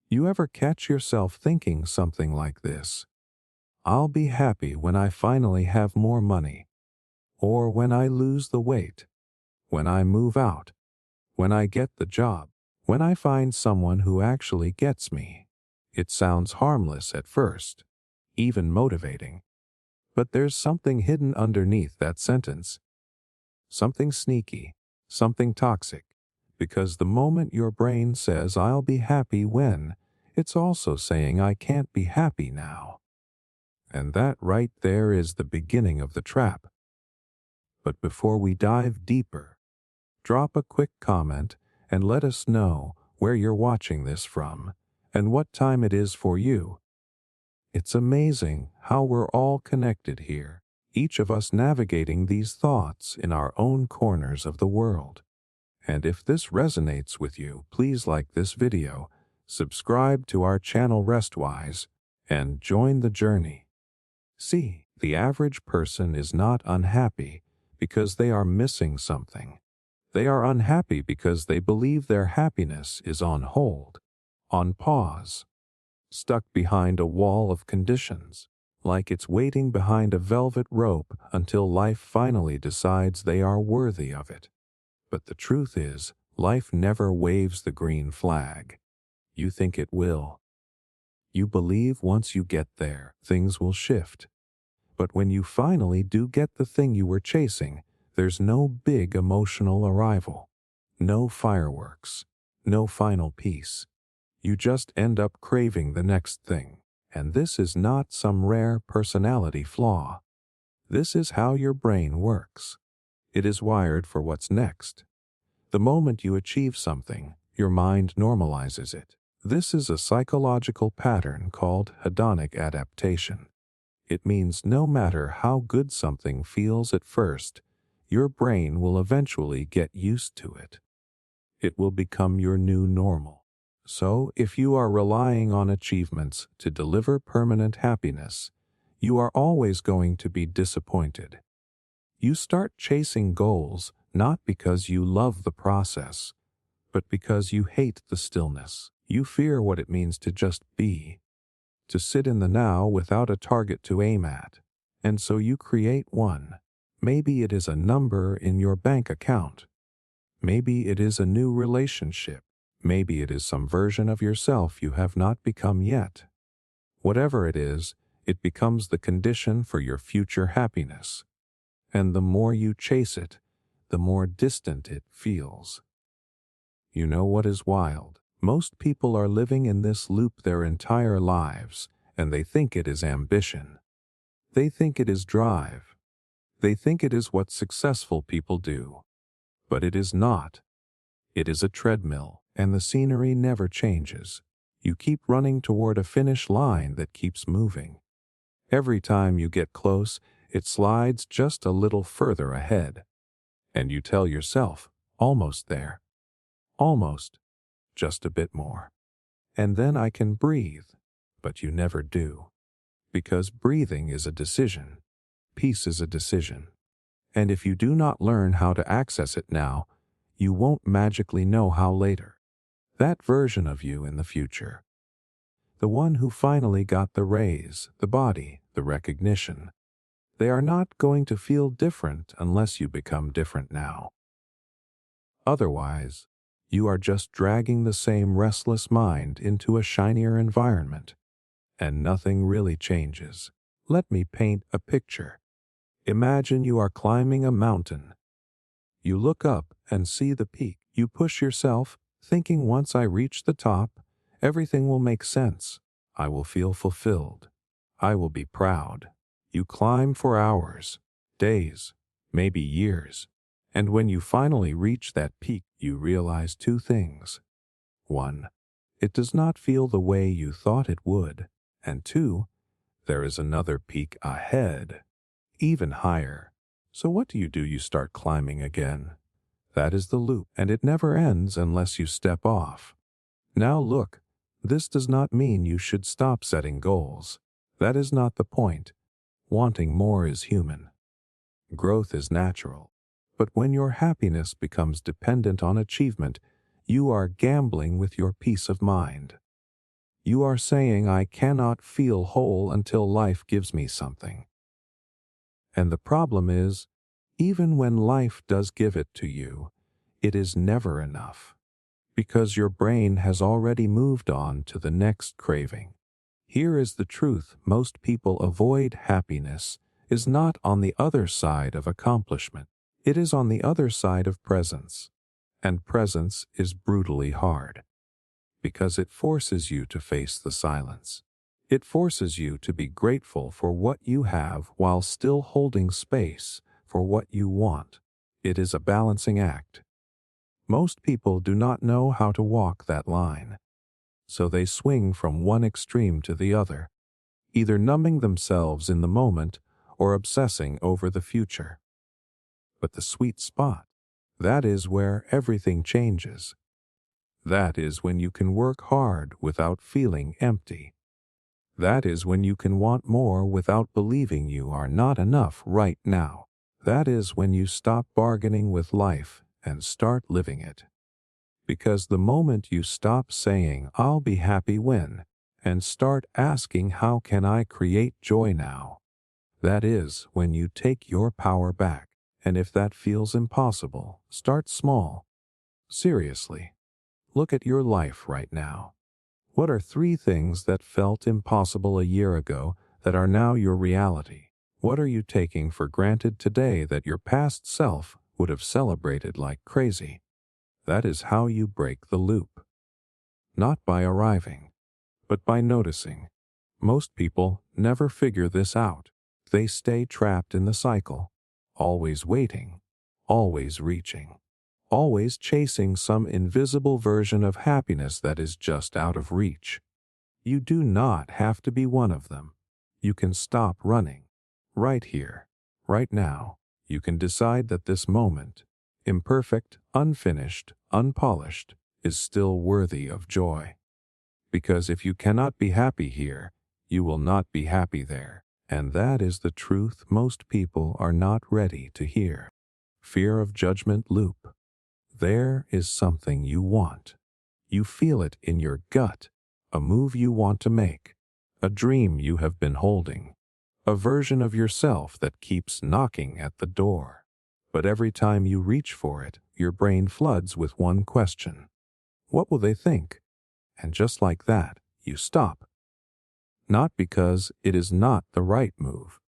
You ever catch yourself thinking something like this? I'll be happy when I finally have more money, or when I lose the weight, when I move out, when I get the job, when I find someone who actually gets me. It sounds harmless at first, even motivating. But there's something hidden underneath that sentence. Something sneaky, something toxic. Because the moment your brain says, I'll be happy when, it's also saying, I can't be happy now. And that right there is the beginning of the trap. But before we dive deeper, drop a quick comment and let us know where you're watching this from and what time it is for you. It's amazing how we're all connected here, each of us navigating these thoughts in our own corners of the world. And if this resonates with you, please like this video, subscribe to our channel Restwise, and join the journey. See, the average person is not unhappy because they are missing something. They are unhappy because they believe their happiness is on hold, on pause, stuck behind a wall of conditions, like it's waiting behind a velvet rope until life finally decides they are worthy of it. But the truth is, life never waves the green flag. You think it will. You believe once you get there, things will shift. But when you finally do get the thing you were chasing, there's no big emotional arrival, no fireworks, no final peace. You just end up craving the next thing. And this is not some rare personality flaw. This is how your brain works. It is wired for what's next. The moment you achieve something, your mind normalizes it. This is a psychological pattern called hedonic adaptation. It means no matter how good something feels at first, your brain will eventually get used to it. It will become your new normal. So, if you are relying on achievements to deliver permanent happiness, you are always going to be disappointed. You start chasing goals not because you love the process, but because you hate the stillness. You fear what it means to just be, to sit in the now without a target to aim at. And so you create one. Maybe it is a number in your bank account. Maybe it is a new relationship. Maybe it is some version of yourself you have not become yet. Whatever it is, it becomes the condition for your future happiness. And the more you chase it, the more distant it feels. You know what is wild? Most people are living in this loop their entire lives, and they think it is ambition. They think it is drive. They think it is what successful people do. But it is not. It is a treadmill, and the scenery never changes. You keep running toward a finish line that keeps moving. Every time you get close, it slides just a little further ahead. And you tell yourself, almost there. Almost. Just a bit more. And then I can breathe. But you never do. Because breathing is a decision. Peace is a decision. And if you do not learn how to access it now, you won't magically know how later. That version of you in the future. The one who finally got the raise, the body, the recognition. They are not going to feel different unless you become different now. Otherwise, you are just dragging the same restless mind into a shinier environment, and nothing really changes. Let me paint a picture. Imagine you are climbing a mountain. You look up and see the peak. You push yourself, thinking once I reach the top, everything will make sense. I will feel fulfilled. I will be proud. You climb for hours, days, maybe years. And when you finally reach that peak, you realize two things. 1. It does not feel the way you thought it would. And 2, there is another peak ahead, even higher. So what do? You start climbing again. That is the loop, and it never ends unless you step off. Now look, this does not mean you should stop setting goals. That is not the point. Wanting more is human. Growth is natural. But when your happiness becomes dependent on achievement, you are gambling with your peace of mind. You are saying I cannot feel whole until life gives me something. And the problem is, even when life does give it to you, it is never enough, because your brain has already moved on to the next craving. Here is the truth: most people avoid happiness is not on the other side of accomplishment. It is on the other side of presence. And presence is brutally hard, because it forces you to face the silence. It forces you to be grateful for what you have while still holding space for what you want. It is a balancing act. Most people do not know how to walk that line, so they swing from one extreme to the other, either numbing themselves in the moment or obsessing over the future. But the sweet spot, that is where everything changes. That is when you can work hard without feeling empty. That is when you can want more without believing you are not enough right now. That is when you stop bargaining with life and start living it. Because the moment you stop saying, "I'll be happy when," and start asking, "How can I create joy now?" that is when you take your power back. And if that feels impossible, start small. Seriously, look at your life right now. What are 3 things that felt impossible a year ago that are now your reality? What are you taking for granted today that your past self would have celebrated like crazy? That is how you break the loop. Not by arriving, but by noticing. Most people never figure this out. They stay trapped in the cycle, always waiting, always reaching, always chasing some invisible version of happiness that is just out of reach. You do not have to be one of them. You can stop running. Right here, right now, you can decide that this moment, imperfect, unfinished, unpolished, is still worthy of joy. Because if you cannot be happy here, you will not be happy there. And that is the truth most people are not ready to hear. Fear of judgment loop. There is something you want. You feel it in your gut, a move you want to make, a dream you have been holding, a version of yourself that keeps knocking at the door. But every time you reach for it, your brain floods with one question. What will they think? And just like that, you stop. Not because it is not the right move.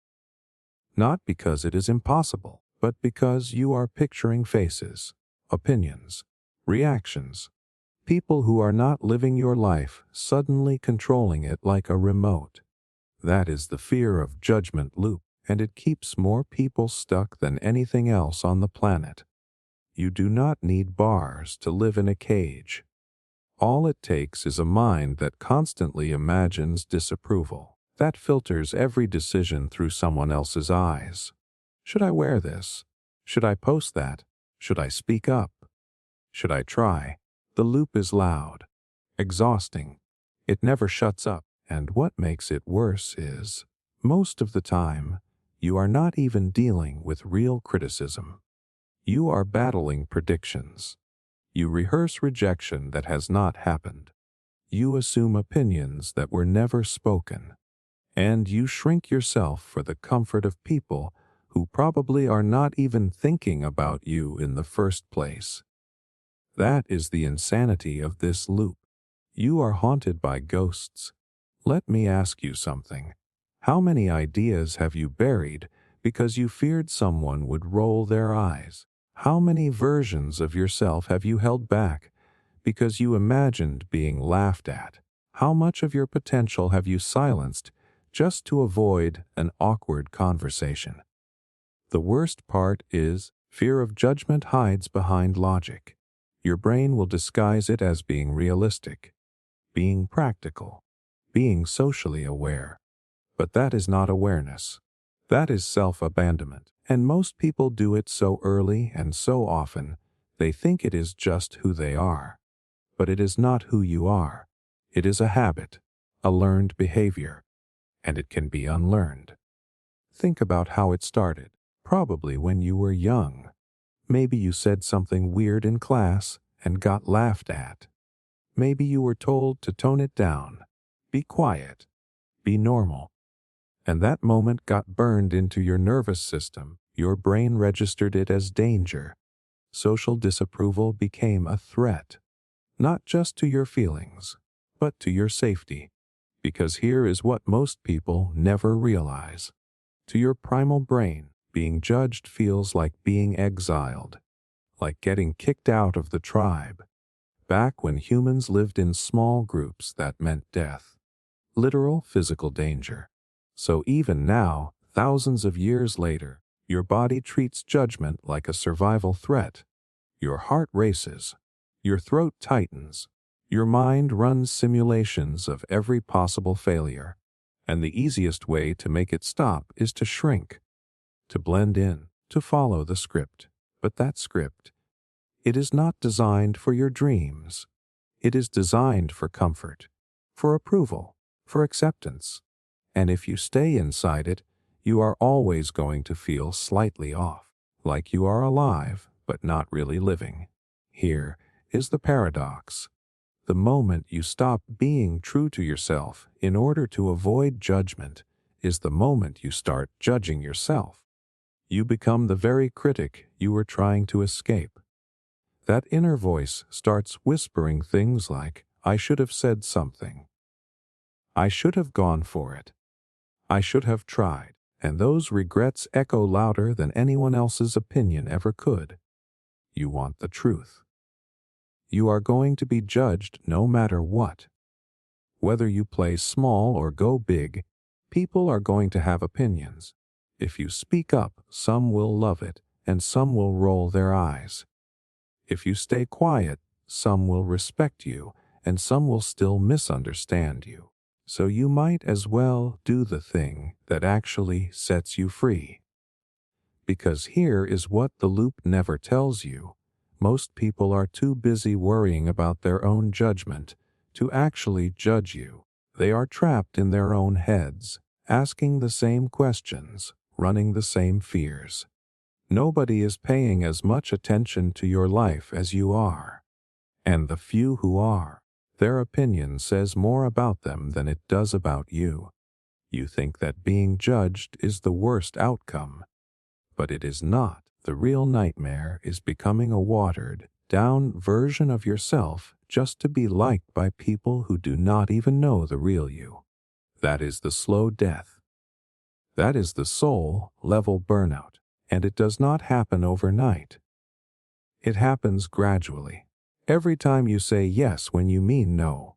Not because it is impossible, but because you are picturing faces, opinions, reactions. People who are not living your life suddenly controlling it like a remote. That is the fear of judgment loop, and it keeps more people stuck than anything else on the planet. You do not need bars to live in a cage. All it takes is a mind that constantly imagines disapproval, that filters every decision through someone else's eyes. Should I wear this? Should I post that? Should I speak up? Should I try? The loop is loud, exhausting. It never shuts up, and what makes it worse is, most of the time, you are not even dealing with real criticism. You are battling predictions. You rehearse rejection that has not happened. You assume opinions that were never spoken. And you shrink yourself for the comfort of people who probably are not even thinking about you in the first place. That is the insanity of this loop. You are haunted by ghosts. Let me ask you something. How many ideas have you buried because you feared someone would roll their eyes? How many versions of yourself have you held back because you imagined being laughed at? How much of your potential have you silenced just to avoid an awkward conversation? The worst part is, fear of judgment hides behind logic. Your brain will disguise it as being realistic, being practical, being socially aware. But that is not awareness. That is self-abandonment. And most people do it so early and so often, they think it is just who they are. But it is not who you are. It is a habit, a learned behavior, and it can be unlearned. Think about how it started. Probably when you were young. Maybe you said something weird in class and got laughed at. Maybe you were told to tone it down. be quiet, be normal. And that moment got burned into your nervous system. Your brain registered it as danger. Social disapproval became a threat, not just to your feelings, but to your safety. Because here is what most people never realize. To your primal brain, being judged feels like being exiled, like getting kicked out of the tribe. Back when humans lived in small groups, that meant death. Literal physical danger. So even now, thousands of years later, your body treats judgment like a survival threat. Your heart races. Your throat tightens. Your mind runs simulations of every possible failure. And the easiest way to make it stop is to shrink, to blend in, to follow the script. But that script, it is not designed for your dreams. It is designed for comfort, for approval, for acceptance. And if you stay inside it, you are always going to feel slightly off, like you are alive, but not really living. Here is the paradox. The moment you stop being true to yourself in order to avoid judgment is the moment you start judging yourself. You become the very critic you were trying to escape. That inner voice starts whispering things like, "I should have said something. I should have gone for it. I should have tried." And those regrets echo louder than anyone else's opinion ever could. You want the truth. You are going to be judged no matter what. Whether you play small or go big, people are going to have opinions. If you speak up, some will love it, and some will roll their eyes. If you stay quiet, some will respect you, and some will still misunderstand you. So you might as well do the thing that actually sets you free. Because here is what the loop never tells you. Most people are too busy worrying about their own judgment to actually judge you. They are trapped in their own heads, asking the same questions, running the same fears. Nobody is paying as much attention to your life as you are. And the few who are, their opinion says more about them than it does about you. You think that being judged is the worst outcome, but it is not. The real nightmare is becoming a watered-down version of yourself just to be liked by people who do not even know the real you. That is the slow death. That is the soul-level burnout, and it does not happen overnight. It happens gradually. Every time you say yes when you mean no.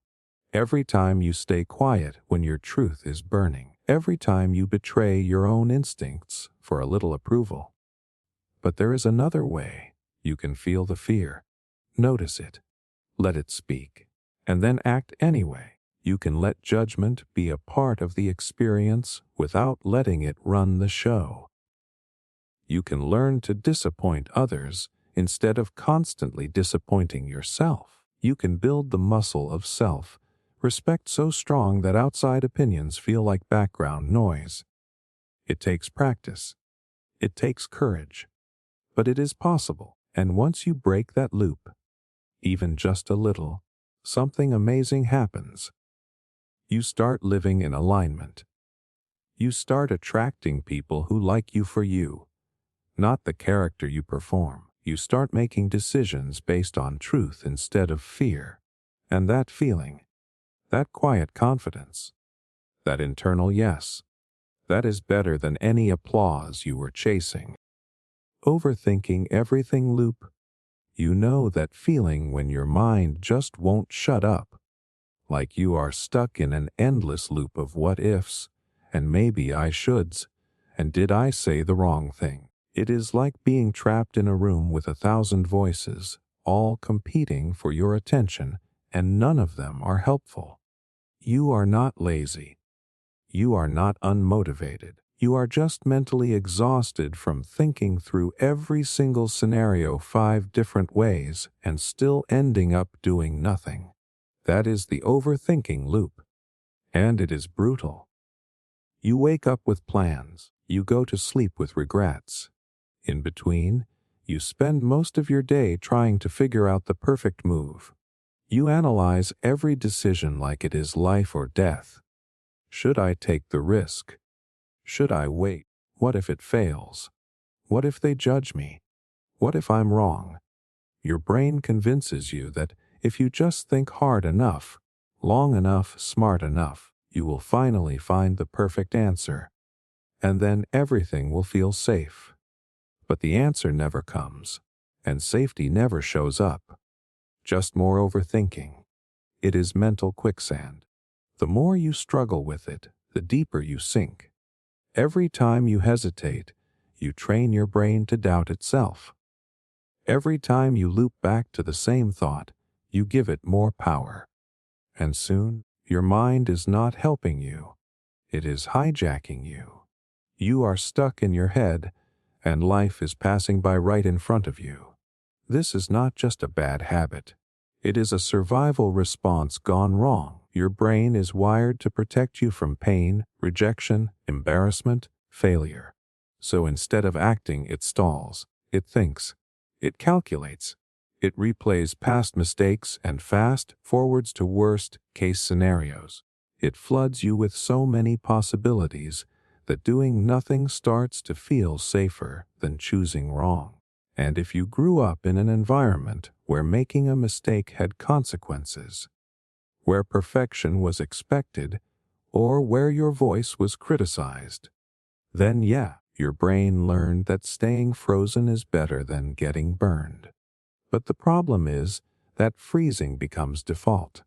Every time you stay quiet when your truth is burning. Every time you betray your own instincts for a little approval. But there is another way. You can feel the fear. Notice it. Let it speak. And then act anyway. You can let judgment be a part of the experience without letting it run the show. You can learn to disappoint others instead of constantly disappointing yourself. You can build the muscle of self-respect so strong that outside opinions feel like background noise. It takes practice. It takes courage. But it is possible, and once you break that loop, even just a little, something amazing happens. You start living in alignment. You start attracting people who like you for you, not the character you perform. You start making decisions based on truth instead of fear. And that feeling, that quiet confidence, that internal yes, that is better than any applause you were chasing. Overthinking everything loop. You know that feeling when your mind just won't shut up, like you are stuck in an endless loop of what ifs, and maybe I shoulds, and did I say the wrong thing? It is like being trapped in a room with 1,000 voices, all competing for your attention, and none of them are helpful. You are not lazy. You are not unmotivated. You are just mentally exhausted from thinking through every single scenario 5 different ways and still ending up doing nothing. That is the overthinking loop. And it is brutal. You wake up with plans. You go to sleep with regrets. In between, you spend most of your day trying to figure out the perfect move. You analyze every decision like it is life or death. Should I take the risk? Should I wait? What if it fails? What if they judge me? What if I'm wrong? Your brain convinces you that if you just think hard enough, long enough, smart enough, you will finally find the perfect answer. And then everything will feel safe. But the answer never comes, and safety never shows up. Just more overthinking. It is mental quicksand. The more you struggle with it, the deeper you sink. Every time you hesitate, you train your brain to doubt itself. Every time you loop back to the same thought, you give it more power. And soon, your mind is not helping you. It is hijacking you. You are stuck in your head, and life is passing by right in front of you. This is not just a bad habit. It is a survival response gone wrong. Your brain is wired to protect you from pain, rejection, embarrassment, failure. So instead of acting, it stalls. It thinks. It calculates. It replays past mistakes and fast forwards to worst-case scenarios. It floods you with so many possibilities that doing nothing starts to feel safer than choosing wrong. And if you grew up in an environment where making a mistake had consequences, where perfection was expected, or where your voice was criticized, then yeah, your brain learned that staying frozen is better than getting burned. But the problem is that freezing becomes default.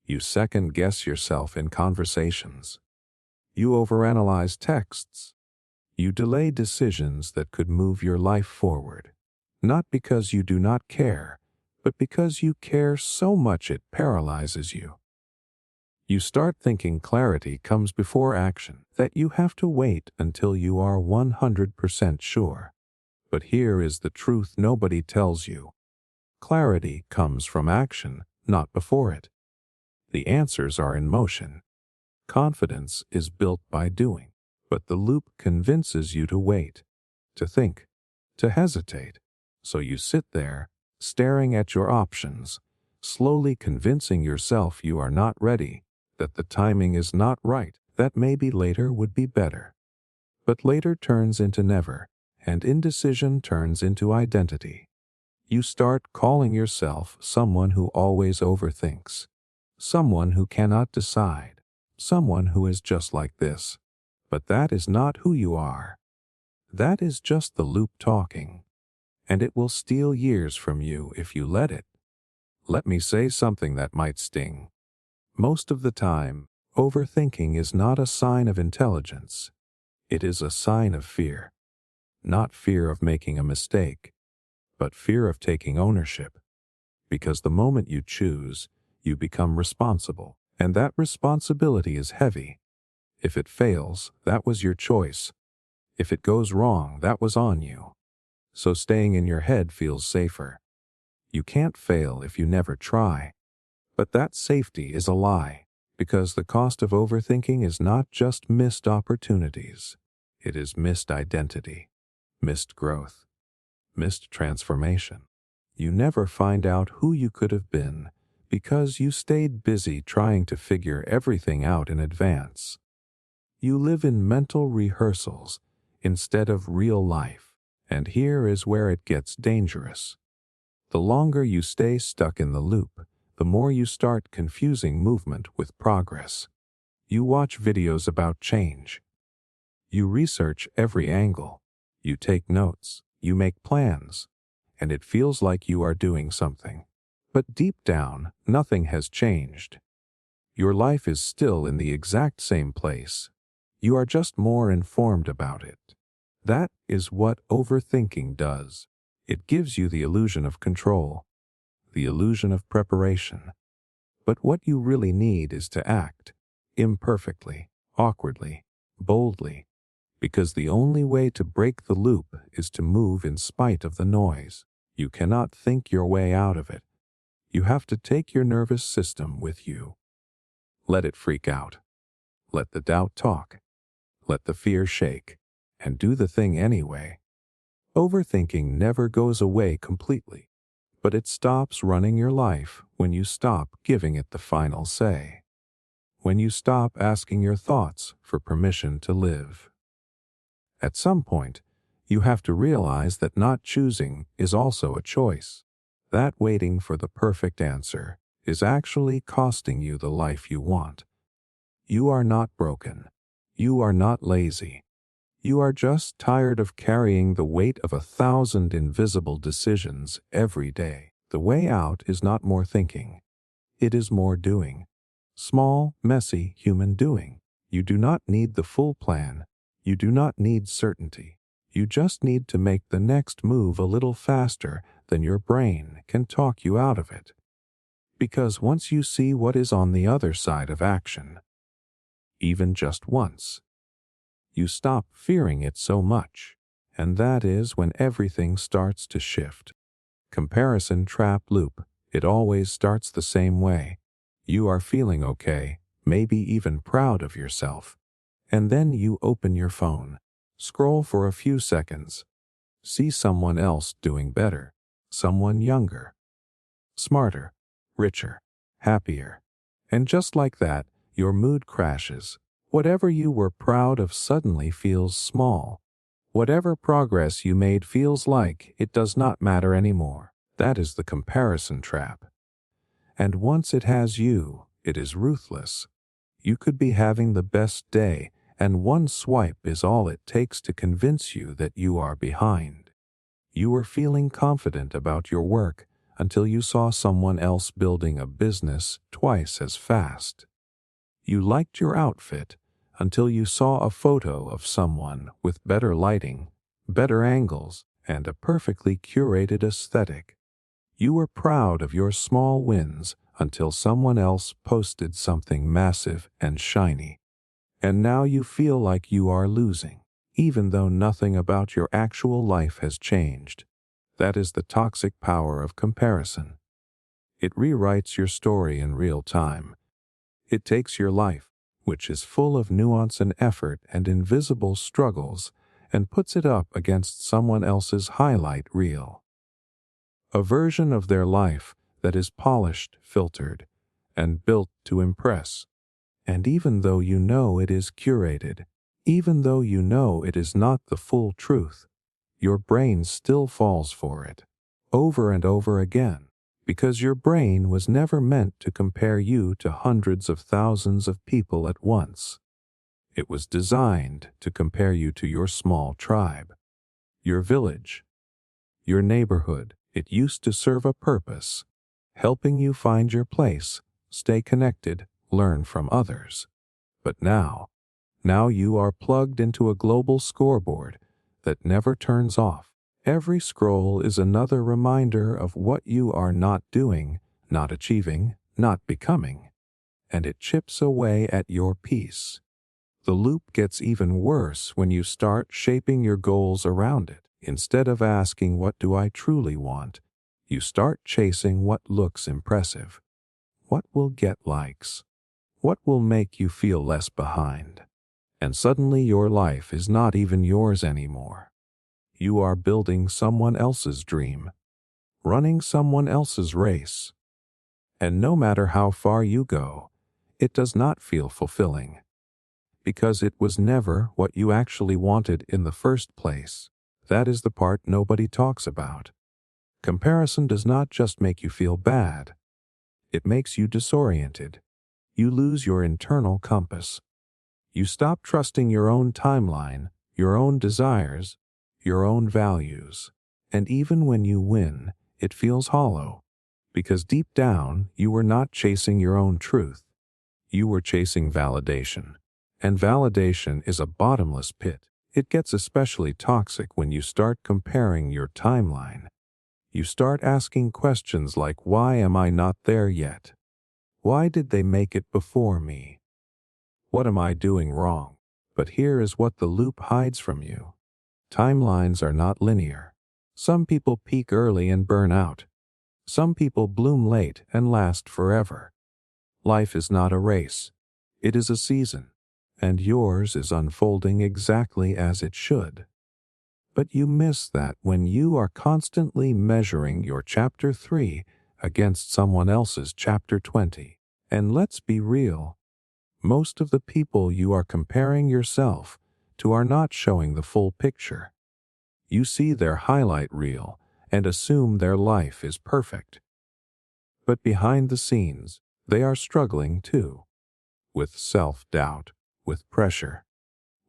You second-guess yourself in conversations. You overanalyze texts. You delay decisions that could move your life forward. Not because you do not care, but because you care so much it paralyzes you. You start thinking clarity comes before action, that you have to wait until you are 100% sure. But here is the truth nobody tells you. Clarity comes from action, not before it. The answers are in motion. Confidence is built by doing, but the loop convinces you to wait, to think, to hesitate. So you sit there, staring at your options, slowly convincing yourself you are not ready, that the timing is not right, that maybe later would be better. But later turns into never, and indecision turns into identity. You start calling yourself someone who always overthinks, someone who cannot decide, someone who is just like this. But that is not who you are. That is just the loop talking, and it will steal years from you if you let it. Let me say something that might sting. Most of the time, overthinking is not a sign of intelligence. It is a sign of fear. Not fear of making a mistake, but fear of taking ownership. Because the moment you choose, you become responsible, and that responsibility is heavy. If it fails, that was your choice. If it goes wrong, that was on you. So staying in your head feels safer. You can't fail if you never try. But that safety is a lie, because the cost of overthinking is not just missed opportunities. It is missed identity, missed growth, missed transformation. You never find out who you could have been because you stayed busy trying to figure everything out in advance. You live in mental rehearsals instead of real life, and here is where it gets dangerous. The longer you stay stuck in the loop, the more you start confusing movement with progress. You watch videos about change. You research every angle. You take notes. You make plans. And it feels like you are doing something. But deep down, nothing has changed. Your life is still in the exact same place. You are just more informed about it. That is what overthinking does. It gives you the illusion of control, the illusion of preparation. But what you really need is to act, imperfectly, awkwardly, boldly, because the only way to break the loop is to move in spite of the noise. You cannot think your way out of it. You have to take your nervous system with you. Let it freak out. Let the doubt talk. Let the fear shake. And do the thing anyway. Overthinking never goes away completely, But it stops running your life when you stop giving it the final say. When you stop asking your thoughts for permission to live. At some point, you have to realize that not choosing is also a choice. That waiting for the perfect answer is actually costing you the life you want. You are not broken. You are not lazy. You are just tired of carrying the weight of 1,000 invisible decisions every day. The way out is not more thinking. It is more doing. Small, messy, human doing. You do not need the full plan. You do not need certainty. You just need to make the next move a little faster than your brain can talk you out of it. Because once you see what is on the other side of action, even just once, you stop fearing it so much, and that is when everything starts to shift. Comparison trap loop. It always starts the same way. You are feeling okay, maybe even proud of yourself. And then you open your phone, scroll for a few seconds, see someone else doing better, someone younger, smarter, richer, happier. And just like that, your mood crashes. Whatever you were proud of suddenly feels small. Whatever progress you made feels like it does not matter anymore. That is the comparison trap. And once it has you, it is ruthless. You could be having the best day, and one swipe is all it takes to convince you that you are behind. You were feeling confident about your work until you saw someone else building a business twice as fast. You liked your outfit until you saw a photo of someone with better lighting, better angles, and a perfectly curated aesthetic. You were proud of your small wins until someone else posted something massive and shiny. And now you feel like you are losing, even though nothing about your actual life has changed. That is the toxic power of comparison. It rewrites your story in real time. It takes your life, which is full of nuance and effort and invisible struggles, and puts it up against someone else's highlight reel. A version of their life that is polished, filtered, and built to impress. And even though you know it is curated, even though you know it is not the full truth, your brain still falls for it, over and over again, because your brain was never meant to compare you to hundreds of thousands of people at once. It was designed to compare you to your small tribe, your village, your neighborhood. It used to serve a purpose, helping you find your place, stay connected, learn from others. But now you are plugged into a global scoreboard that never turns off. Every scroll is another reminder of what you are not doing, not achieving, not becoming, and it chips away at your peace. The loop gets even worse when you start shaping your goals around it. Instead of asking, what do I truly want? You start chasing what looks impressive. What will get likes? What will make you feel less behind? And suddenly your life is not even yours anymore. You are building someone else's dream, running someone else's race. And no matter how far you go, it does not feel fulfilling, because it was never what you actually wanted in the first place. That is the part nobody talks about. Comparison does not just make you feel bad. It makes you disoriented. You lose your internal compass. You stop trusting your own timeline, your own desires, your own values. And even when you win, it feels hollow, because deep down you were not chasing your own truth. You were chasing validation. And validation is a bottomless pit. It gets especially toxic when you start comparing your timeline. You start asking questions like, why am I not there yet? Why did they make it before me? What am I doing wrong? But here is what the loop hides from you. Timelines are not linear. Some people peak early and burn out. Some people bloom late and last forever. Life is not a race. It is a season, and yours is unfolding exactly as it should. But you miss that when you are constantly measuring your chapter 3 against someone else's chapter 20. And let's be real, most of the people you are comparing yourself to are not showing the full picture. You see their highlight reel and assume their life is perfect. But behind the scenes, they are struggling too, with self-doubt, with pressure,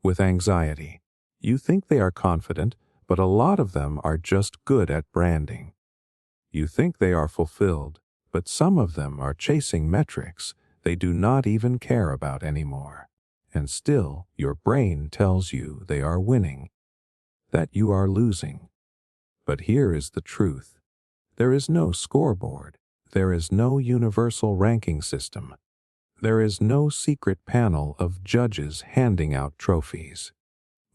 with anxiety. You think they are confident, but a lot of them are just good at branding. You think they are fulfilled, but some of them are chasing metrics they do not even care about anymore. And still, your brain tells you they are winning, that you are losing. But here is the truth. There is no scoreboard. There is no universal ranking system. There is no secret panel of judges handing out trophies.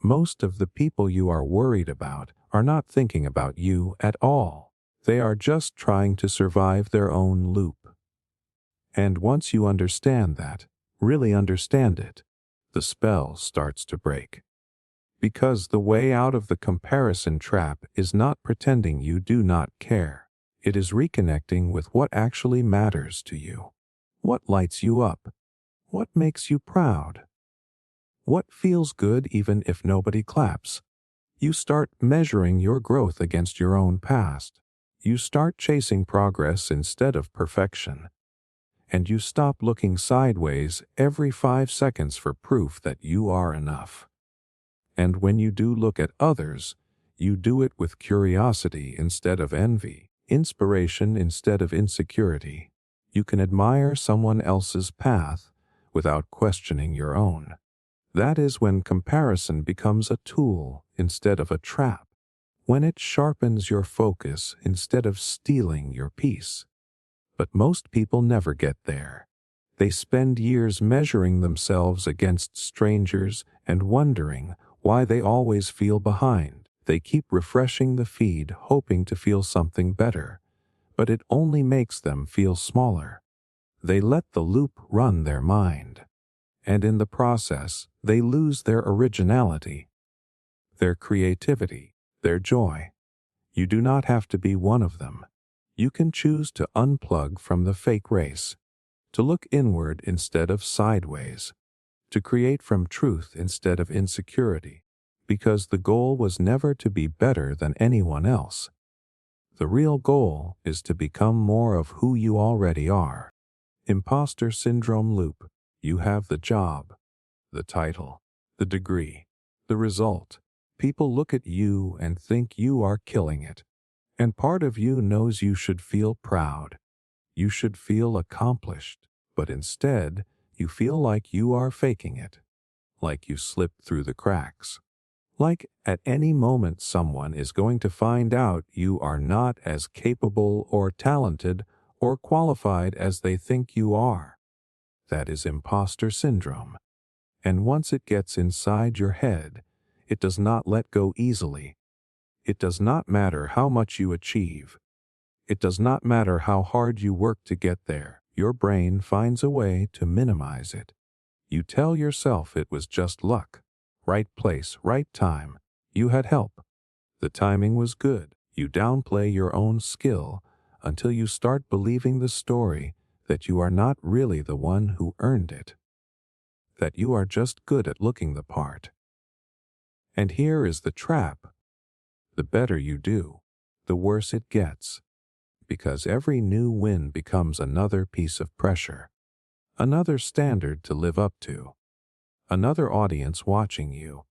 Most of the people you are worried about are not thinking about you at all. They are just trying to survive their own loop. And once you understand that, really understand it, the spell starts to break. Because the way out of the comparison trap is not pretending you do not care. It is reconnecting with what actually matters to you. What lights you up? What makes you proud? What feels good even if nobody claps? You start measuring your growth against your own past. You start chasing progress instead of perfection. And you stop looking sideways every 5 seconds for proof that you are enough. And when you do look at others, you do it with curiosity instead of envy, inspiration instead of insecurity. You can admire someone else's path without questioning your own. That is when comparison becomes a tool instead of a trap, when it sharpens your focus instead of stealing your peace. But most people never get there. They spend years measuring themselves against strangers and wondering why they always feel behind. They keep refreshing the feed, hoping to feel something better, but it only makes them feel smaller. They let the loop run their mind, and in the process, they lose their originality, their creativity, their joy. You do not have to be one of them. You can choose to unplug from the fake race, to look inward instead of sideways, to create from truth instead of insecurity, because the goal was never to be better than anyone else. The real goal is to become more of who you already are. Imposter syndrome loop. You have the job, the title, the degree, the result. People look at you and think you are killing it. And part of you knows you should feel proud. You should feel accomplished. But instead, you feel like you are faking it. Like you slipped through the cracks. Like at any moment someone is going to find out you are not as capable or talented or qualified as they think you are. That is imposter syndrome. And once it gets inside your head, it does not let go easily. It does not matter how much you achieve. It does not matter how hard you work to get there. Your brain finds a way to minimize it. You tell yourself it was just luck. Right place, right time. You had help. The timing was good. You downplay your own skill until you start believing the story that you are not really the one who earned it. That you are just good at looking the part. And here is the trap. The better you do, the worse it gets. Because every new win becomes another piece of pressure. Another standard to live up to. Another audience watching you.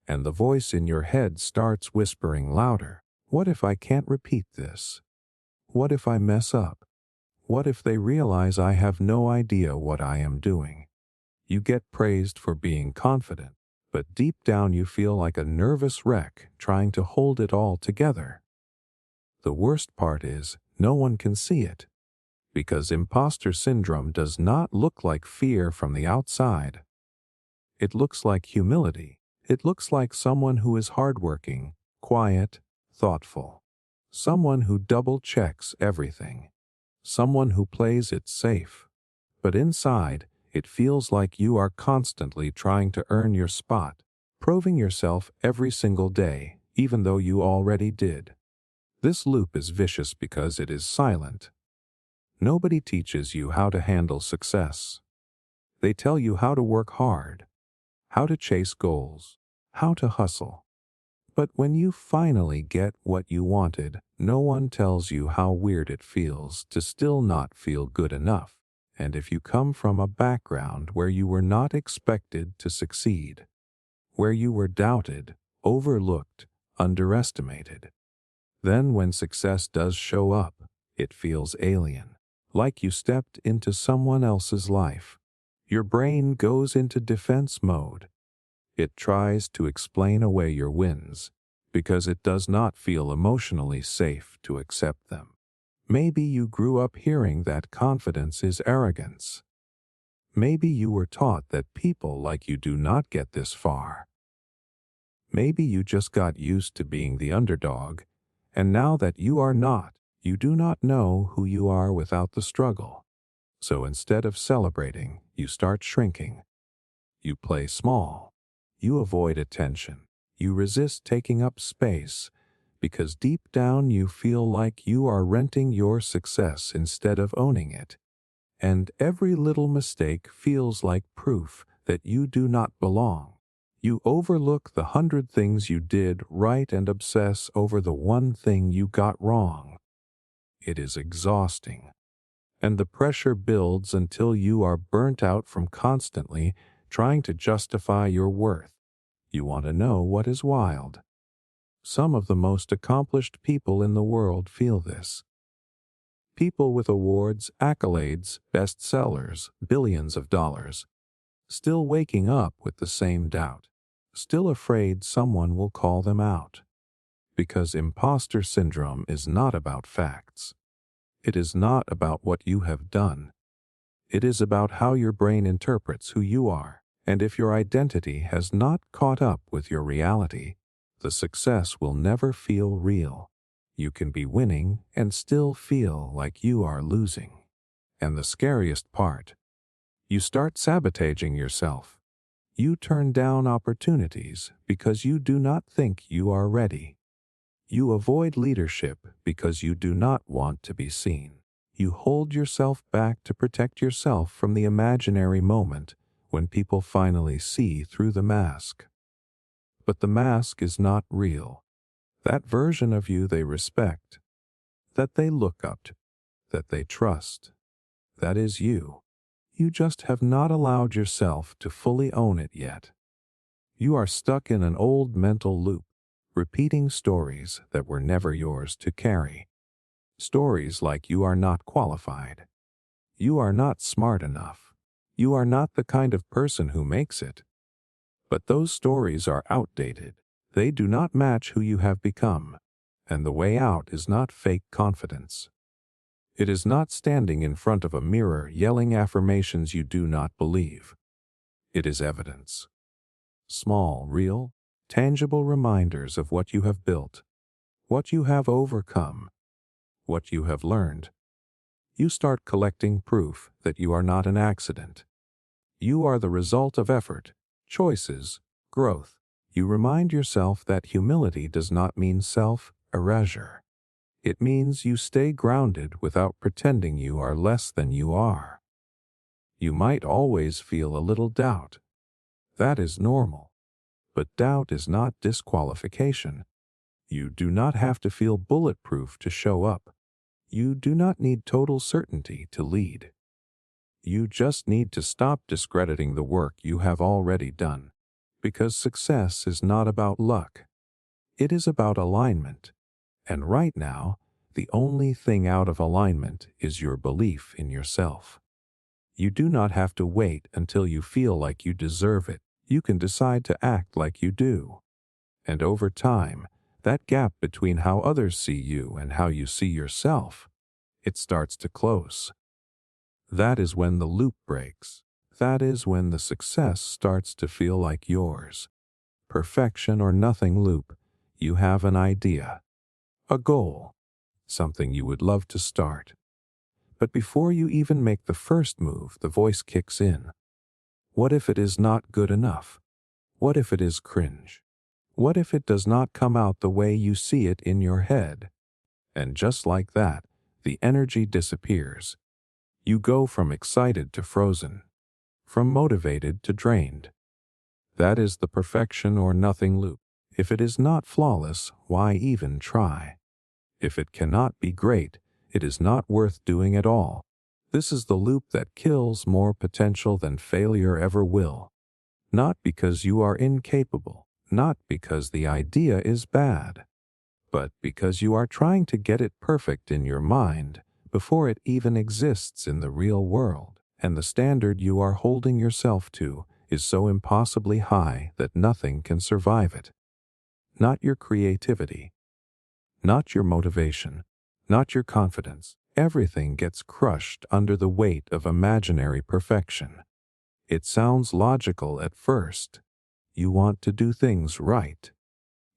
And the voice in your head starts whispering louder. What if I can't repeat this? What if I mess up? What if they realize I have no idea what I am doing? You get praised for being confident, but deep down you feel like a nervous wreck trying to hold it all together. The worst part is, no one can see it, because imposter syndrome does not look like fear from the outside. It looks like humility. It looks like someone who is hardworking, quiet, thoughtful. Someone who double-checks everything. Someone who plays it safe. But inside, it feels like you are constantly trying to earn your spot, proving yourself every single day. even though you already did. This loop is vicious because it is silent. Nobody teaches you how to handle success. They tell you how to work hard, how to chase goals, how to hustle. But when you finally get what you wanted, no one tells you how weird it feels to still not feel good enough. And if you come from a background where you were not expected to succeed, where you were doubted, overlooked, underestimated, then when success does show up, it feels alien, like you stepped into someone else's life. Your brain goes into defense mode. It tries to explain away your wins because it does not feel emotionally safe to accept them. Maybe you grew up hearing that confidence is arrogance. Maybe you were taught that people like you do not get this far. Maybe you just got used to being the underdog, and now that you are not, you do not know who you are without the struggle. So instead of celebrating, you start shrinking. You play small. You avoid attention. You resist taking up space because deep down you feel like you are renting your success instead of owning it. And every little mistake feels like proof that you do not belong. You overlook the 100 things you did right and obsess over the one thing you got wrong. It is exhausting. And the pressure builds until you are burnt out from constantly trying to justify your worth. You want to know what is wild? Some of the most accomplished people in the world feel this. People with awards, accolades, bestsellers, billions of dollars, still waking up with the same doubt, still afraid someone will call them out. Because imposter syndrome is not about facts. It is not about what you have done. It is about how your brain interprets who you are. And if your identity has not caught up with your reality, the success will never feel real. You can be winning and still feel like you are losing. And the scariest part, you start sabotaging yourself. You turn down opportunities because you do not think you are ready. You avoid leadership because you do not want to be seen. You hold yourself back to protect yourself from the imaginary moment when people finally see through the mask. But the mask is not real. That version of you they respect, that they look up to, that they trust, that is you. You just have not allowed yourself to fully own it yet. You are stuck in an old mental loop, repeating stories that were never yours to carry. Stories like you are not qualified. You are not smart enough. You are not the kind of person who makes it. But those stories are outdated. They do not match who you have become. And the way out is not fake confidence. It is not standing in front of a mirror yelling affirmations you do not believe. It is evidence. Small, real, tangible reminders of what you have built, what you have overcome, what you have learned. You start collecting proof that you are not an accident. You are the result of effort, choices, growth. You remind yourself that humility does not mean self-erasure. It means you stay grounded without pretending you are less than you are. You might always feel a little doubt. That is normal. But doubt is not disqualification. You do not have to feel bulletproof to show up. You do not need total certainty to lead. You just need to stop discrediting the work you have already done. Because success is not about luck. It is about alignment. And right now, the only thing out of alignment is your belief in yourself. You do not have to wait until you feel like you deserve it. You can decide to act like you do. And over time, that gap between how others see you and how you see yourself, it starts to close. That is when the loop breaks. That is when the success starts to feel like yours. Perfection or nothing loop. You have an idea, a goal, something you would love to start. But before you even make the first move, the voice kicks in. What if it is not good enough? What if it is cringe? What if it does not come out the way you see it in your head? And just like that, the energy disappears. You go from excited to frozen, from motivated to drained. That is the perfection or nothing loop. If it is not flawless, why even try? If it cannot be great, it is not worth doing at all. This is the loop that kills more potential than failure ever will. Not because you are incapable, not because the idea is bad, but because you are trying to get it perfect in your mind before it even exists in the real world, and the standard you are holding yourself to is so impossibly high that nothing can survive it. Not your creativity, not your motivation, not your confidence. Everything gets crushed under the weight of imaginary perfection. It sounds logical at first. You want to do things right.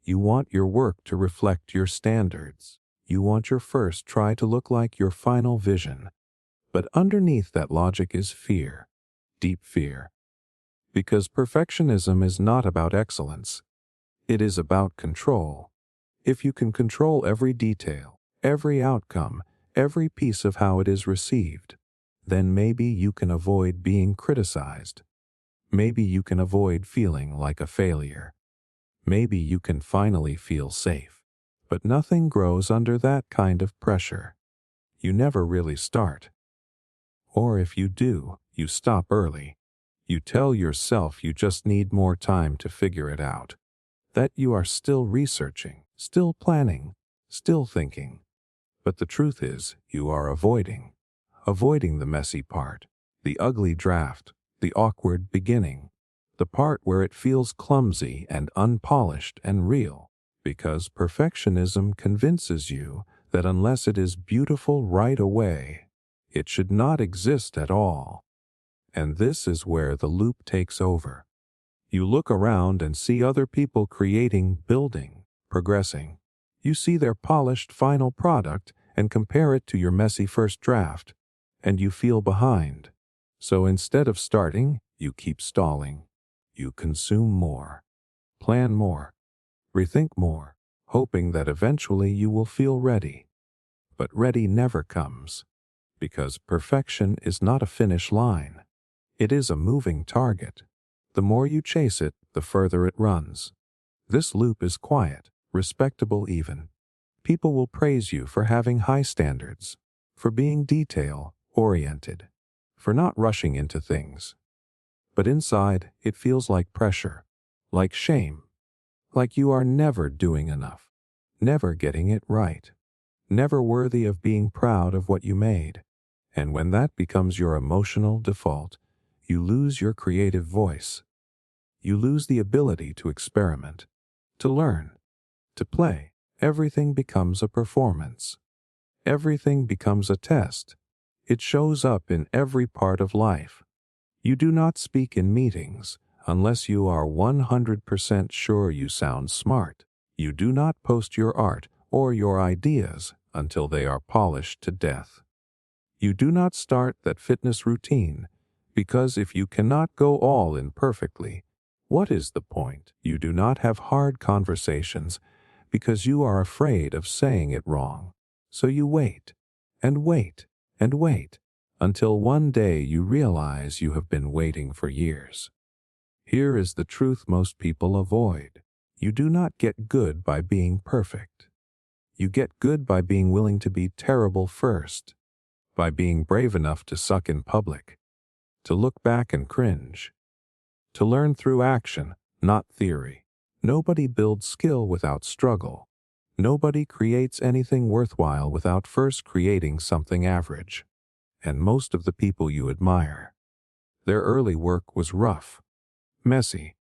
You want your work to reflect your standards. You want your first try to look like your final vision. But underneath that logic is fear, deep fear. Because perfectionism is not about excellence. It is about control. If you can control every detail, every outcome, every piece of how it is received, then maybe you can avoid being criticized. Maybe you can avoid feeling like a failure. Maybe you can finally feel safe. But nothing grows under that kind of pressure. You never really start. Or if you do, you stop early. You tell yourself you just need more time to figure it out. That you are still researching, still planning, still thinking. But the truth is, you are avoiding. Avoiding the messy part, the ugly draft, the awkward beginning, the part where it feels clumsy and unpolished and real, because perfectionism convinces you that unless it is beautiful right away, it should not exist at all. And this is where the loop takes over. You look around and see other people creating, building, progressing. You see their polished final product and compare it to your messy first draft, and you feel behind. So instead of starting, you keep stalling. You consume more, plan more, rethink more, hoping that eventually you will feel ready. But ready never comes, because perfection is not a finish line. It is a moving target. The more you chase it, the further it runs. This loop is quiet, respectable even. People will praise you for having high standards, for being detail-oriented, for not rushing into things. But inside, it feels like pressure, like shame, like you are never doing enough, never getting it right, never worthy of being proud of what you made. And when that becomes your emotional default, you lose your creative voice. You lose the ability to experiment, to learn, to play. Everything becomes a performance. Everything becomes a test. It shows up in every part of life. You do not speak in meetings unless you are 100% sure you sound smart. You do not post your art or your ideas until they are polished to death. You do not start that fitness routine because if you cannot go all in perfectly, what is the point? You do not have hard conversations because you are afraid of saying it wrong. So you wait, and wait, and wait, until one day you realize you have been waiting for years. Here is the truth most people avoid. You do not get good by being perfect. You get good by being willing to be terrible first, by being brave enough to suck in public, to look back and cringe, to learn through action, not theory. Nobody builds skill without struggle. Nobody creates anything worthwhile without first creating something average. And most of the people you admire, their early work was rough, messy,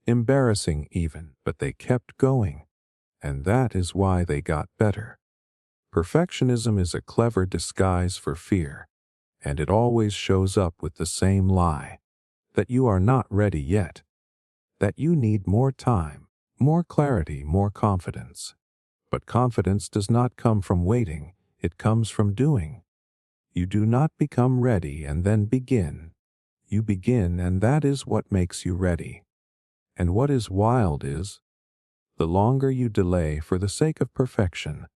embarrassing even, but they kept going. And that is why they got better. Perfectionism is a clever disguise for fear, and it always shows up with the same lie, that you are not ready yet, that you need more time, more clarity, more confidence. But confidence does not come from waiting, it comes from doing. You do not become ready and then begin. You begin, and that is what makes you ready. And what is wild is, The longer you delay for the sake of perfection,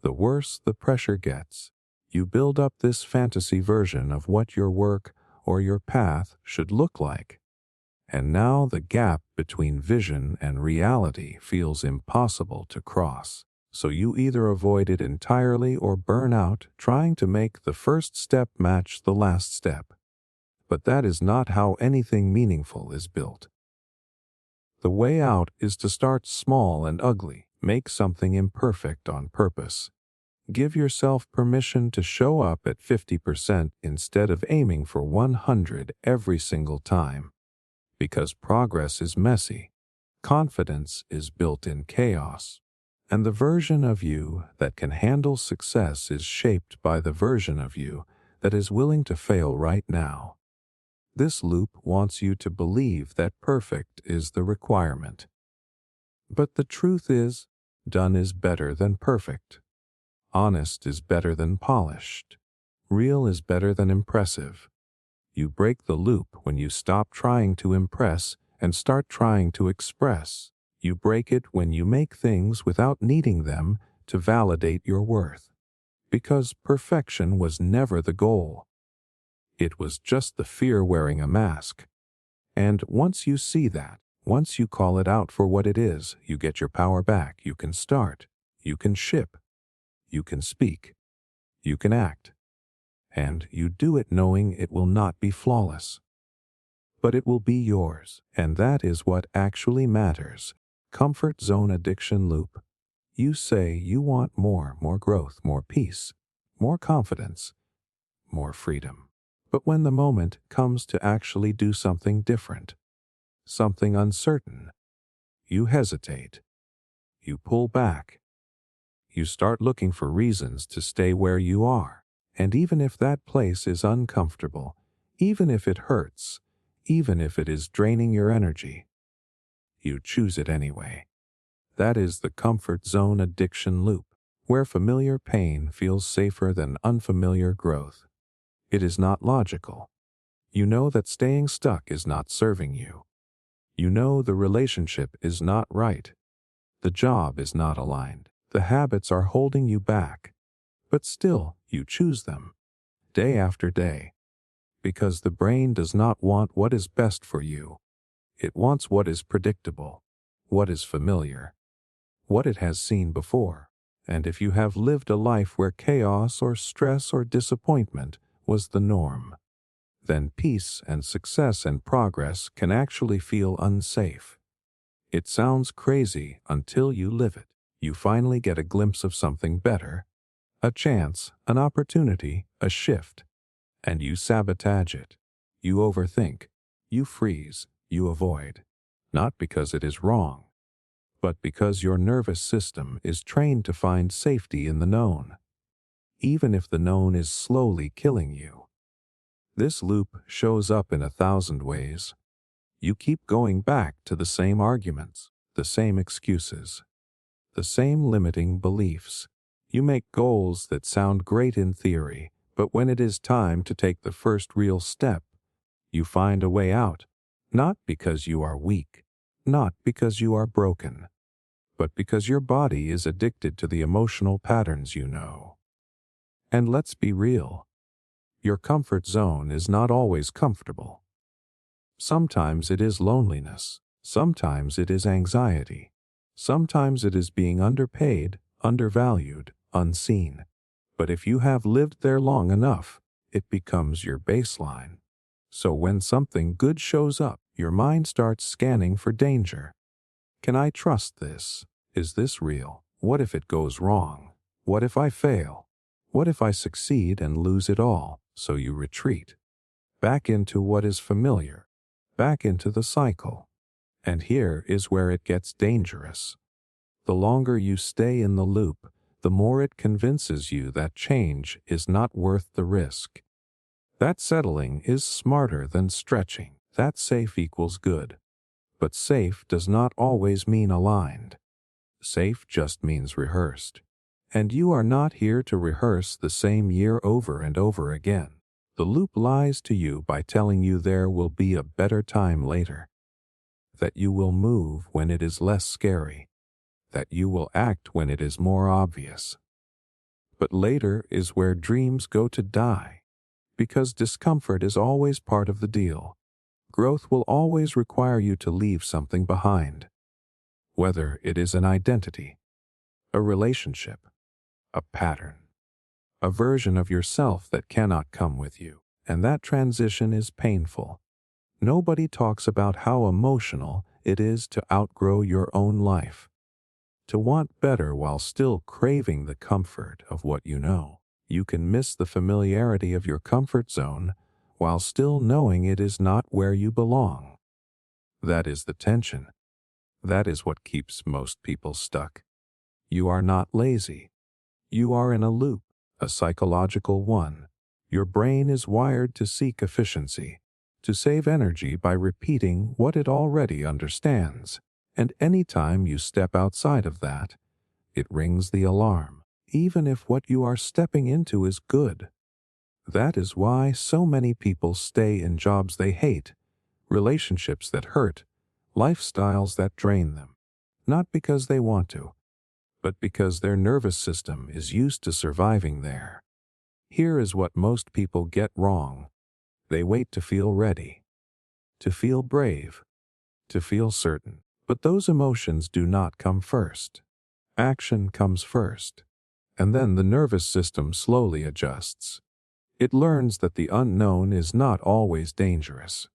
the worse the pressure gets. You build up this fantasy version of what your work or your path should look like. And now the gap between vision and reality feels impossible to cross. So you either avoid it entirely or burn out trying to make the first step match the last step. But that is not how anything meaningful is built. The way out is to start small and ugly. Make something imperfect on purpose. Give yourself permission to show up at 50% instead of aiming for 100 every single time. Because progress is messy, confidence is built in chaos, and the version of you that can handle success is shaped by the version of you that is willing to fail right now. This loop wants you to believe that perfect is the requirement. But the truth is, done is better than perfect. Honest is better than polished. Real is better than impressive. You break the loop when you stop trying to impress and start trying to express. You break it when you make things without needing them to validate your worth. Because perfection was never the goal. It was just the fear wearing a mask. And once you see that, once you call it out for what it is, you get your power back. You can start. You can ship. You can speak. You can act. And you do it knowing it will not be flawless. But it will be yours, and that is what actually matters. Comfort zone addiction loop. You say you want more growth, more peace, more confidence, more freedom. But when the moment comes to actually do something different, something uncertain, you hesitate. You pull back. You start looking for reasons to stay where you are. And even if that place is uncomfortable, even if it hurts, even if it is draining your energy, you choose it anyway. That is the comfort zone addiction loop, where familiar pain feels safer than unfamiliar growth. It is not logical. You know that staying stuck is not serving you. You know the relationship is not right. The job is not aligned. The habits are holding you back. But still, you choose them, day after day. Because the brain does not want what is best for you. It wants what is predictable, what is familiar, what it has seen before. And if you have lived a life where chaos or stress or disappointment was the norm, then peace and success and progress can actually feel unsafe. It sounds crazy until you live it. You finally get a glimpse of something better, a chance, an opportunity, a shift, and you sabotage it. You overthink, you freeze, you avoid, not because it is wrong, but because your nervous system is trained to find safety in the known, even if the known is slowly killing you. This loop shows up in 1,000 ways. You keep going back to the same arguments, the same excuses, the same limiting beliefs. You make goals that sound great in theory, but when it is time to take the first real step, you find a way out, not because you are weak, not because you are broken, but because your body is addicted to the emotional patterns you know. And let's be real, your comfort zone is not always comfortable. Sometimes it is loneliness, sometimes it is anxiety, sometimes it is being underpaid, undervalued, unseen. But if you have lived there long enough, it becomes your baseline. So when something good shows up, your mind starts scanning for danger. Can I trust this? Is this real? What if it goes wrong? What if I fail? What if I succeed and lose it all? So you retreat. Back into what is familiar. Back into the cycle. And here is where it gets dangerous. The longer you stay in the loop, the more it convinces you that change is not worth the risk. That settling is smarter than stretching. That safe equals good. But safe does not always mean aligned. Safe just means rehearsed. And you are not here to rehearse the same year over and over again. The loop lies to you by telling you there will be a better time later. That you will move when it is less scary. that you will act when it is more obvious. But later is where dreams go to die, because discomfort is always part of the deal. Growth will always require you to leave something behind, whether it is an identity, a relationship, a pattern, a version of yourself that cannot come with you, and that transition is painful. Nobody talks about how emotional it is to outgrow your own life, to want better while still craving the comfort of what you know. You can miss the familiarity of your comfort zone while still knowing it is not where you belong. That is the tension. That is what keeps most people stuck. You are not lazy. You are in a loop, a psychological one. Your brain is wired to seek efficiency, to save energy by repeating what it already understands. And any time you step outside of that, it rings the alarm, even if what you are stepping into is good. That is why so many people stay in jobs they hate, relationships that hurt, lifestyles that drain them. Not because they want to, but because their nervous system is used to surviving there. Here is what most people get wrong. They wait to feel ready, to feel brave, to feel certain. But those emotions do not come first. Action comes first, and then the nervous system slowly adjusts. It learns that the unknown is not always dangerous.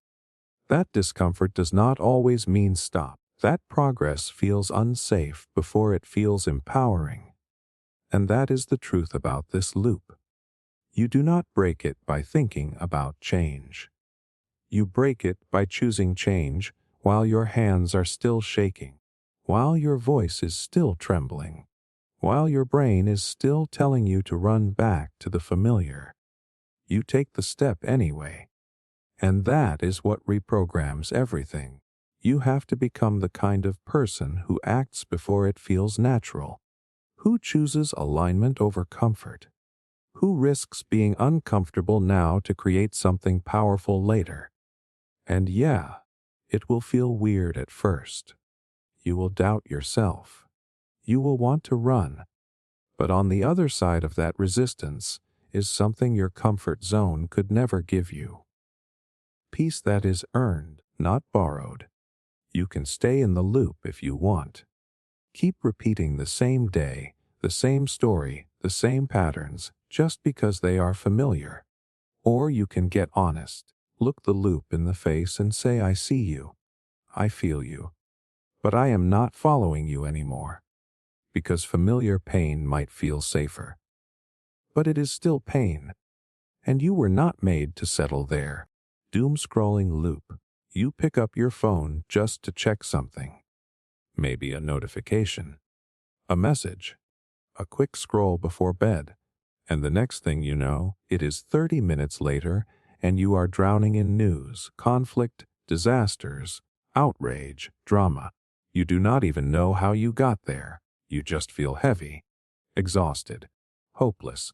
That discomfort does not always mean stop. That progress feels unsafe before it feels empowering. And that is the truth about this loop. You do not break it by thinking about change. You break it by choosing change while your hands are still shaking, while your voice is still trembling, while your brain is still telling you to run back to the familiar. You take the step anyway. And that is what reprograms everything. You have to become the kind of person who acts before it feels natural, who chooses alignment over comfort, who risks being uncomfortable now to create something powerful later. And yeah, it will feel weird at first. You will doubt yourself. You will want to run. But on the other side of that resistance is something your comfort zone could never give you. Peace that is earned, not borrowed. You can stay in the loop if you want. Keep repeating the same day, the same story, the same patterns, just because they are familiar. Or you can get honest, look the loop in the face and say, I see you. I feel you. But I am not following you anymore. Because familiar pain might feel safer. But it is still pain. And you were not made to settle there. Doomscrolling loop. You pick up your phone just to check something. Maybe a notification, a message, a quick scroll before bed. And the next thing you know, it is 30 minutes later, and you are drowning in news, conflict, disasters, outrage, drama. You do not even know how you got there. You just feel heavy, exhausted, hopeless.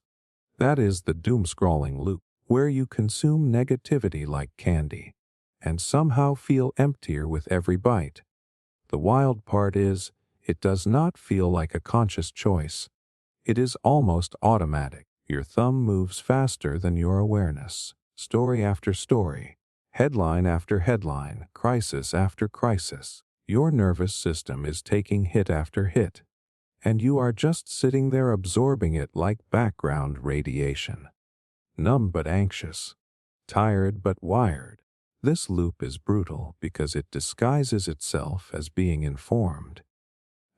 That is the doomscrolling loop, where you consume negativity like candy, and somehow feel emptier with every bite. The wild part is, it does not feel like a conscious choice. It is almost automatic. Your thumb moves faster than your awareness. Story after story, headline after headline, crisis after crisis. Your nervous system is taking hit after hit, and you are just sitting there absorbing it like background radiation. Numb but anxious, tired but wired. This loop is brutal because it disguises itself as being informed,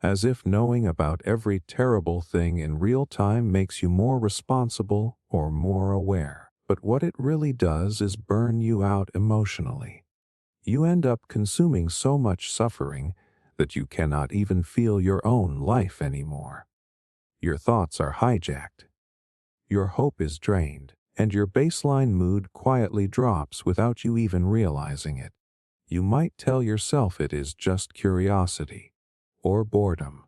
as if knowing about every terrible thing in real time makes you more responsible or more aware. But what it really does is burn you out emotionally. You end up consuming so much suffering that you cannot even feel your own life anymore. Your thoughts are hijacked. Your hope is drained, and your baseline mood quietly drops without you even realizing it. You might tell yourself it is just curiosity, or boredom,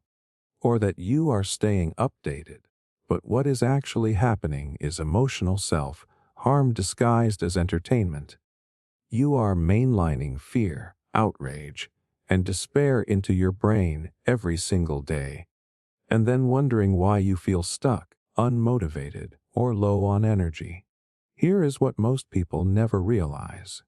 or that you are staying updated. But what is actually happening is emotional self-harm disguised as entertainment. You are mainlining fear, outrage, and despair into your brain every single day, and then wondering why you feel stuck, unmotivated, or low on energy. Here is what most people never realize.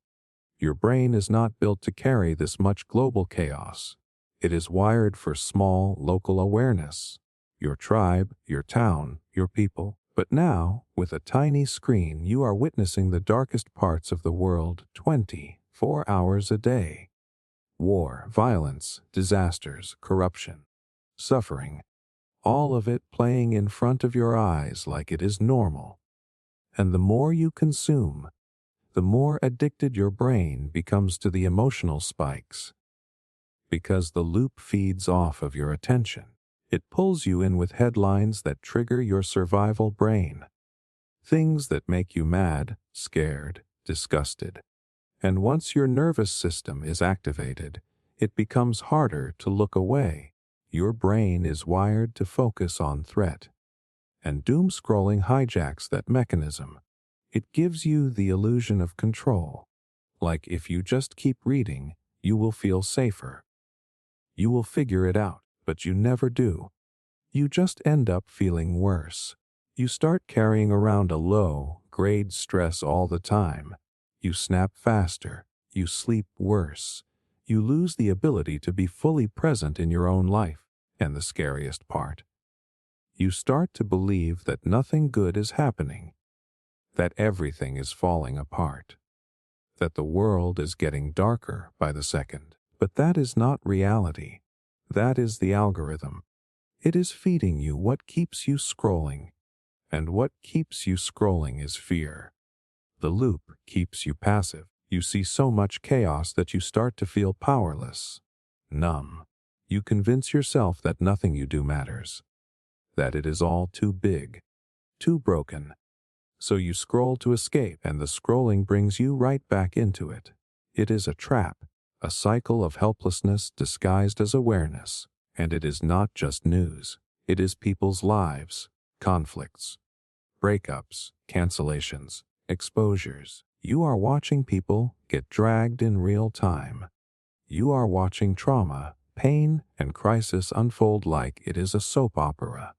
Your brain is not built to carry this much global chaos. It is wired for small, local awareness. Your tribe, your town, your people. But now, with a tiny screen, you are witnessing the darkest parts of the world 24 hours a day. War, violence, disasters, corruption, suffering. All of it playing in front of your eyes like it is normal. And the more you consume, the more addicted your brain becomes to the emotional spikes. Because the loop feeds off of your attention. It pulls you in with headlines that trigger your survival brain. Things that make you mad, scared, disgusted. And once your nervous system is activated, it becomes harder to look away. Your brain is wired to focus on threat. And doom scrolling hijacks that mechanism. It gives you the illusion of control. Like if you just keep reading, you will feel safer. You will figure it out, but you never do. You just end up feeling worse. You start carrying around a low-grade stress all the time. You snap faster. You sleep worse. You lose the ability to be fully present in your own life. And the scariest part, you start to believe that nothing good is happening, that everything is falling apart, that the world is getting darker by the second. But that is not reality. That is the algorithm. It is feeding you what keeps you scrolling. And what keeps you scrolling is fear. The loop keeps you passive. You see so much chaos that you start to feel powerless, numb. You convince yourself that nothing you do matters, that it is all too big, too broken. So you scroll to escape, and the scrolling brings you right back into it. It is a trap, a cycle of helplessness disguised as awareness. And it is not just news. It is people's lives, conflicts, breakups, cancellations, exposures. You are watching people get dragged in real time. You are watching trauma, pain, and crisis unfold like it is a soap opera.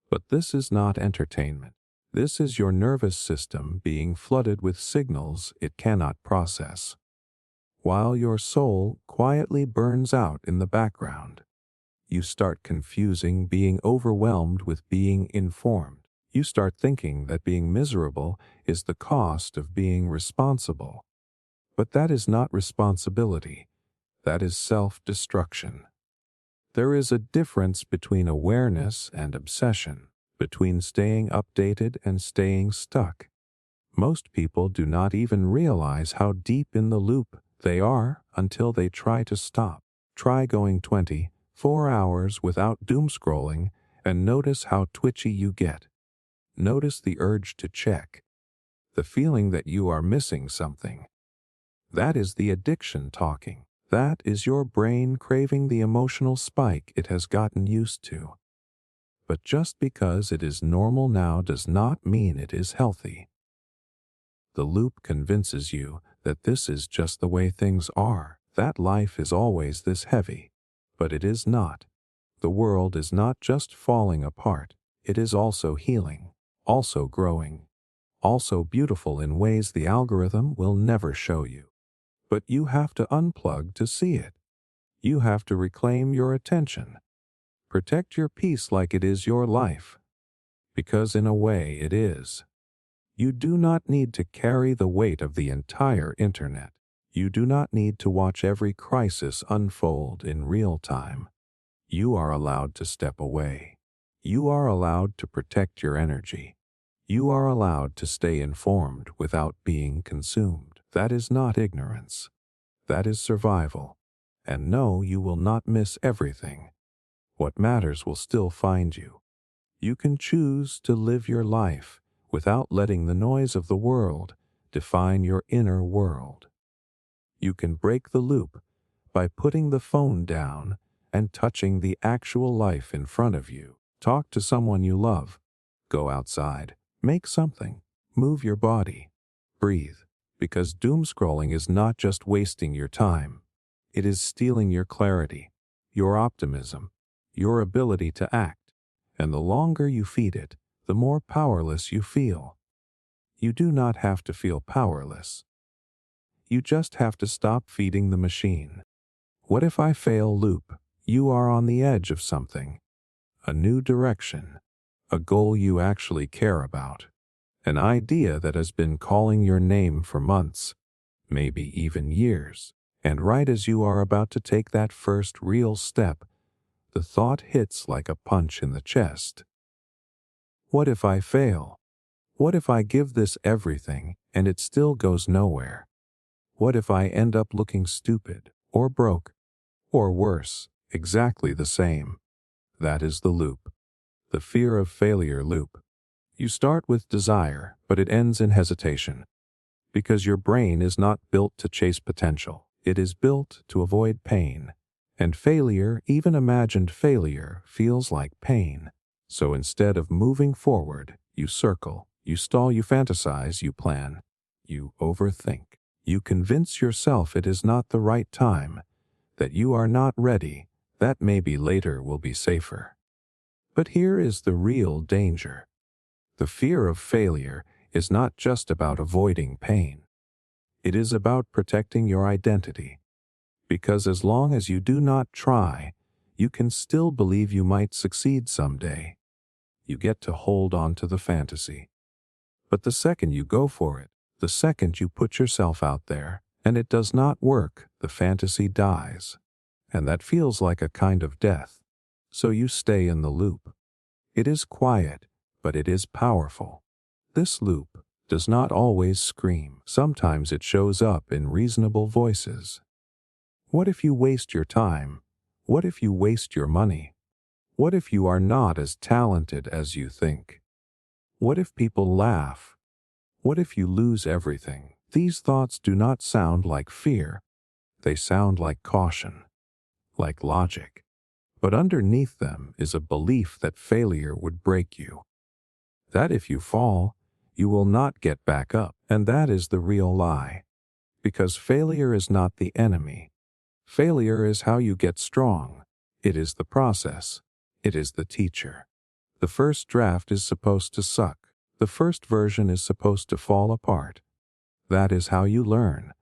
But this is not entertainment. This is your nervous system being flooded with signals it cannot process, while your soul quietly burns out in the background. You start confusing being overwhelmed with being informed. You start thinking that being miserable is the cost of being responsible. But that is not responsibility. That is self-destruction. There is a difference between awareness and obsession, between staying updated and staying stuck. Most people do not even realize how deep in the loop they are until they try to stop. Try going 24 hours without doom scrolling and notice how twitchy you get. Notice the urge to check, the feeling that you are missing something. That is the addiction talking. That is your brain craving the emotional spike it has gotten used to. But just because it is normal now does not mean it is healthy. The loop convinces you that this is just the way things are, that life is always this heavy. But it is not. The world is not just falling apart, it is also healing, also growing, also beautiful in ways the algorithm will never show you. But you have to unplug to see it. You have to reclaim your attention. Protect your peace like it is your life. Because in a way it is. You do not need to carry the weight of the entire internet. You do not need to watch every crisis unfold in real time. You are allowed to step away. You are allowed to protect your energy. You are allowed to stay informed without being consumed. That is not ignorance. That is survival. And no, you will not miss everything. What matters will still find you. You can choose to live your life without letting the noise of the world define your inner world. You can break the loop by putting the phone down and touching the actual life in front of you. Talk to someone you love. Go outside. Make something. Move your body. Breathe. Because doom scrolling is not just wasting your time. It is stealing your clarity, your optimism, your ability to act, and the longer you feed it, the more powerless you feel. You do not have to feel powerless. You just have to stop feeding the machine. What if I fail loop? You are on the edge of something, a new direction, a goal you actually care about, an idea that has been calling your name for months, maybe even years. And right as you are about to take that first real step, the thought hits like a punch in the chest. What if I fail? What if I give this everything and it still goes nowhere? What if I end up looking stupid, or broke, or worse, exactly the same? That is the loop. The fear of failure loop. You start with desire, but it ends in hesitation. Because your brain is not built to chase potential. It is built to avoid pain. And failure, even imagined failure, feels like pain. So instead of moving forward, you circle, you stall, you fantasize, you plan, you overthink. You convince yourself it is not the right time, that you are not ready, that maybe later will be safer. But here is the real danger. The fear of failure is not just about avoiding pain. It is about protecting your identity. Because as long as you do not try, you can still believe you might succeed someday. You get to hold on to the fantasy. But the second you go for it, the second you put yourself out there, and it does not work, the fantasy dies. And that feels like a kind of death. So you stay in the loop. It is quiet, but it is powerful. This loop does not always scream. Sometimes it shows up in reasonable voices. What if you waste your time? What if you waste your money? What if you are not as talented as you think? What if people laugh? What if you lose everything? These thoughts do not sound like fear. They sound like caution, like logic. But underneath them is a belief that failure would break you. That if you fall, you will not get back up. And that is the real lie. Because failure is not the enemy. Failure is how you get strong. It is the process. It is the teacher. The first draft is supposed to suck. The first version is supposed to fall apart. That is how you learn.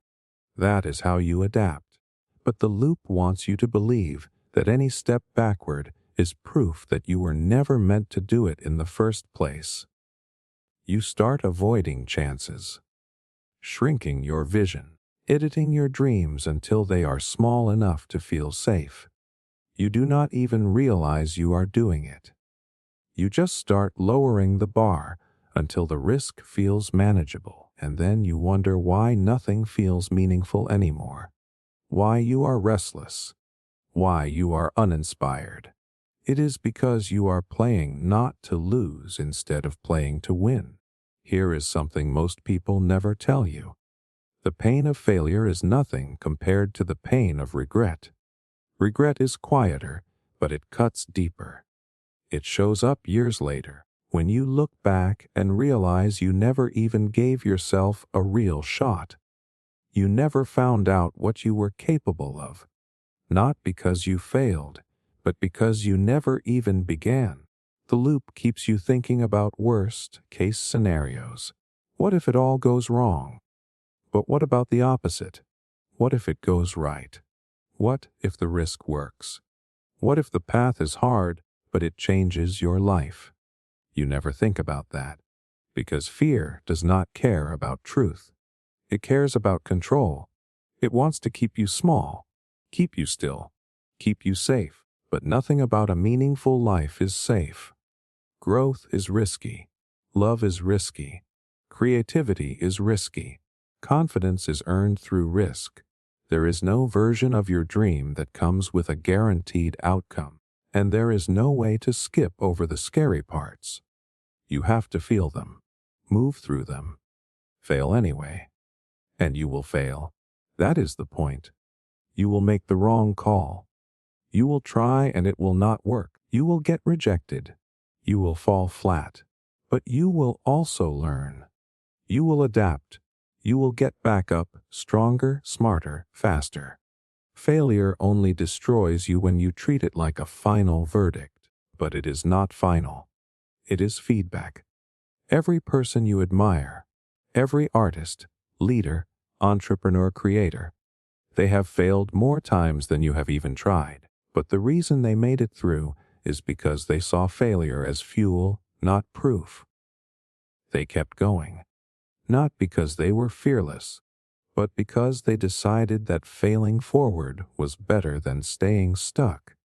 That is how you adapt. But the loop wants you to believe that any step backward is proof that you were never meant to do it in the first place. You start avoiding chances, shrinking your vision, editing your dreams until they are small enough to feel safe. You do not even realize you are doing it. You just start lowering the bar until the risk feels manageable, and then you wonder why nothing feels meaningful anymore, why you are restless, why you are uninspired. It is because you are playing not to lose instead of playing to win. Here is something most people never tell you. The pain of failure is nothing compared to the pain of regret. Regret is quieter, but it cuts deeper. It shows up years later, when you look back and realize you never even gave yourself a real shot. You never found out what you were capable of. Not because you failed, but because you never even began. The loop keeps you thinking about worst-case scenarios. What if it all goes wrong? But what about the opposite? What if it goes right? What if the risk works? What if the path is hard, but it changes your life? You never think about that, because fear does not care about truth. It cares about control. It wants to keep you small, keep you still, keep you safe. But nothing about a meaningful life is safe. Growth is risky. Love is risky. Creativity is risky. Confidence is earned through risk. There is no version of your dream that comes with a guaranteed outcome, and there is no way to skip over the scary parts. You have to feel them, move through them, fail anyway. And you will fail. That is the point. You will make the wrong call. You will try and it will not work. You will get rejected. You will fall flat. But you will also learn. You will adapt. You will get back up, stronger, smarter, faster. Failure only destroys you when you treat it like a final verdict, but it is not final. It is feedback. Every person you admire, every artist, leader, entrepreneur, creator, they have failed more times than you have even tried. But the reason they made it through is because they saw failure as fuel, not proof. They kept going, not because they were fearless, but because they decided that failing forward was better than staying stuck.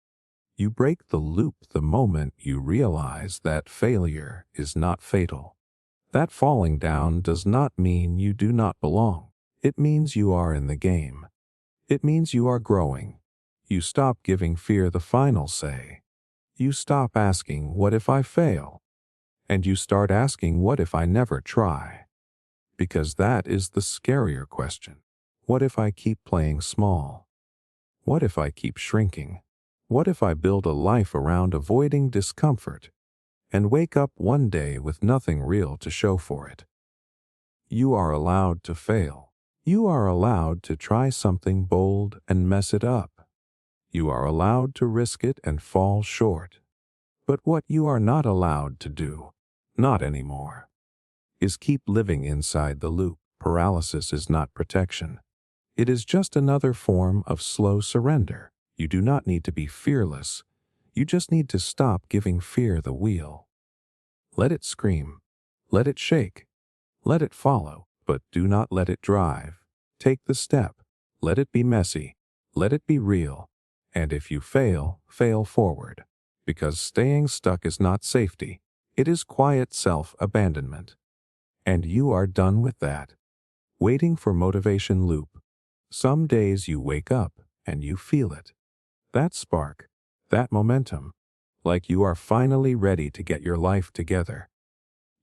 You break the loop the moment you realize that failure is not fatal. That falling down does not mean you do not belong. It means you are in the game. It means you are growing. You stop giving fear the final say. You stop asking, what if I fail? And you start asking, what if I never try? Because that is the scarier question. What if I keep playing small? What if I keep shrinking? What if I build a life around avoiding discomfort and wake up one day with nothing real to show for it? You are allowed to fail. You are allowed to try something bold and mess it up. You are allowed to risk it and fall short. But what you are not allowed to do, not anymore, is keep living inside the loop. Paralysis is not protection. It is just another form of slow surrender. You do not need to be fearless. You just need to stop giving fear the wheel. Let it scream. Let it shake. Let it follow, but do not let it drive. Take the step. Let it be messy. Let it be real. And if you fail, fail forward. Because staying stuck is not safety. It is quiet self-abandonment. And you are done with that. Waiting for motivation loop. Some days you wake up and you feel it. That spark, that momentum, like you are finally ready to get your life together.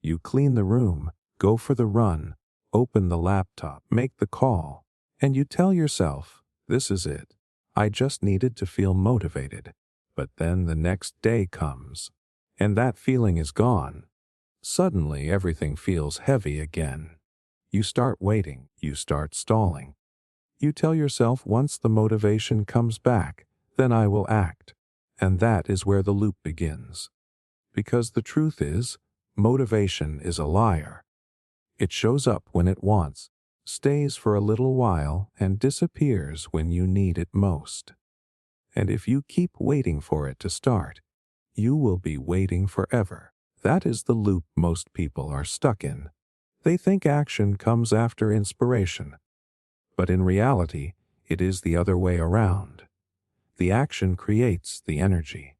You clean the room, go for the run, open the laptop, make the call, and you tell yourself, this is it. I just needed to feel motivated. But then the next day comes, and that feeling is gone. Suddenly everything feels heavy again. You start waiting, you start stalling. You tell yourself once the motivation comes back, then I will act. And that is where the loop begins. Because the truth is, motivation is a liar. It shows up when it wants, stays for a little while, and disappears when you need it most. And if you keep waiting for it to start, you will be waiting forever. That is the loop most people are stuck in. They think action comes after inspiration. But in reality, it is the other way around. The action creates the energy.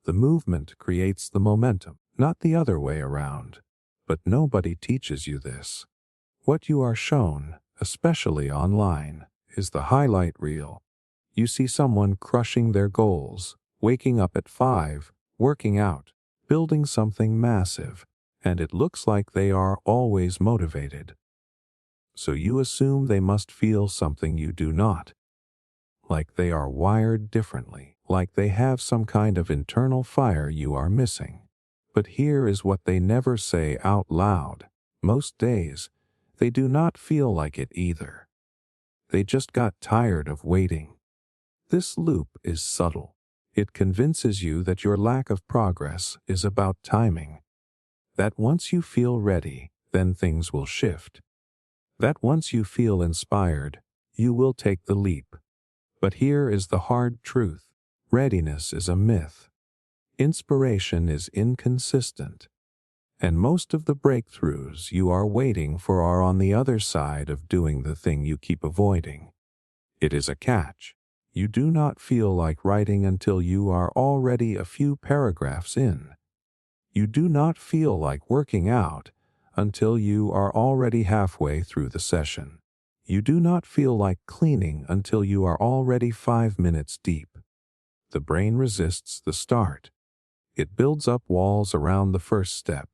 The movement creates the momentum, not the other way around. But nobody teaches you this. What you are shown, especially online, is the highlight reel. You see someone crushing their goals, waking up at 5, working out, building something massive, and it looks like they are always motivated. So you assume they must feel something you do not. Like they are wired differently, like they have some kind of internal fire you are missing. But here is what they never say out loud. Most days, they do not feel like it either. They just got tired of waiting. This loop is subtle. It convinces you that your lack of progress is about timing. That once you feel ready, then things will shift. That once you feel inspired, you will take the leap. But here is the hard truth. Readiness is a myth. Inspiration is inconsistent. And most of the breakthroughs you are waiting for are on the other side of doing the thing you keep avoiding. It is a catch. You do not feel like writing until you are already a few paragraphs in. You do not feel like working out until you are already halfway through the session. You do not feel like cleaning until you are already 5 minutes deep. The brain resists the start. It builds up walls around the first step.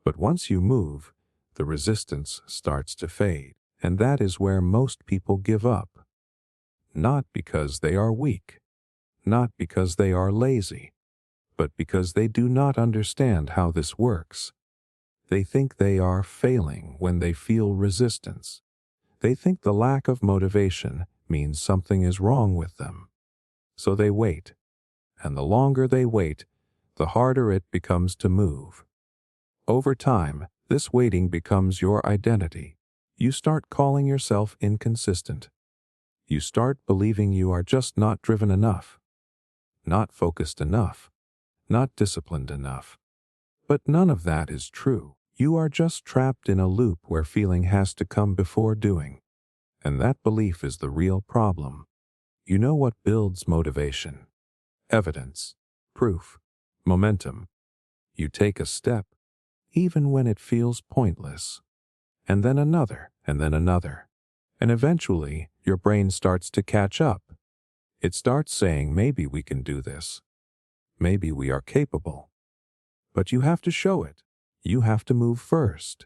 But once you move, the resistance starts to fade, and that is where most people give up. Not because they are weak, not because they are lazy, but because they do not understand how this works. They think they are failing when they feel resistance. They think the lack of motivation means something is wrong with them. So they wait, and the longer they wait, the harder it becomes to move. Over time, this waiting becomes your identity. You start calling yourself inconsistent. You start believing you are just not driven enough, not focused enough, not disciplined enough. But none of that is true. You are just trapped in a loop where feeling has to come before doing. And that belief is the real problem. You know what builds motivation? Evidence, proof, momentum. You take a step, even when it feels pointless, and then another, and then another. And eventually, your brain starts to catch up. It starts saying, maybe we can do this. Maybe we are capable. But you have to show it. You have to move first.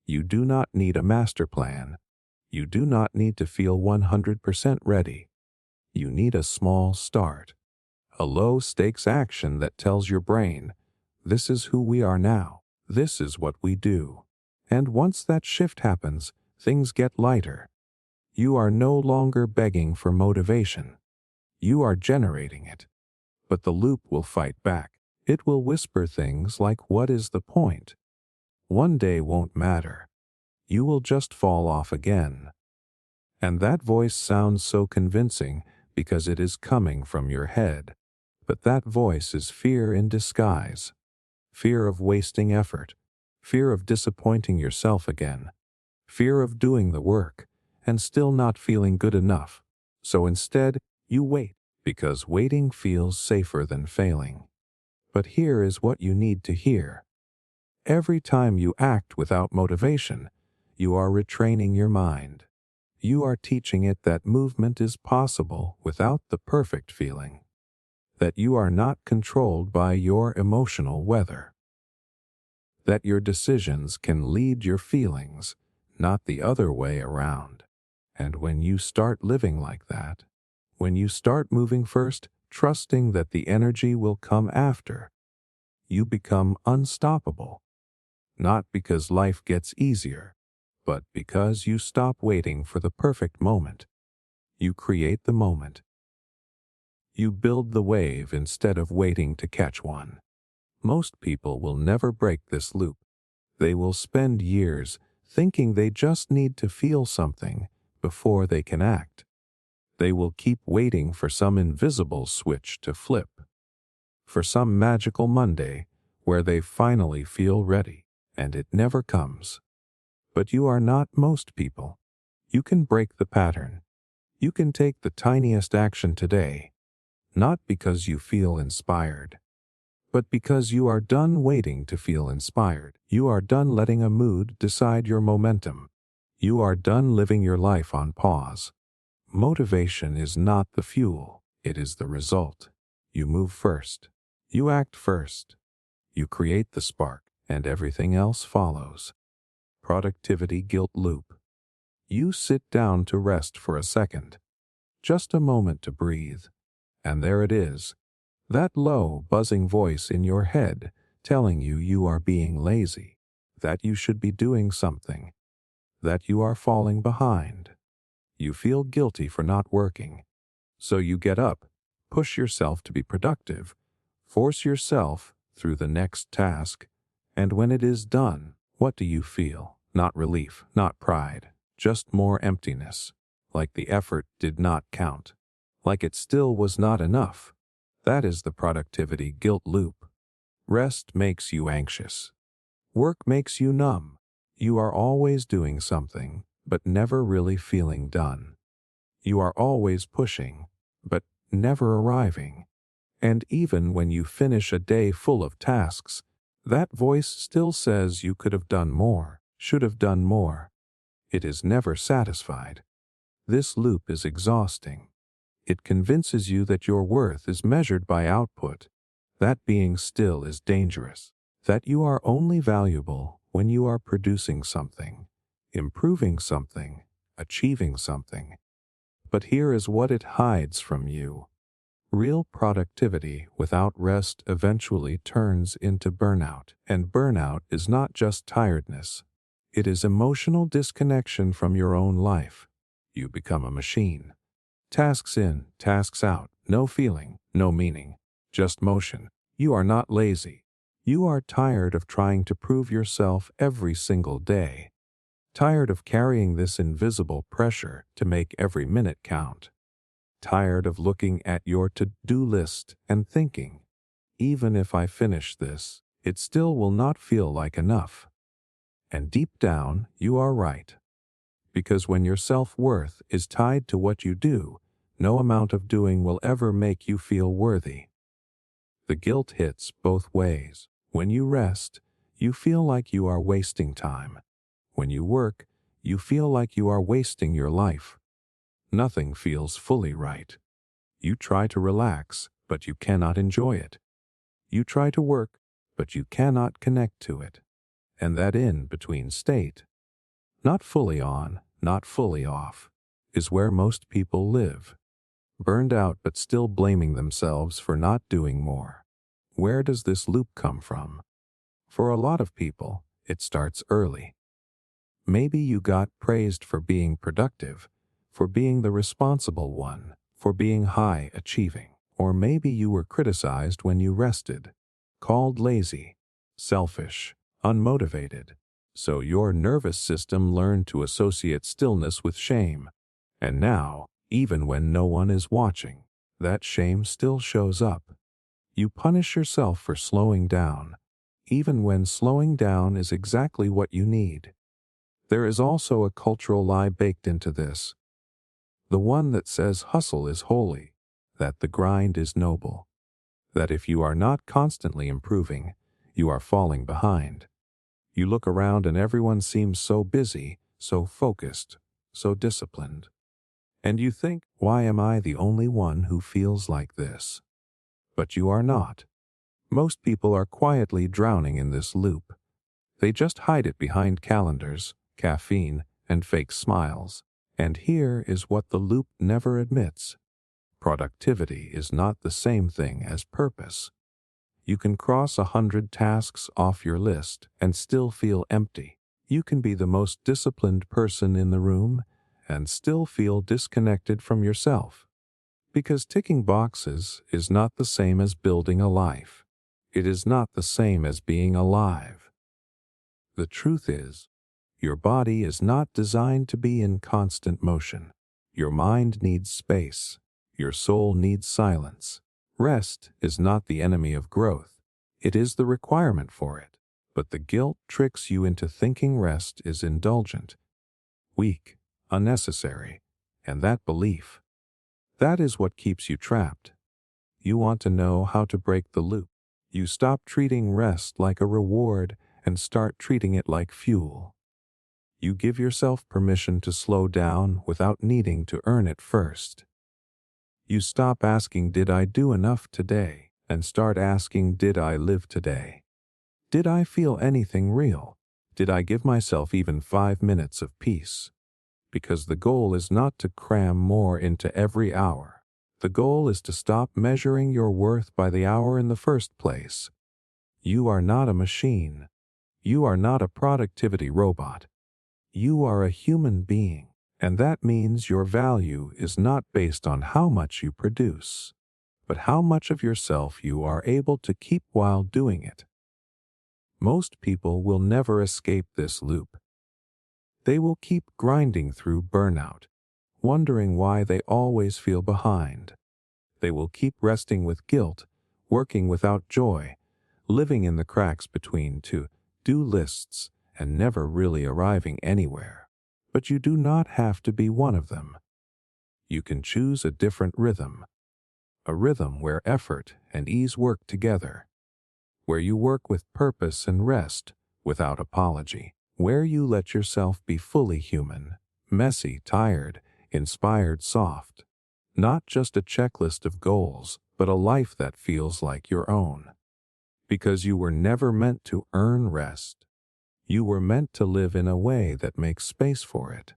You do not need a master plan. You do not need to feel 100% ready. You need a small start. A low-stakes action that tells your brain, this is who we are now. This is what we do. And once that shift happens, things get lighter. You are no longer begging for motivation. You are generating it. But the loop will fight back. It will whisper things like, what is the point? One day won't matter. You will just fall off again. And that voice sounds so convincing because it is coming from your head. But that voice is fear in disguise. Fear of wasting effort. Fear of disappointing yourself again. Fear of doing the work and still not feeling good enough. So instead, you wait, because waiting feels safer than failing. But here is what you need to hear. Every time you act without motivation, you are retraining your mind. You are teaching it that movement is possible without the perfect feeling. That you are not controlled by your emotional weather. That your decisions can lead your feelings, not the other way around. And when you start living like that, when you start moving first, trusting that the energy will come after, you become unstoppable. Not because life gets easier, but because you stop waiting for the perfect moment. You create the moment. You build the wave instead of waiting to catch one. Most people will never break this loop. They will spend years thinking they just need to feel something before they can act. They will keep waiting for some invisible switch to flip, for some magical Monday where they finally feel ready, and it never comes. But you are not most people. You can break the pattern. You can take the tiniest action today, not because you feel inspired, but because you are done waiting to feel inspired. You are done letting a mood decide your momentum. You are done living your life on pause. Motivation is not the fuel, it is the result. You move first. You act first. You create the spark, and everything else follows. Productivity guilt loop. You sit down to rest for a second. Just a moment to breathe. And there it is. That low, buzzing voice in your head telling you you are being lazy, that you should be doing something, that you are falling behind. You feel guilty for not working. So you get up, push yourself to be productive, force yourself through the next task, and when it is done, what do you feel? Not relief, not pride, just more emptiness, like the effort did not count, like it still was not enough. That is the productivity guilt loop. Rest makes you anxious. Work makes you numb. You are always doing something, but never really feeling done. You are always pushing, but never arriving. And even when you finish a day full of tasks, that voice still says you could have done more, should have done more. It is never satisfied. This loop is exhausting. It convinces you that your worth is measured by output, that being still is dangerous, that you are only valuable when you are producing something, improving something, achieving something. But here is what it hides from you. Real productivity without rest eventually turns into burnout. And burnout is not just tiredness. It is emotional disconnection from your own life. You become a machine. Tasks in, tasks out, no feeling, no meaning, just motion. You are not lazy. You are tired of trying to prove yourself every single day. Tired of carrying this invisible pressure to make every minute count. Tired of looking at your to-do list and thinking, even if I finish this, it still will not feel like enough. And deep down, you are right. Because when your self-worth is tied to what you do, no amount of doing will ever make you feel worthy. The guilt hits both ways. When you rest, you feel like you are wasting time. When you work, you feel like you are wasting your life. Nothing feels fully right. You try to relax, but you cannot enjoy it. You try to work, but you cannot connect to it. And that in-between state, not fully on, not fully off, is where most people live. Burned out but still blaming themselves for not doing more. Where does this loop come from? For a lot of people, it starts early. Maybe you got praised for being productive, for being the responsible one, for being high achieving. Or maybe you were criticized when you rested, called lazy, selfish, unmotivated. So your nervous system learned to associate stillness with shame. And now, even when no one is watching, that shame still shows up. You punish yourself for slowing down, even when slowing down is exactly what you need. There is also a cultural lie baked into this. The one that says hustle is holy, that the grind is noble, that if you are not constantly improving, you are falling behind. You look around and everyone seems so busy, so focused, so disciplined. And you think, why am I the only one who feels like this? But you are not. Most people are quietly drowning in this loop. They just hide it behind calendars, caffeine, and fake smiles. And here is what the loop never admits. Productivity is not the same thing as purpose. You can cross 100 tasks off your list and still feel empty. You can be the most disciplined person in the room and still feel disconnected from yourself. Because ticking boxes is not the same as building a life. It is not the same as being alive. The truth is, your body is not designed to be in constant motion. Your mind needs space. Your soul needs silence. Rest is not the enemy of growth. It is the requirement for it. But the guilt tricks you into thinking rest is indulgent, weak, unnecessary, and that belief, that is what keeps you trapped. You want to know how to break the loop. You stop treating rest like a reward and start treating it like fuel. You give yourself permission to slow down without needing to earn it first. You stop asking, did I do enough today? And start asking, did I live today? Did I feel anything real? Did I give myself even 5 minutes of peace? Because the goal is not to cram more into every hour. The goal is to stop measuring your worth by the hour in the first place. You are not a machine. You are not a productivity robot. You are a human being, and that means your value is not based on how much you produce, but how much of yourself you are able to keep while doing it. Most people will never escape this loop. They will keep grinding through burnout, wondering why they always feel behind. They will keep resting with guilt, working without joy, living in the cracks between to-do lists, and never really arriving anywhere. But you do not have to be one of them. You can choose a different rhythm, a rhythm where effort and ease work together, where you work with purpose and rest without apology, where you let yourself be fully human, messy, tired, inspired, soft. Not just a checklist of goals, but a life that feels like your own. Because you were never meant to earn rest. You were meant to live in a way that makes space for it.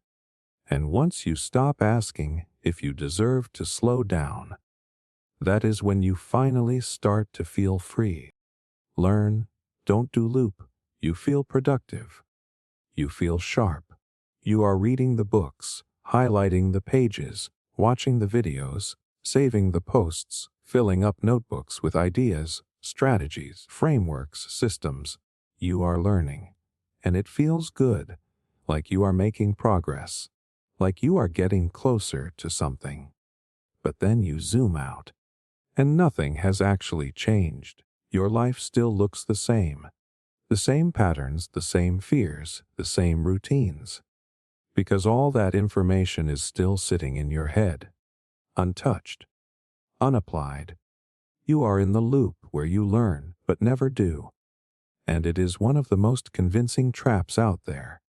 And once you stop asking if you deserve to slow down, that is when you finally start to feel free. Learn, don't do loop. You feel productive. You feel sharp. You are reading the books, highlighting the pages, watching the videos, saving the posts, filling up notebooks with ideas, strategies, frameworks, systems. You are learning. And it feels good, like you are making progress, like you are getting closer to something. But then you zoom out, and nothing has actually changed. Your life still looks the same. The same patterns, the same fears, the same routines. Because all that information is still sitting in your head, untouched, unapplied. You are in the loop where you learn but never do. And it is one of the most convincing traps out there.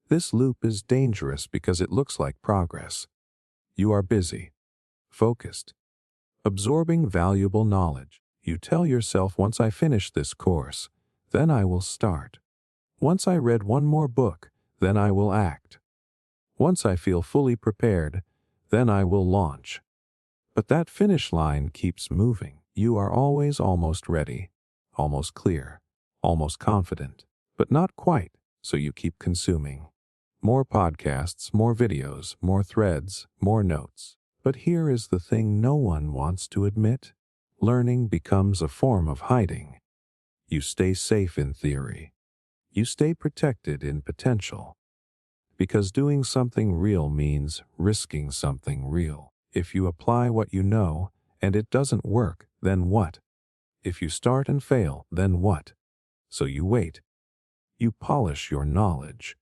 This loop is dangerous because it looks like progress. You are busy, focused, absorbing valuable knowledge. You tell yourself, once I finish this course, then I will start. Once I read one more book, then I will act. Once I feel fully prepared, then I will launch. But that finish line keeps moving. You are always almost ready, almost clear, almost confident, but not quite, so you keep consuming. More podcasts, more videos, more threads, more notes. But here is the thing no one wants to admit. Learning becomes a form of hiding. You stay safe in theory. You stay protected in potential. Because doing something real means risking something real. If you apply what you know and it doesn't work, then what? If you start and fail, then what? So you wait. You polish your knowledge.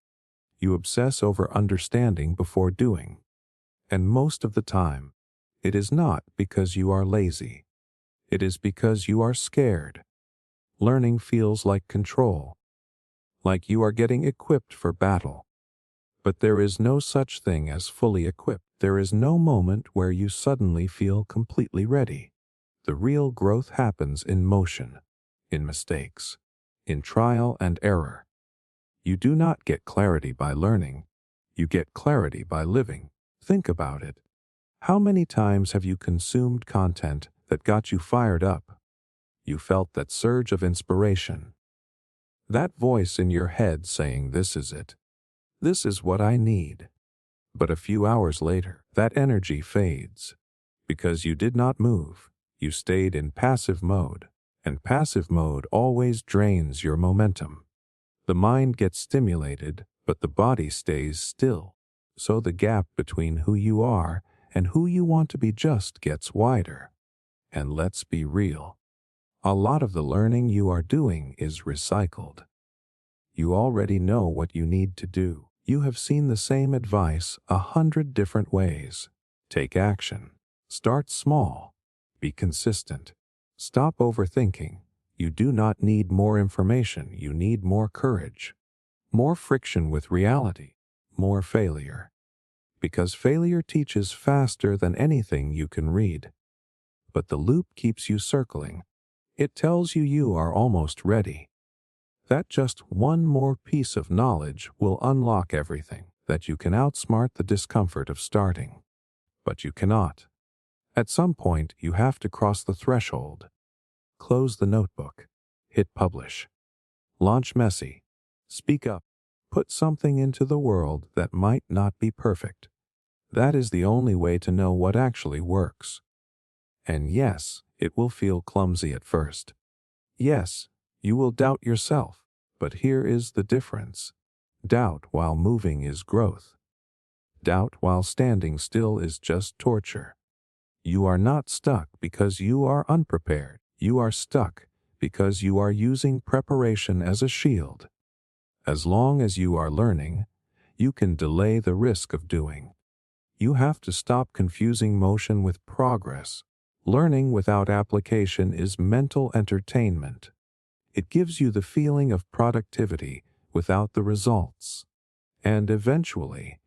You obsess over understanding before doing. And most of the time, it is not because you are lazy. It is because you are scared. Learning feels like control, like you are getting equipped for battle. But there is no such thing as fully equipped. There is no moment where you suddenly feel completely ready. The real growth happens in motion, in mistakes, in trial and error. You do not get clarity by learning. You get clarity by living. Think about it. How many times have you consumed content that got you fired up? You felt that surge of inspiration. That voice in your head saying, "This is it. This is what I need." But a few hours later, that energy fades. Because you did not move, you stayed in passive mode, and passive mode always drains your momentum. The mind gets stimulated, but the body stays still. So the gap between who you are and who you want to be just gets wider. And let's be real. A lot of the learning you are doing is recycled. You already know what you need to do. You have seen the same advice 100 different ways. Take action. Start small. Be consistent. Stop overthinking. You do not need more information. You need more courage. More friction with reality. More failure. Because failure teaches faster than anything you can read. But the loop keeps you circling. It tells you you are almost ready. That just one more piece of knowledge will unlock everything, that you can outsmart the discomfort of starting. But you cannot. At some point, you have to cross the threshold. Close the notebook. Hit publish. Launch messy. Speak up. Put something into the world that might not be perfect. That is the only way to know what actually works. And yes, it will feel clumsy at first. Yes, you will doubt yourself, but here is the difference. Doubt while moving is growth. Doubt while standing still is just torture. You are not stuck because you are unprepared. You are stuck because you are using preparation as a shield. As long as you are learning, you can delay the risk of doing. You have to stop confusing motion with progress. Learning without application is mental entertainment. It gives you the feeling of productivity without the results. And eventually,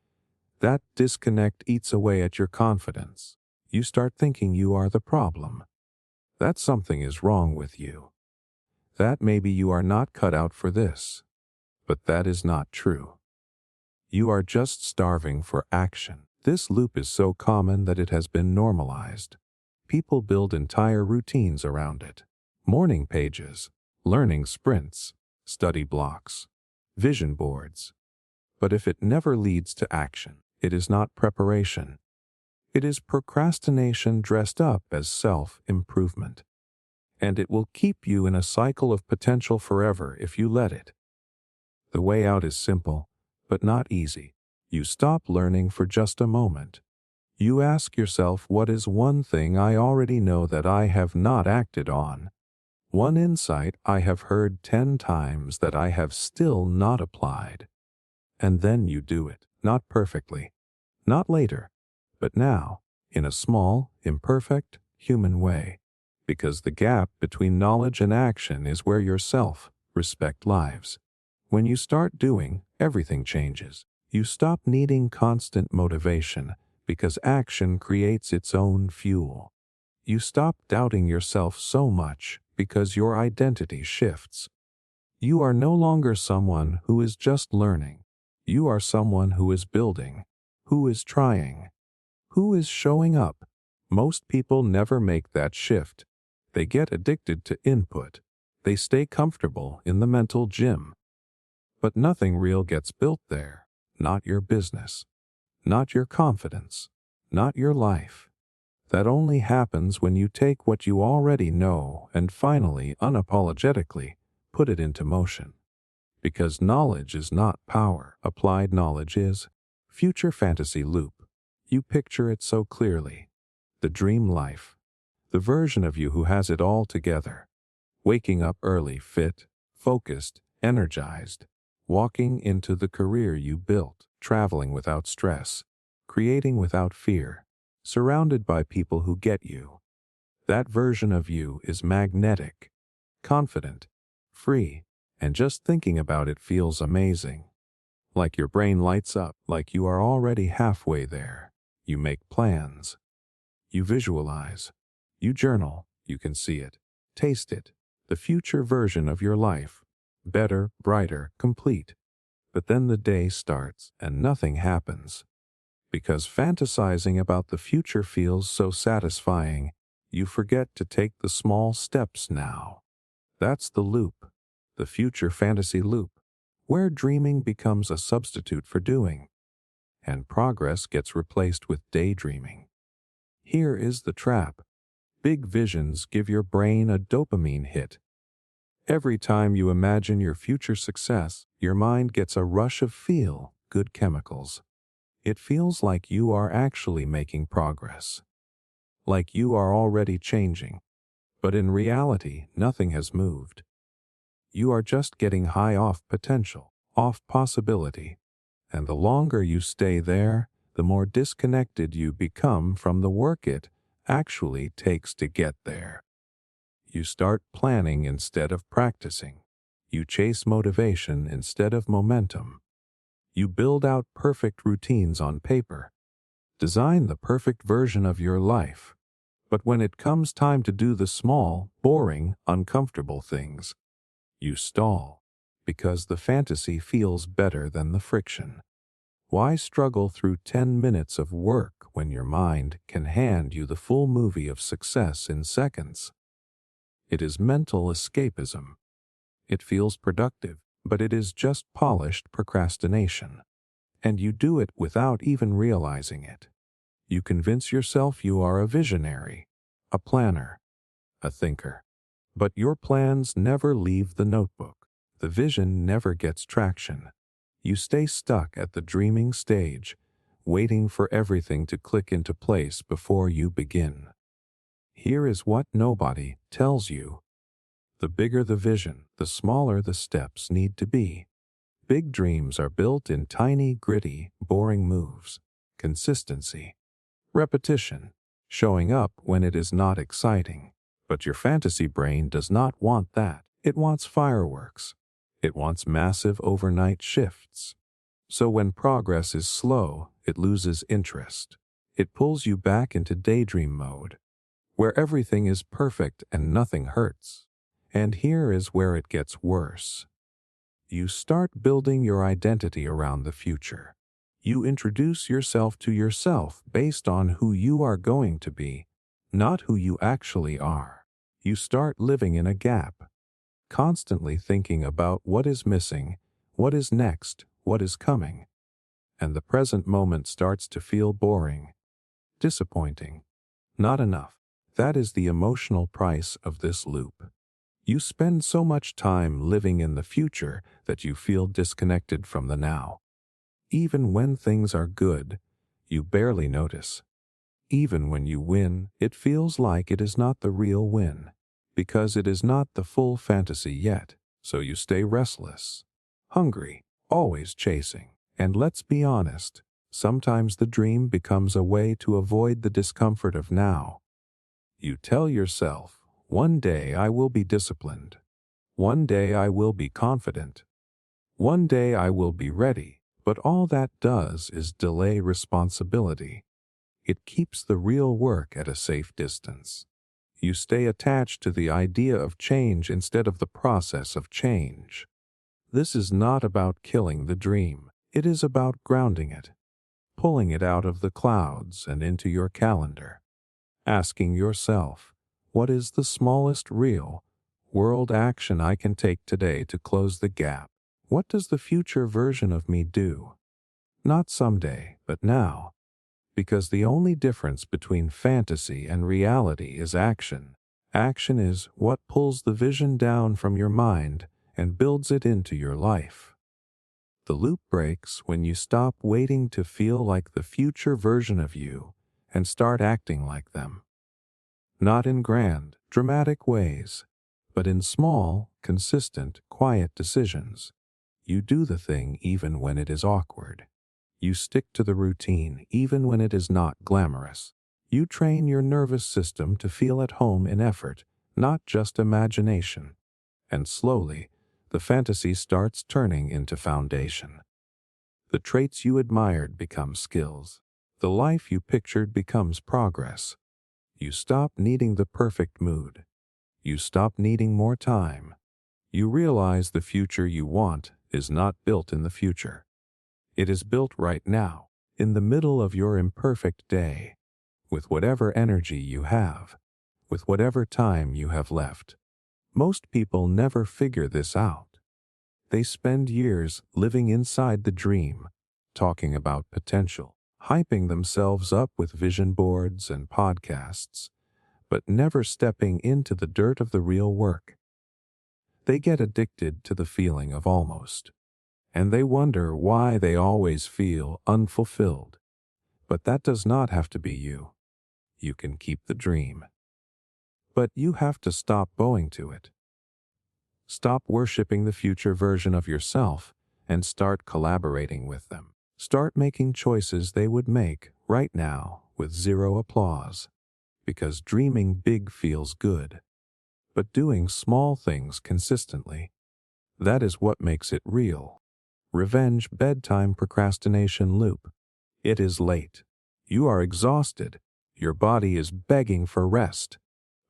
that disconnect eats away at your confidence. You start thinking you are the problem. That something is wrong with you. That maybe you are not cut out for this. But that is not true. You are just starving for action. This loop is so common that it has been normalized. People build entire routines around it. Morning pages, learning sprints, study blocks, vision boards. But if it never leads to action, it is not preparation. It is procrastination dressed up as self-improvement. And it will keep you in a cycle of potential forever if you let it. The way out is simple, but not easy. You stop learning for just a moment. You ask yourself, what is one thing I already know that I have not acted on? One insight I have heard 10 times that I have still not applied. And then you do it, not perfectly, not later, but now, in a small, imperfect, human way. Because the gap between knowledge and action is where your self-respect lives. When you start doing, everything changes. You stop needing constant motivation because action creates its own fuel. You stop doubting yourself so much because your identity shifts. You are no longer someone who is just learning. You are someone who is building, who is trying, who is showing up. Most people never make that shift. They get addicted to input. They stay comfortable in the mental gym. But nothing real gets built there. Not your business. Not your confidence. Not your life. That only happens when you take what you already know and finally, unapologetically, put it into motion. Because knowledge is not power. Applied knowledge is. Future fantasy loop. You picture it so clearly. The dream life. The version of you who has it all together. Waking up early, fit, focused, energized. Walking into the career you built. Traveling without stress. Creating without fear. Surrounded by people who get you. That version of you is magnetic, confident, free, and just thinking about it feels amazing. Like your brain lights up, like you are already halfway there. You make plans. You visualize. You journal. You can see it, taste it, the future version of your life. Better, brighter, complete. But then the day starts and nothing happens. Because fantasizing about the future feels so satisfying, you forget to take the small steps now. That's the loop, the future fantasy loop, where dreaming becomes a substitute for doing, and progress gets replaced with daydreaming. Here is the trap. Big visions give your brain a dopamine hit. Every time you imagine your future success, your mind gets a rush of feel-good chemicals. It feels like you are actually making progress. Like you are already changing. But in reality, nothing has moved. You are just getting high off potential, off possibility. And the longer you stay there, the more disconnected you become from the work it actually takes to get there. You start planning instead of practicing. You chase motivation instead of momentum. You build out perfect routines on paper. Design the perfect version of your life. But when it comes time to do the small, boring, uncomfortable things, you stall. Because the fantasy feels better than the friction. Why struggle through 10 minutes of work when your mind can hand you the full movie of success in seconds? It is mental escapism. It feels productive, but it is just polished procrastination. And you do it without even realizing it. You convince yourself you are a visionary, a planner, a thinker. But your plans never leave the notebook. The vision never gets traction. You stay stuck at the dreaming stage, waiting for everything to click into place before you begin. Here is what nobody tells you. The bigger the vision, the smaller the steps need to be. Big dreams are built in tiny, gritty, boring moves. Consistency. Repetition. Showing up when it is not exciting. But your fantasy brain does not want that. It wants fireworks. It wants massive overnight shifts. So when progress is slow, it loses interest. It pulls you back into daydream mode, where everything is perfect and nothing hurts. And here is where it gets worse. You start building your identity around the future. You introduce yourself to yourself based on who you are going to be, not who you actually are. You start living in a gap, constantly thinking about what is missing, what is next, what is coming. And the present moment starts to feel boring. disappointing, not enough. That is the emotional price of this loop. You spend so much time living in the future that you feel disconnected from the now. Even when things are good, you barely notice. Even when you win, it feels like it is not the real win, because it is not the full fantasy yet, so you stay restless, hungry, always chasing. And let's be honest, sometimes the dream becomes a way to avoid the discomfort of now. You tell yourself, one day I will be disciplined. One day I will be confident. One day I will be ready, but all that does is delay responsibility. It keeps the real work at a safe distance. You stay attached to the idea of change instead of the process of change. This is not about killing the dream. It is about grounding it, pulling it out of the clouds and into your calendar. Asking yourself, what is the smallest real world action I can take today to close the gap? What does the future version of me do? Not someday, but now. Because the only difference between fantasy and reality is action. Action is what pulls the vision down from your mind and builds it into your life. The loop breaks when you stop waiting to feel like the future version of you and start acting like them. Not in grand, dramatic ways, but in small, consistent, quiet decisions. You do the thing even when it is awkward. You stick to the routine even when it is not glamorous. You train your nervous system to feel at home in effort, not just imagination. And slowly, the fantasy starts turning into foundation. The traits you admired become skills. The life you pictured becomes progress. You stop needing the perfect mood. You stop needing more time. You realize the future you want is not built in the future. It is built right now, in the middle of your imperfect day, with whatever energy you have, with whatever time you have left. Most people never figure this out. They spend years living inside the dream, talking about potential, hyping themselves up with vision boards and podcasts, but never stepping into the dirt of the real work. They get addicted to the feeling of almost, and they wonder why they always feel unfulfilled. But that does not have to be you. You can keep the dream. But you have to stop bowing to it. Stop worshiping the future version of yourself and start collaborating with them. Start making choices they would make right now with zero applause. Because dreaming big feels good. But doing small things consistently, that is what makes it real. Revenge Bedtime Procrastination Loop. It is late. You are exhausted. Your body is begging for rest.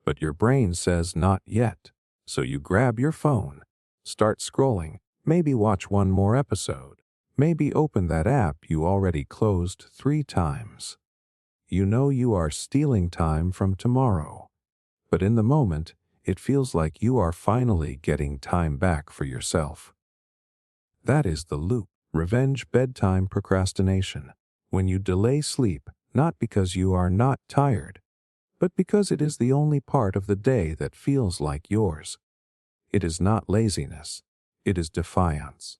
But your brain says not yet. So you grab your phone, start scrolling, maybe watch one more episode, maybe open that app you already closed 3 times. You know you are stealing time from tomorrow. But in the moment, it feels like you are finally getting time back for yourself. That is the loop. Revenge Bedtime Procrastination. When you delay sleep, not because you are not tired, but because it is the only part of the day that feels like yours. It is not laziness. It is defiance.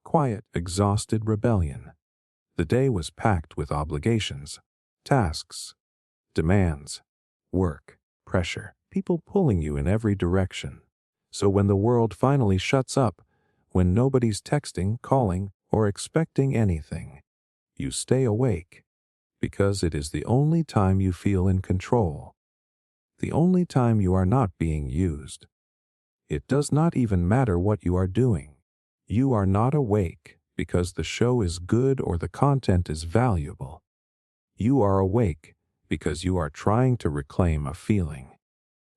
Quiet, exhausted rebellion. The day was packed with obligations, tasks, demands, work, pressure, people pulling you in every direction. So when the world finally shuts up, when nobody's texting, calling, or expecting anything, you stay awake, because it is the only time you feel in control, the only time you are not being used. It does not even matter what you are doing. You are not awake because the show is good or the content is valuable. You are awake because you are trying to reclaim a feeling,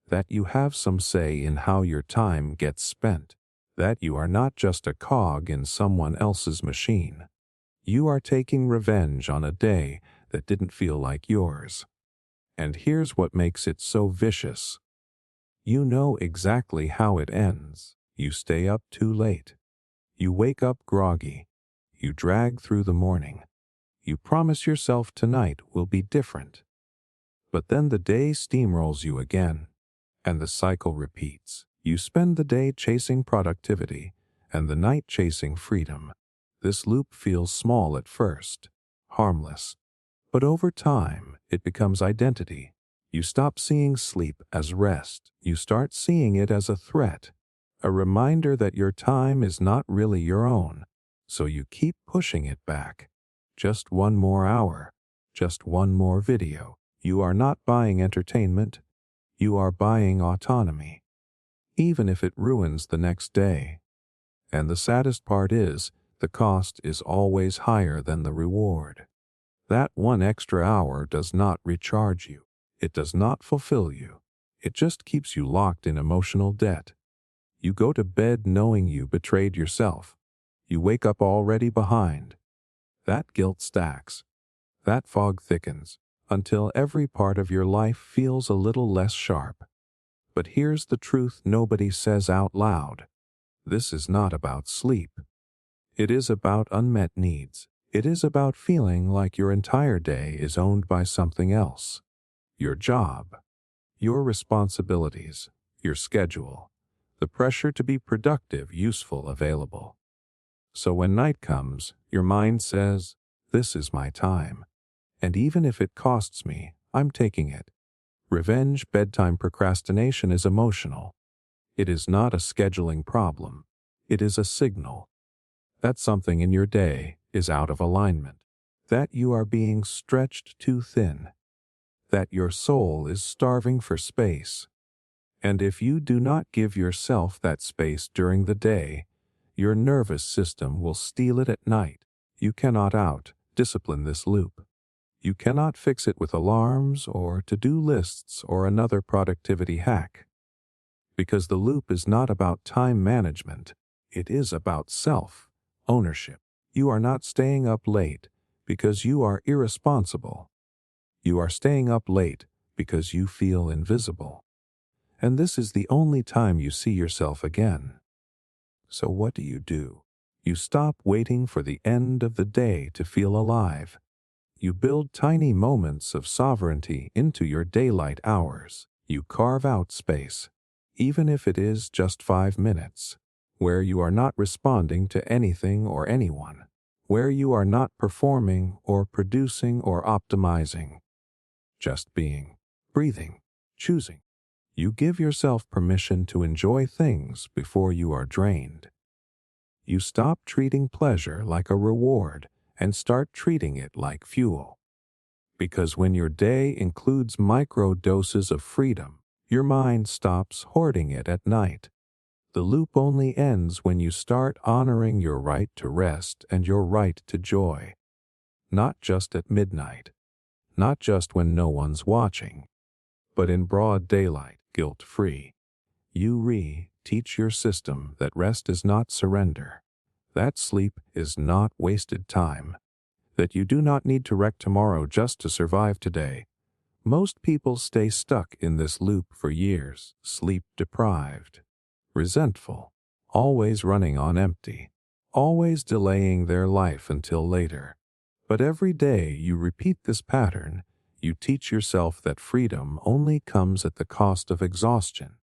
that you have some say in how your time gets spent, that you are not just a cog in someone else's machine. You are taking revenge on a day that didn't feel like yours. And here's what makes it so vicious. You know exactly how it ends. You stay up too late. You wake up groggy. You drag through the morning. You promise yourself tonight will be different. But then the day steamrolls you again, and the cycle repeats. You spend the day chasing productivity, and the night chasing freedom. This loop feels small at first, harmless. But over time, it becomes identity. You stop seeing sleep as rest. You start seeing it as a threat, a reminder that your time is not really your own. So you keep pushing it back. Just one more hour, just one more video. You are not buying entertainment. You are buying autonomy, even if it ruins the next day. And the saddest part is, the cost is always higher than the reward. That one extra hour does not recharge you. It does not fulfill you. It just keeps you locked in emotional debt. You go to bed knowing you betrayed yourself. You wake up already behind. That guilt stacks. That fog thickens, until every part of your life feels a little less sharp. But here's the truth nobody says out loud. This is not about sleep. It is about unmet needs. It is about feeling like your entire day is owned by something else. Your job, your responsibilities, your schedule, the pressure to be productive, useful, available. So when night comes, your mind says, "This is my time. And even if it costs me, I'm taking it." Revenge bedtime procrastination is emotional. It is not a scheduling problem. It is a signal that something in your day is out of alignment, that you are being stretched too thin, that your soul is starving for space. And if you do not give yourself that space during the day, your nervous system will steal it at night. You cannot out-discipline this loop. You cannot fix it with alarms or to-do lists or another productivity hack. Because the loop is not about time management, it is about self-ownership. You are not staying up late because you are irresponsible. You are staying up late because you feel invisible. And this is the only time you see yourself again. So what do? You stop waiting for the end of the day to feel alive. You build tiny moments of sovereignty into your daylight hours. You carve out space, even if it is just 5 minutes, where you are not responding to anything or anyone, where you are not performing or producing or optimizing, just being, breathing, choosing. You give yourself permission to enjoy things before you are drained. You stop treating pleasure like a reward and start treating it like fuel. Because when your day includes micro doses of freedom, your mind stops hoarding it at night. The loop only ends when you start honoring your right to rest and your right to joy. Not just at midnight, not just when no one's watching, but in broad daylight, guilt-free. You teach your system that rest is not surrender, that sleep is not wasted time, that you do not need to wreck tomorrow just to survive today. Most people stay stuck in this loop for years, sleep-deprived, resentful, always running on empty, always delaying their life until later. But every day you repeat this pattern, you teach yourself that freedom only comes at the cost of exhaustion,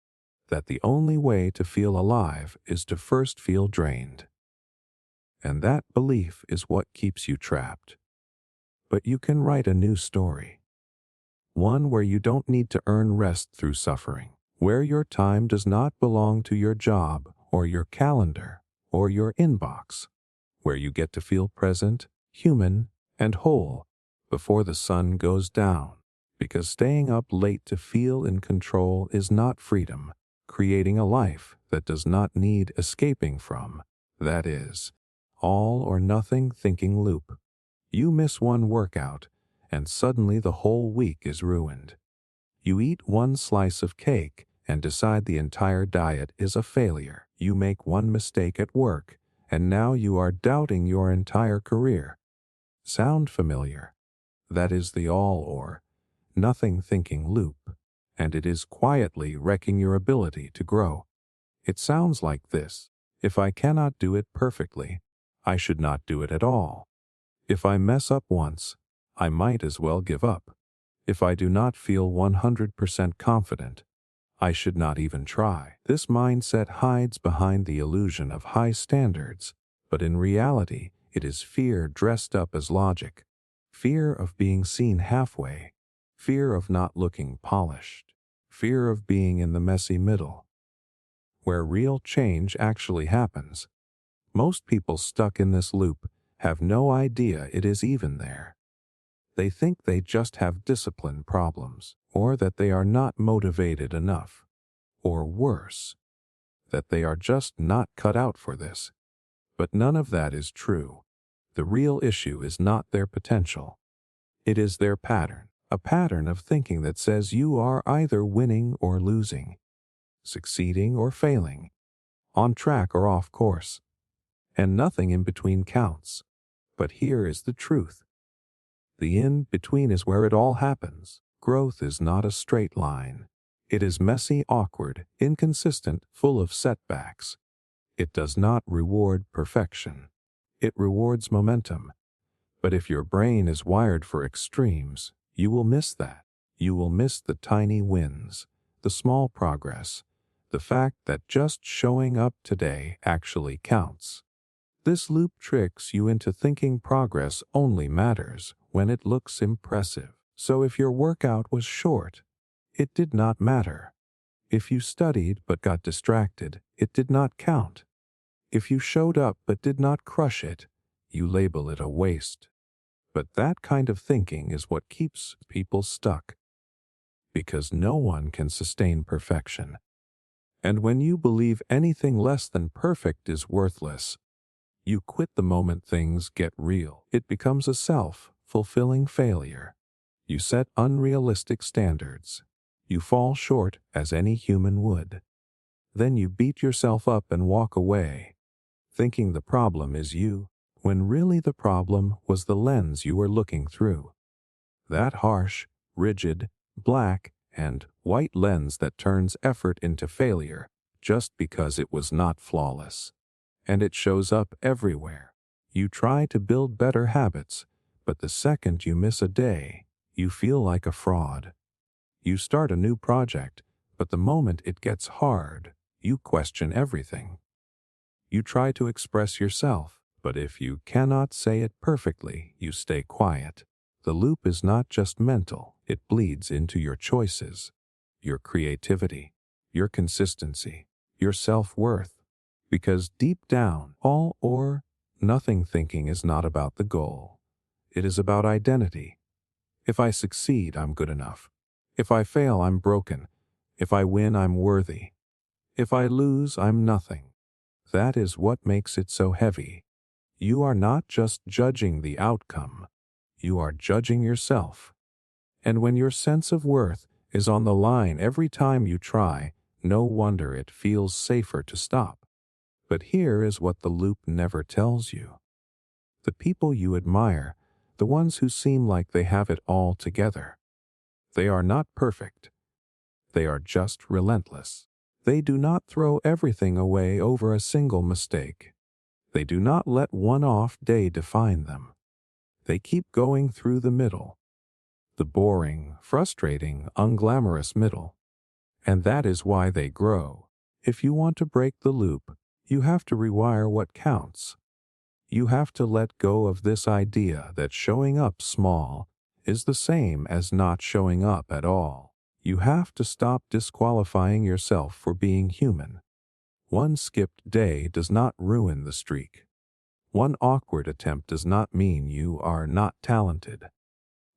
that the only way to feel alive is to first feel drained. And that belief is what keeps you trapped. But you can write a new story. One where you don't need to earn rest through suffering, where your time does not belong to your job or your calendar or your inbox, where you get to feel present, human, and whole before the sun goes down. Because staying up late to feel in control is not freedom. Creating a life that does not need escaping from, that is, all or nothing thinking loop. You miss one workout, and suddenly the whole week is ruined. You eat one slice of cake and decide the entire diet is a failure. You make one mistake at work, and now you are doubting your entire career. Sound familiar? That is the all or nothing thinking loop, and it is quietly wrecking your ability to grow. It sounds like this: if I cannot do it perfectly, I should not do it at all. If I mess up once, I might as well give up. If I do not feel 100% confident, I should not even try. This mindset hides behind the illusion of high standards, but in reality, it is fear dressed up as logic. Fear of being seen halfway. Fear of not looking polished. Fear of being in the messy middle, where real change actually happens. Most people stuck in this loop have no idea it is even there. They think they just have discipline problems, or that they are not motivated enough, or worse, that they are just not cut out for this. But none of that is true. The real issue is not their potential. It is their pattern, a pattern of thinking that says you are either winning or losing, succeeding or failing, on track or off course, and nothing in between counts. But here is the truth. The in-between is where it all happens. Growth is not a straight line. It is messy, awkward, inconsistent, full of setbacks. It does not reward perfection. It rewards momentum. But if your brain is wired for extremes, you will miss that. You will miss the tiny wins, the small progress, the fact that just showing up today actually counts. This loop tricks you into thinking progress only matters when it looks impressive. So if your workout was short, it did not matter. If you studied but got distracted, it did not count. If you showed up but did not crush it, you label it a waste. But that kind of thinking is what keeps people stuck, because no one can sustain perfection. And when you believe anything less than perfect is worthless, you quit the moment things get real. It becomes a self-fulfilling failure. You set unrealistic standards. You fall short as any human would. Then you beat yourself up and walk away, thinking the problem is you, when really the problem was the lens you were looking through. That harsh, rigid, black, and white lens that turns effort into failure just because it was not flawless. And it shows up everywhere. You try to build better habits, but the second you miss a day, you feel like a fraud. You start a new project, but the moment it gets hard, you question everything. You try to express yourself, but if you cannot say it perfectly, you stay quiet. The loop is not just mental, it bleeds into your choices, your creativity, your consistency, your self-worth. Because deep down, all or nothing thinking is not about the goal. It is about identity. If I succeed, I'm good enough. If I fail, I'm broken. If I win, I'm worthy. If I lose, I'm nothing. That is what makes it so heavy. You are not just judging the outcome. You are judging yourself. And when your sense of worth is on the line every time you try, no wonder it feels safer to stop. But here is what the loop never tells you. The people you admire, the ones who seem like they have it all together, they are not perfect. They are just relentless. They do not throw everything away over a single mistake. They do not let one off day define them. They keep going through the middle, the boring, frustrating, unglamorous middle. And that is why they grow. If you want to break the loop, you have to rewire what counts. You have to let go of this idea that showing up small is the same as not showing up at all. You have to stop disqualifying yourself for being human. One skipped day does not ruin the streak. One awkward attempt does not mean you are not talented.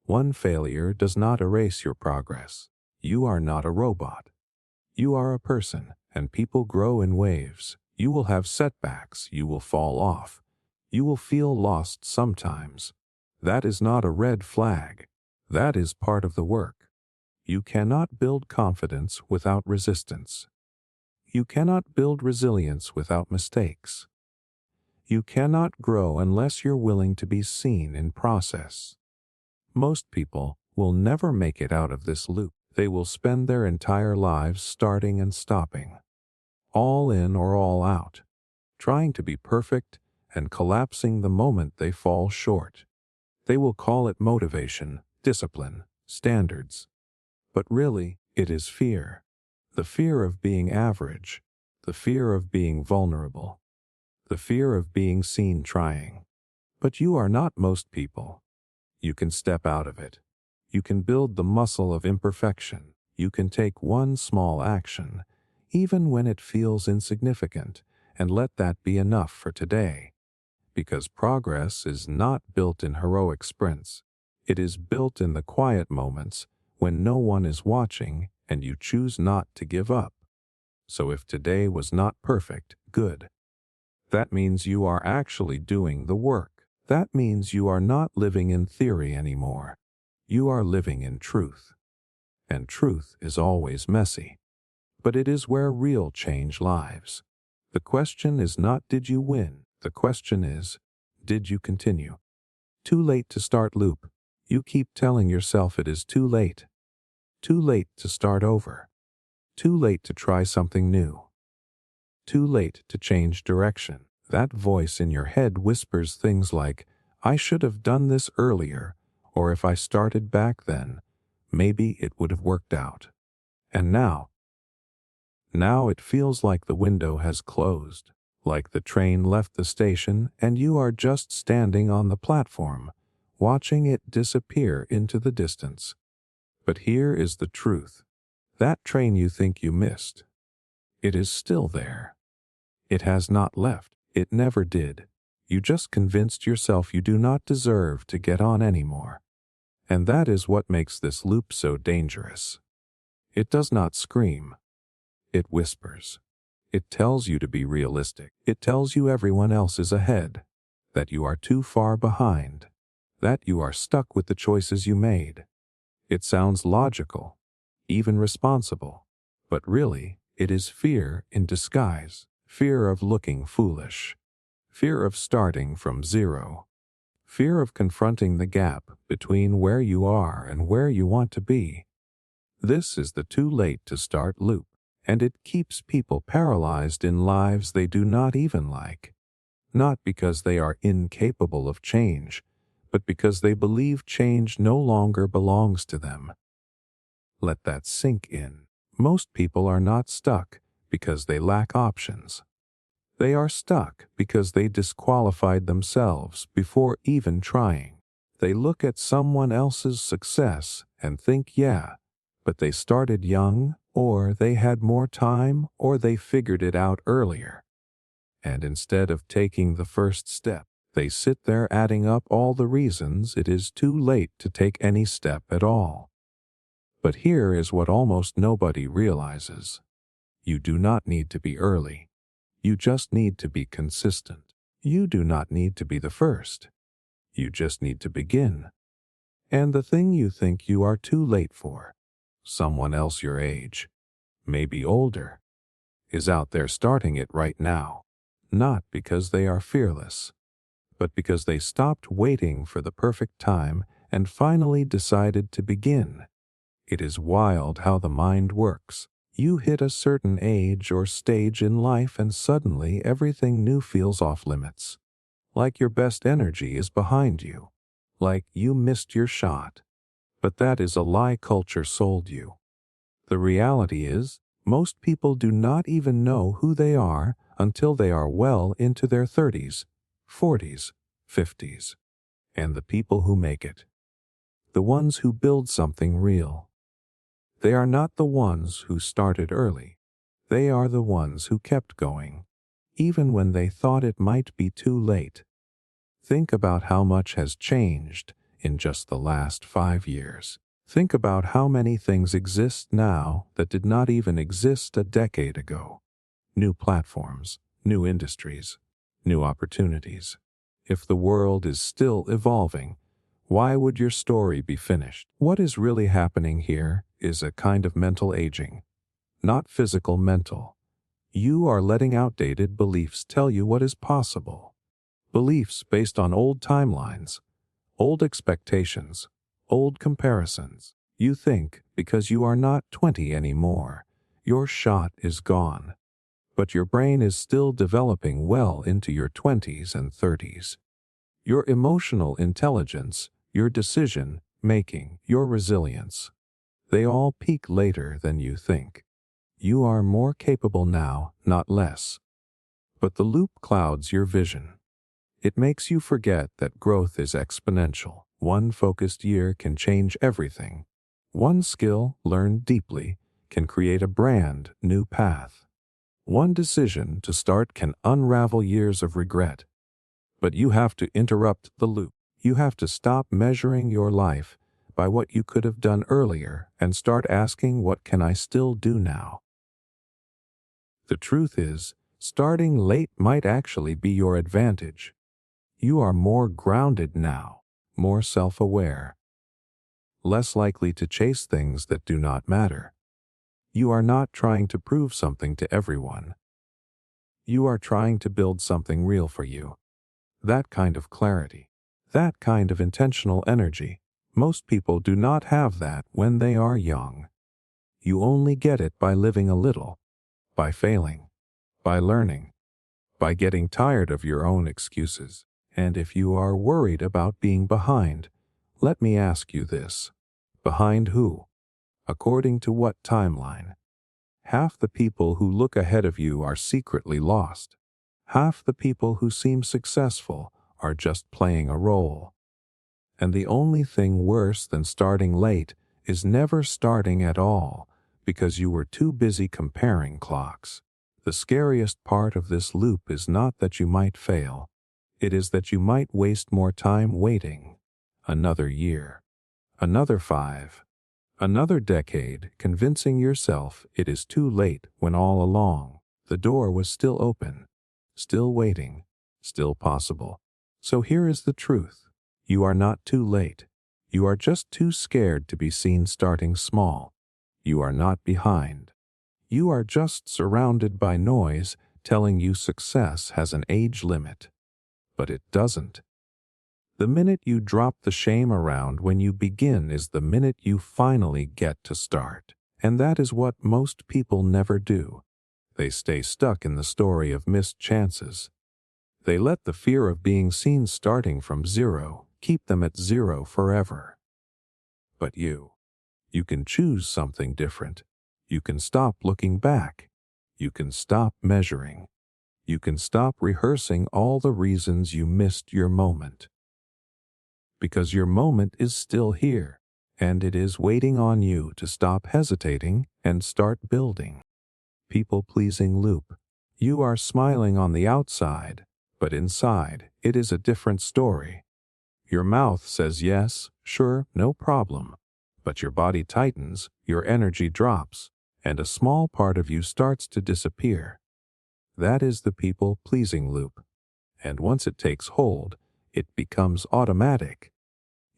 One failure does not erase your progress. You are not a robot. You are a person, and people grow in waves. You will have setbacks, you will fall off. You will feel lost sometimes. That is not a red flag. That is part of the work. You cannot build confidence without resistance. You cannot build resilience without mistakes. You cannot grow unless you're willing to be seen in process. Most people will never make it out of this loop. They will spend their entire lives starting and stopping, all in or all out, trying to be perfect and collapsing the moment they fall short. They will call it motivation, discipline, standards. But really, it is fear. The fear of being average, the fear of being vulnerable, the fear of being seen trying. But you are not most people. You can step out of it. You can build the muscle of imperfection. You can take one small action, even when it feels insignificant, and let that be enough for today. Because progress is not built in heroic sprints. It is built in the quiet moments when no one is watching and you choose not to give up. So if today was not perfect, good. That means you are actually doing the work. That means you are not living in theory anymore. You are living in truth. And truth is always messy. But it is where real change lies. The question is not did you win? The question is, did you continue? Too late to start loop. You keep telling yourself it is too late. Too late to start over. Too late to try something new. Too late to change direction. That voice in your head whispers things like, I should have done this earlier, or if I started back then, maybe it would have worked out. And now it feels like the window has closed, like the train left the station and you are just standing on the platform, watching it disappear into the distance. But here is the truth. That train you think you missed, it is still there. It has not left. It never did. You just convinced yourself you do not deserve to get on anymore. And that is what makes this loop so dangerous. It does not scream. It whispers. It tells you to be realistic. It tells you everyone else is ahead, that you are too far behind, that you are stuck with the choices you made. It sounds logical, even responsible, but really, it is fear in disguise. Fear of looking foolish. Fear of starting from zero. Fear of confronting the gap between where you are and where you want to be. This is the too late to start loop, and it keeps people paralyzed in lives they do not even like. Not because they are incapable of change, but because they believe change no longer belongs to them. Let that sink in. Most people are not stuck because they lack options. They are stuck because they disqualified themselves before even trying. They look at someone else's success and think, yeah, but they started young, or they had more time, or they figured it out earlier. And instead of taking the first step, they sit there adding up all the reasons it is too late to take any step at all. But here is what almost nobody realizes. You do not need to be early. You just need to be consistent. You do not need to be the first. You just need to begin. And the thing you think you are too late for, someone else your age, maybe older, is out there starting it right now. Not because they are fearless, but because they stopped waiting for the perfect time and finally decided to begin. It is wild how the mind works. You hit a certain age or stage in life and suddenly everything new feels off limits. Like your best energy is behind you. Like you missed your shot. But that is a lie culture sold you. The reality is, most people do not even know who they are until they are well into their 30s, 40s, 50s. And the people who make it, the ones who build something real, they are not the ones who started early. They are the ones who kept going, even when they thought it might be too late. Think about how much has changed in just the last 5 years. Think about how many things exist now that did not even exist a decade ago. New platforms, new industries, new opportunities. If the world is still evolving, why would your story be finished? What is really happening here is a kind of mental aging, not physical mental. You are letting outdated beliefs tell you what is possible. Beliefs based on old timelines, old expectations, old comparisons. You think because you are not 20 anymore, your shot is gone. But your brain is still developing well into your 20s and 30s. Your emotional intelligence, your decision making, your resilience. They all peak later than you think. You are more capable now, not less. But the loop clouds your vision. It makes you forget that growth is exponential. One focused year can change everything. One skill, learned deeply, can create a brand new path. One decision to start can unravel years of regret. But you have to interrupt the loop. You have to stop measuring your life by what you could have done earlier and start asking, what can I still do now? The truth is, starting late might actually be your advantage. You are more grounded now, more self-aware, less likely to chase things that do not matter. You are not trying to prove something to everyone. You are trying to build something real for you. That kind of clarity, that kind of intentional energy, most people do not have that when they are young. You only get it by living a little, by failing, by learning, by getting tired of your own excuses. And if you are worried about being behind, let me ask you this. Behind who? According to what timeline? Half the people who look ahead of you are secretly lost. Half the people who seem successful are just playing a role. And the only thing worse than starting late is never starting at all, because you were too busy comparing clocks. The scariest part of this loop is not that you might fail. It is that you might waste more time waiting. Another year. Another 5. Another decade, convincing yourself it is too late when all along the door was still open, still waiting, still possible. So here is the truth. You are not too late. You are just too scared to be seen starting small. You are not behind. You are just surrounded by noise telling you success has an age limit. But it doesn't. The minute you drop the shame around when you begin is the minute you finally get to start. And that is what most people never do. They stay stuck in the story of missed chances. They let the fear of being seen starting from zero keep them at zero forever. But you can choose something different. You can stop looking back. You can stop measuring. You can stop rehearsing all the reasons you missed your moment. Because your moment is still here, and it is waiting on you to stop hesitating and start building. People-pleasing loop. You are smiling on the outside, but inside, it is a different story. Your mouth says yes, sure, no problem. But your body tightens, your energy drops, and a small part of you starts to disappear. That is the people-pleasing loop. And once it takes hold, it becomes automatic.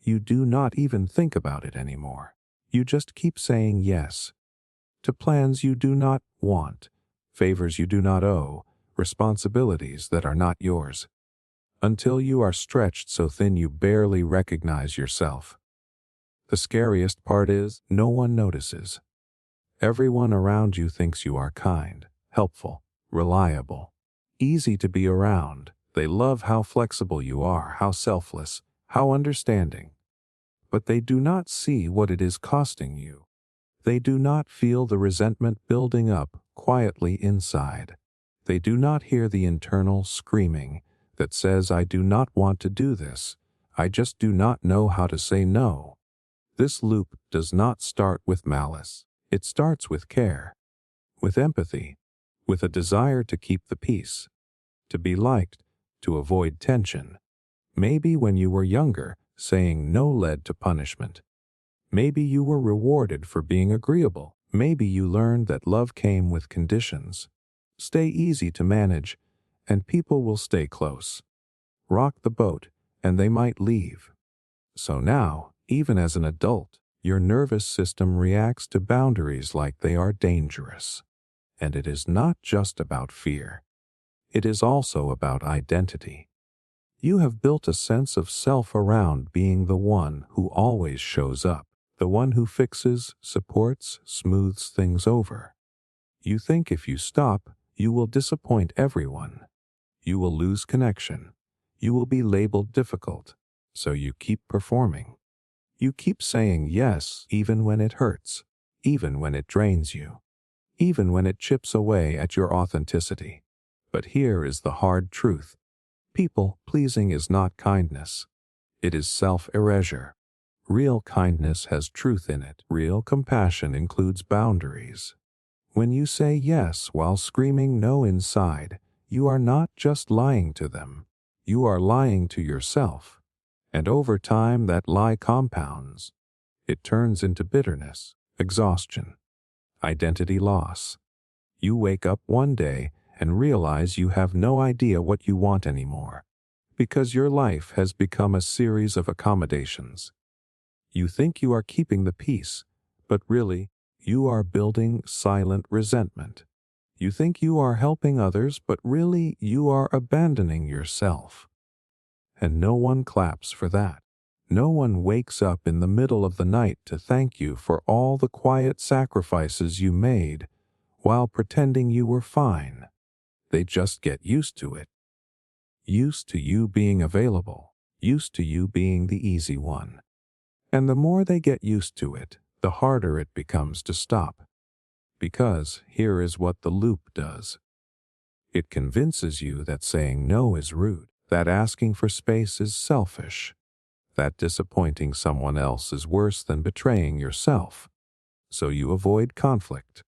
You do not even think about it anymore. You just keep saying yes to plans you do not want, favors you do not owe, responsibilities that are not yours, until you are stretched so thin you barely recognize yourself. The scariest part is no one notices. Everyone around you thinks you are kind, helpful, reliable, easy to be around. They love how flexible you are, how selfless, how understanding. But they do not see what it is costing you. They do not feel the resentment building up quietly inside. They do not hear the internal screaming that says, I do not want to do this. I just do not know how to say no. This loop does not start with malice. It starts with care, with empathy, with a desire to keep the peace, to be liked, to avoid tension. Maybe when you were younger, saying no led to punishment. Maybe you were rewarded for being agreeable. Maybe you learned that love came with conditions. Stay easy to manage, and people will stay close. Rock the boat, and they might leave. So now, even as an adult, your nervous system reacts to boundaries like they are dangerous. And it is not just about fear. It is also about identity. You have built a sense of self around being the one who always shows up, the one who fixes, supports, smooths things over. You think if you stop, you will disappoint everyone. You will lose connection. You will be labeled difficult. So you keep performing. You keep saying yes even when it hurts, even when it drains you, even when it chips away at your authenticity. But here is the hard truth. People pleasing is not kindness. It is self-erasure. Real kindness has truth in it. Real compassion includes boundaries. When you say yes while screaming no inside, you are not just lying to them. You are lying to yourself. And over time, that lie compounds. It turns into bitterness, exhaustion, identity loss. You wake up one day and realize you have no idea what you want anymore, because your life has become a series of accommodations. You think you are keeping the peace, but really, you are building silent resentment. You think you are helping others, but really, you are abandoning yourself. And no one claps for that. No one wakes up in the middle of the night to thank you for all the quiet sacrifices you made while pretending you were fine. They just get used to it. Used to you being available. Used to you being the easy one. And the more they get used to it, the harder it becomes to stop. Because here is what the loop does. It convinces you that saying no is rude, that asking for space is selfish, that disappointing someone else is worse than betraying yourself. So you avoid conflict.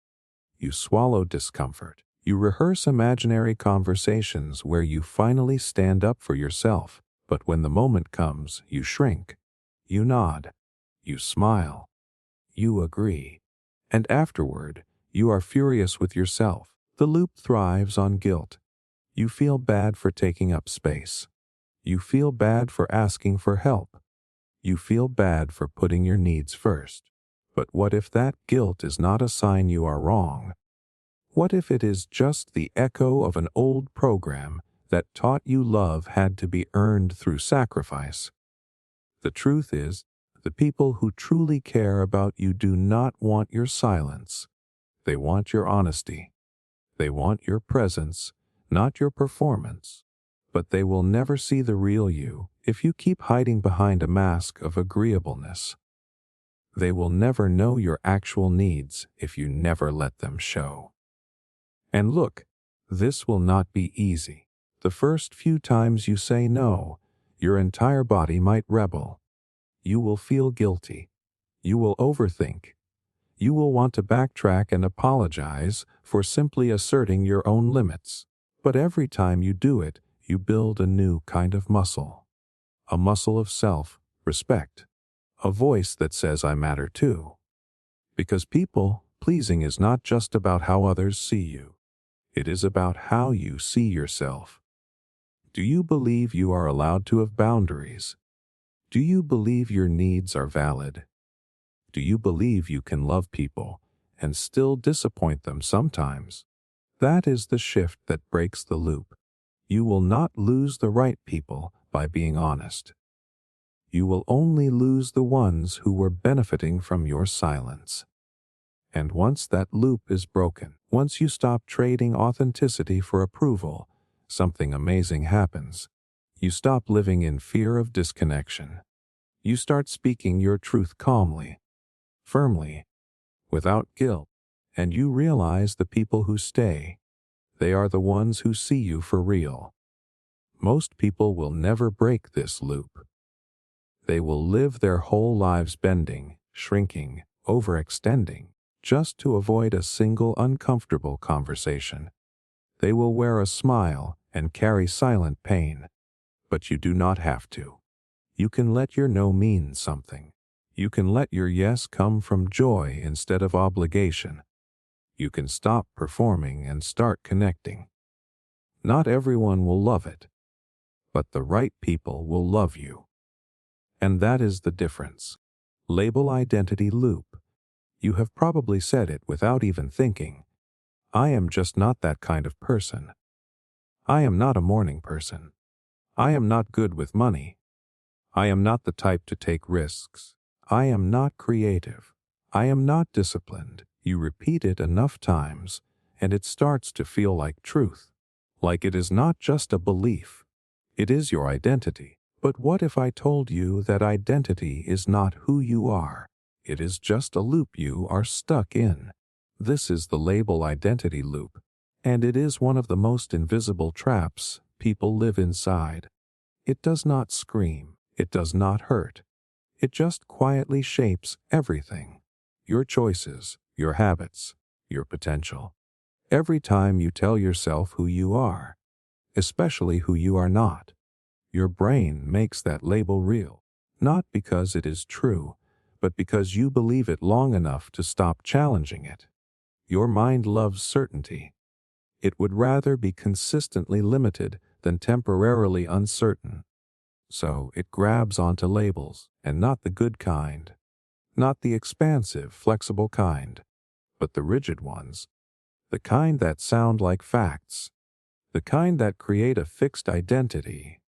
You swallow discomfort. You rehearse imaginary conversations where you finally stand up for yourself. But when the moment comes, you shrink. You nod. You smile. You agree. And afterward, you are furious with yourself. The loop thrives on guilt. You feel bad for taking up space. You feel bad for asking for help. You feel bad for putting your needs first. But what if that guilt is not a sign you are wrong? What if it is just the echo of an old program that taught you love had to be earned through sacrifice? The truth is, the people who truly care about you do not want your silence. They want your honesty. They want your presence, not your performance. But they will never see the real you if you keep hiding behind a mask of agreeableness. They will never know your actual needs if you never let them show. And look, this will not be easy. The first few times you say no, your entire body might rebel. You will feel guilty. You will overthink. You will want to backtrack and apologize for simply asserting your own limits. But every time you do it, you build a new kind of muscle. A muscle of self-respect. A voice that says I matter too. Because people pleasing is not just about how others see you. It is about how you see yourself. Do you believe you are allowed to have boundaries? Do you believe your needs are valid? Do you believe you can love people and still disappoint them sometimes? That is the shift that breaks the loop. You will not lose the right people by being honest. You will only lose the ones who were benefiting from your silence. And once that loop is broken, once you stop trading authenticity for approval, something amazing happens. You stop living in fear of disconnection. You start speaking your truth calmly, firmly, without guilt, and you realize the people who stay, they are the ones who see you for real. Most people will never break this loop. They will live their whole lives bending, shrinking, overextending, just to avoid a single uncomfortable conversation. They will wear a smile and carry silent pain. But you do not have to. You can let your no mean something. You can let your yes come from joy instead of obligation. You can stop performing and start connecting. Not everyone will love it, but the right people will love you. And that is the difference. Label identity loop. You have probably said it without even thinking. I am just not that kind of person. I am not a morning person. I am not good with money. I am not the type to take risks. I am not creative. I am not disciplined. You repeat it enough times, and it starts to feel like truth. Like it is not just a belief. It is your identity. But what if I told you that identity is not who you are? It is just a loop you are stuck in. This is the label identity loop, and it is one of the most invisible traps people live inside. It does not scream. It does not hurt. It just quietly shapes everything. Your choices, your habits, your potential. Every time you tell yourself who you are, especially who you are not, your brain makes that label real. Not because it is true, but because you believe it long enough to stop challenging it. Your mind loves certainty. It would rather be consistently limited than temporarily uncertain. So it grabs onto labels, and not the good kind. Not the expansive, flexible kind, but the rigid ones. The kind that sound like facts. The kind that create a fixed identity.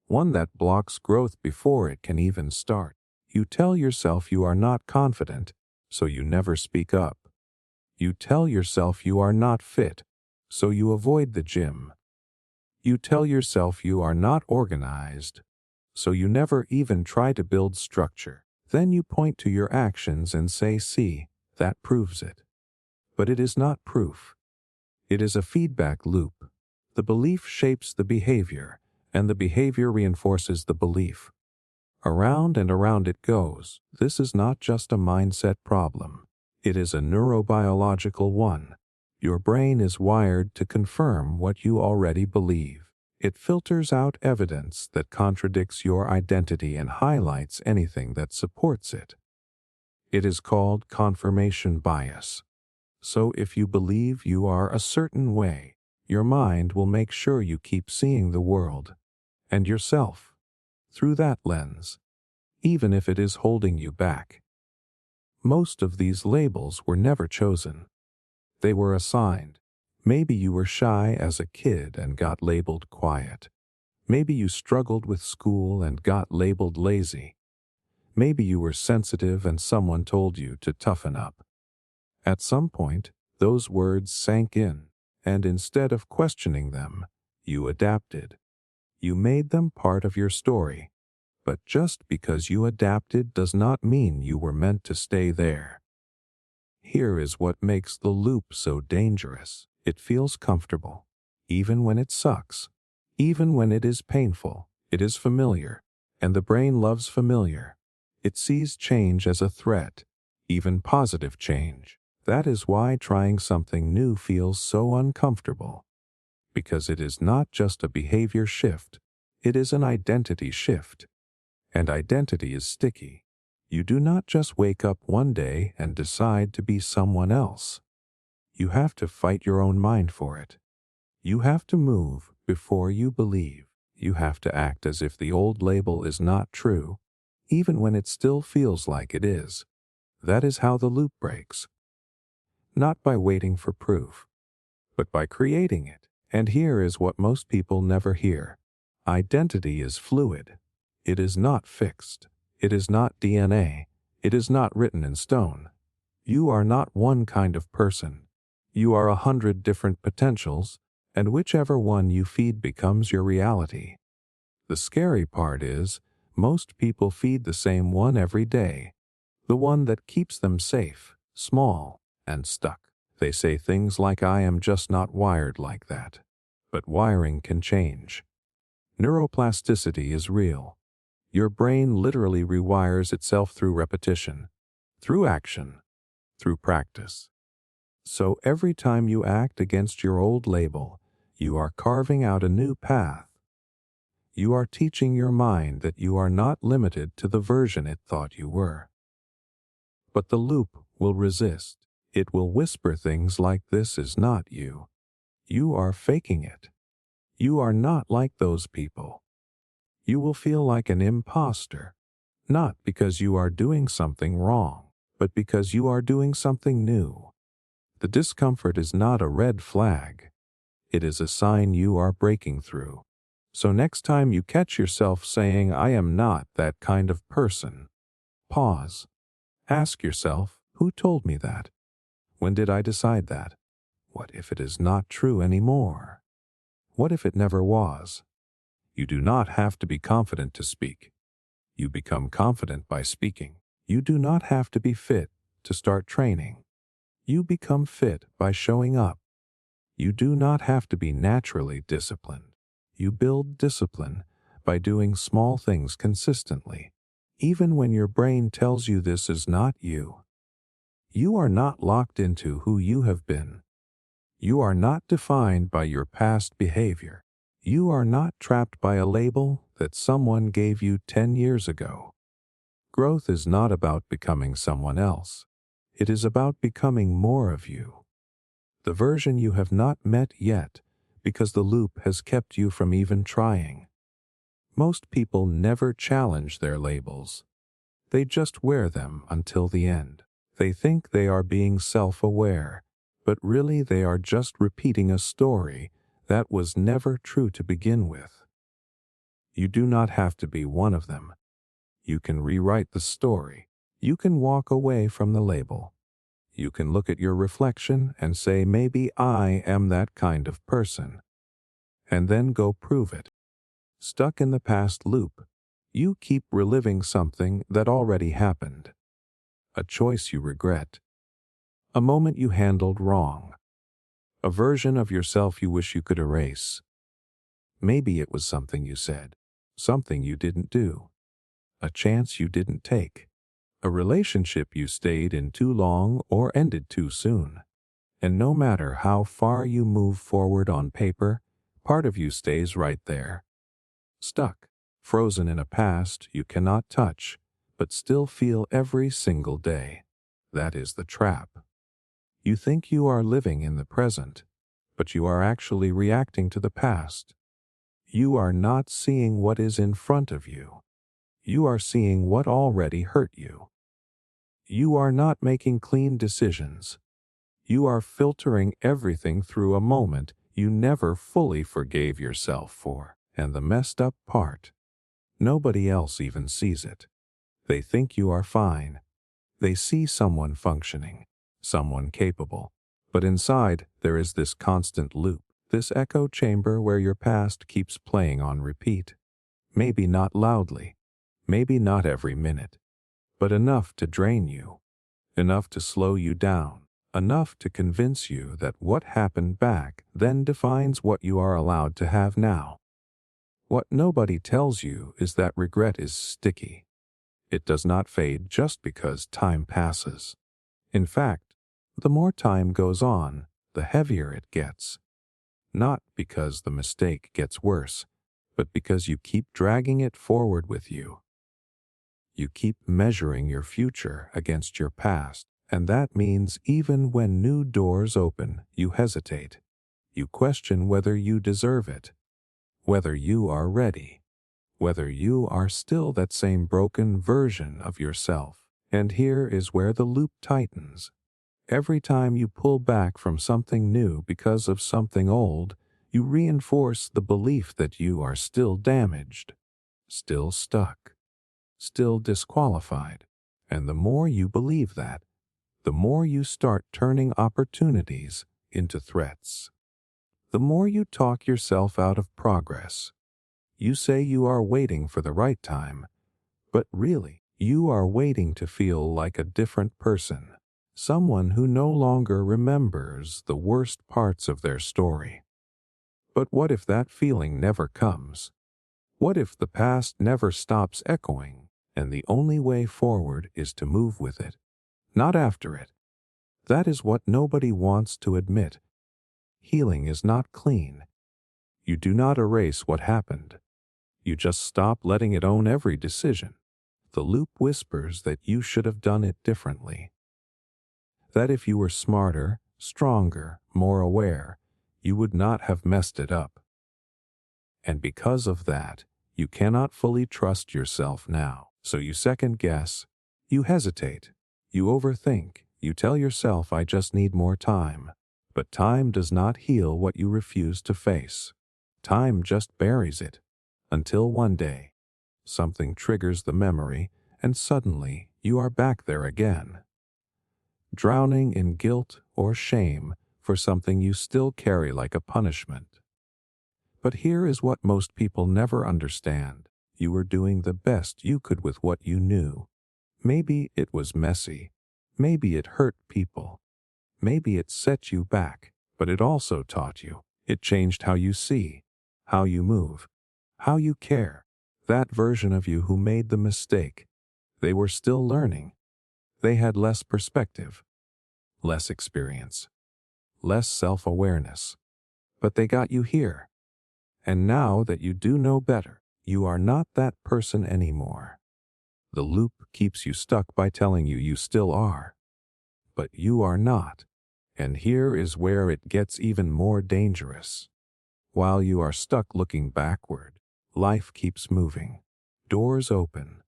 One that blocks growth before it can even start. You tell yourself you are not confident, so you never speak up. You tell yourself you are not fit, so you avoid the gym. You tell yourself you are not organized, so you never even try to build structure. Then you point to your actions and say, see, that proves it. But it is not proof. It is a feedback loop. The belief shapes the behavior, and the behavior reinforces the belief. Around and around it goes. This is not just a mindset problem. It is a neurobiological one. Your brain is wired to confirm what you already believe. It filters out evidence that contradicts your identity and highlights anything that supports it. It is called confirmation bias. So if you believe you are a certain way, your mind will make sure you keep seeing the world and yourself through that lens, even if it is holding you back. Most of these labels were never chosen. They were assigned. Maybe you were shy as a kid and got labeled quiet. Maybe you struggled with school and got labeled lazy. Maybe you were sensitive and someone told you to toughen up. At some point, those words sank in, and instead of questioning them, you adapted. You made them part of your story. But just because you adapted does not mean you were meant to stay there. Here is what makes the loop so dangerous. It feels comfortable, even when it sucks. Even when it is painful, it is familiar, and the brain loves familiar. It sees change as a threat, even positive change. That is why trying something new feels so uncomfortable. Because it is not just a behavior shift, it is an identity shift. And identity is sticky. You do not just wake up one day and decide to be someone else. You have to fight your own mind for it. You have to move before you believe. You have to act as if the old label is not true, even when it still feels like it is. That is how the loop breaks. Not by waiting for proof, but by creating it. And here is what most people never hear. Identity is fluid. It is not fixed. It is not DNA. It is not written in stone. You are not one kind of person. You are 100 different potentials, and whichever one you feed becomes your reality. The scary part is, most people feed the same one every day. The one that keeps them safe, small, and stuck. They say things like, I am just not wired like that. But wiring can change. Neuroplasticity is real. Your brain literally rewires itself through repetition, through action, through practice. So every time you act against your old label, you are carving out a new path. You are teaching your mind that you are not limited to the version it thought you were. But the loop will resist. It will whisper things like, this is not you. You are faking it. You are not like those people. You will feel like an imposter, not because you are doing something wrong, but because you are doing something new. The discomfort is not a red flag. It is a sign you are breaking through. So next time you catch yourself saying, I am not that kind of person, pause. Ask yourself, who told me that? When did I decide that? What if it is not true anymore? What if it never was? You do not have to be confident to speak. You become confident by speaking. You do not have to be fit to start training. You become fit by showing up. You do not have to be naturally disciplined. You build discipline by doing small things consistently, even when your brain tells you this is not you. You are not locked into who you have been. You are not defined by your past behavior. You are not trapped by a label that someone gave you 10 years ago. Growth is not about becoming someone else. It is about becoming more of you. The version you have not met yet, because the loop has kept you from even trying. Most people never challenge their labels. They just wear them until the end. They think they are being self-aware, but really they are just repeating a story that was never true to begin with. You do not have to be one of them. You can rewrite the story. You can walk away from the label. You can look at your reflection and say, maybe I am that kind of person. And then go prove it. Stuck in the past loop, you keep reliving something that already happened. A choice you regret. A moment you handled wrong. A version of yourself you wish you could erase. Maybe it was something you said, something you didn't do, a chance you didn't take, a relationship you stayed in too long or ended too soon. And no matter how far you move forward on paper, part of you stays right there. Stuck, frozen in a past you cannot touch, but still feel every single day. That is the trap. You think you are living in the present, but you are actually reacting to the past. You are not seeing what is in front of you. You are seeing what already hurt you. You are not making clean decisions. You are filtering everything through a moment you never fully forgave yourself for. And the messed up part, nobody else even sees it. They think you are fine. They see someone functioning, someone capable. But inside, there is this constant loop, this echo chamber where your past keeps playing on repeat. Maybe not loudly, maybe not every minute, but enough to drain you, enough to slow you down, enough to convince you that what happened back then defines what you are allowed to have now. What nobody tells you is that regret is sticky. It does not fade just because time passes. In fact, the more time goes on, the heavier it gets. Not because the mistake gets worse, but because you keep dragging it forward with you. You keep measuring your future against your past, and that means even when new doors open, you hesitate. You question whether you deserve it, whether you are ready, whether you are still that same broken version of yourself. And here is where the loop tightens. Every time you pull back from something new because of something old, you reinforce the belief that you are still damaged, still stuck, still disqualified. And the more you believe that, the more you start turning opportunities into threats. The more you talk yourself out of progress. You say you are waiting for the right time, but really, you are waiting to feel like a different person. Someone who no longer remembers the worst parts of their story. But what if that feeling never comes? What if the past never stops echoing, and the only way forward is to move with it, not after it? That is what nobody wants to admit. Healing is not clean. You do not erase what happened. You just stop letting it own every decision. The loop whispers that you should have done it differently. That if you were smarter, stronger, more aware, you would not have messed it up. And because of that, you cannot fully trust yourself now. So you second guess, you hesitate, you overthink, you tell yourself I just need more time. But time does not heal what you refuse to face. Time just buries it. Until one day, something triggers the memory and suddenly you are back there again. Drowning in guilt or shame for something you still carry like a punishment. But here is what most people never understand. You were doing the best you could with what you knew. Maybe it was messy. Maybe it hurt people. Maybe it set you back, but it also taught you. It changed how you see, how you move, how you care. That version of you who made the mistake, they were still learning. They had less perspective, less experience, less self-awareness. But they got you here. And now that you do know better, you are not that person anymore. The loop keeps you stuck by telling you you still are. But you are not. And here is where it gets even more dangerous. While you are stuck looking backward, life keeps moving. Doors open.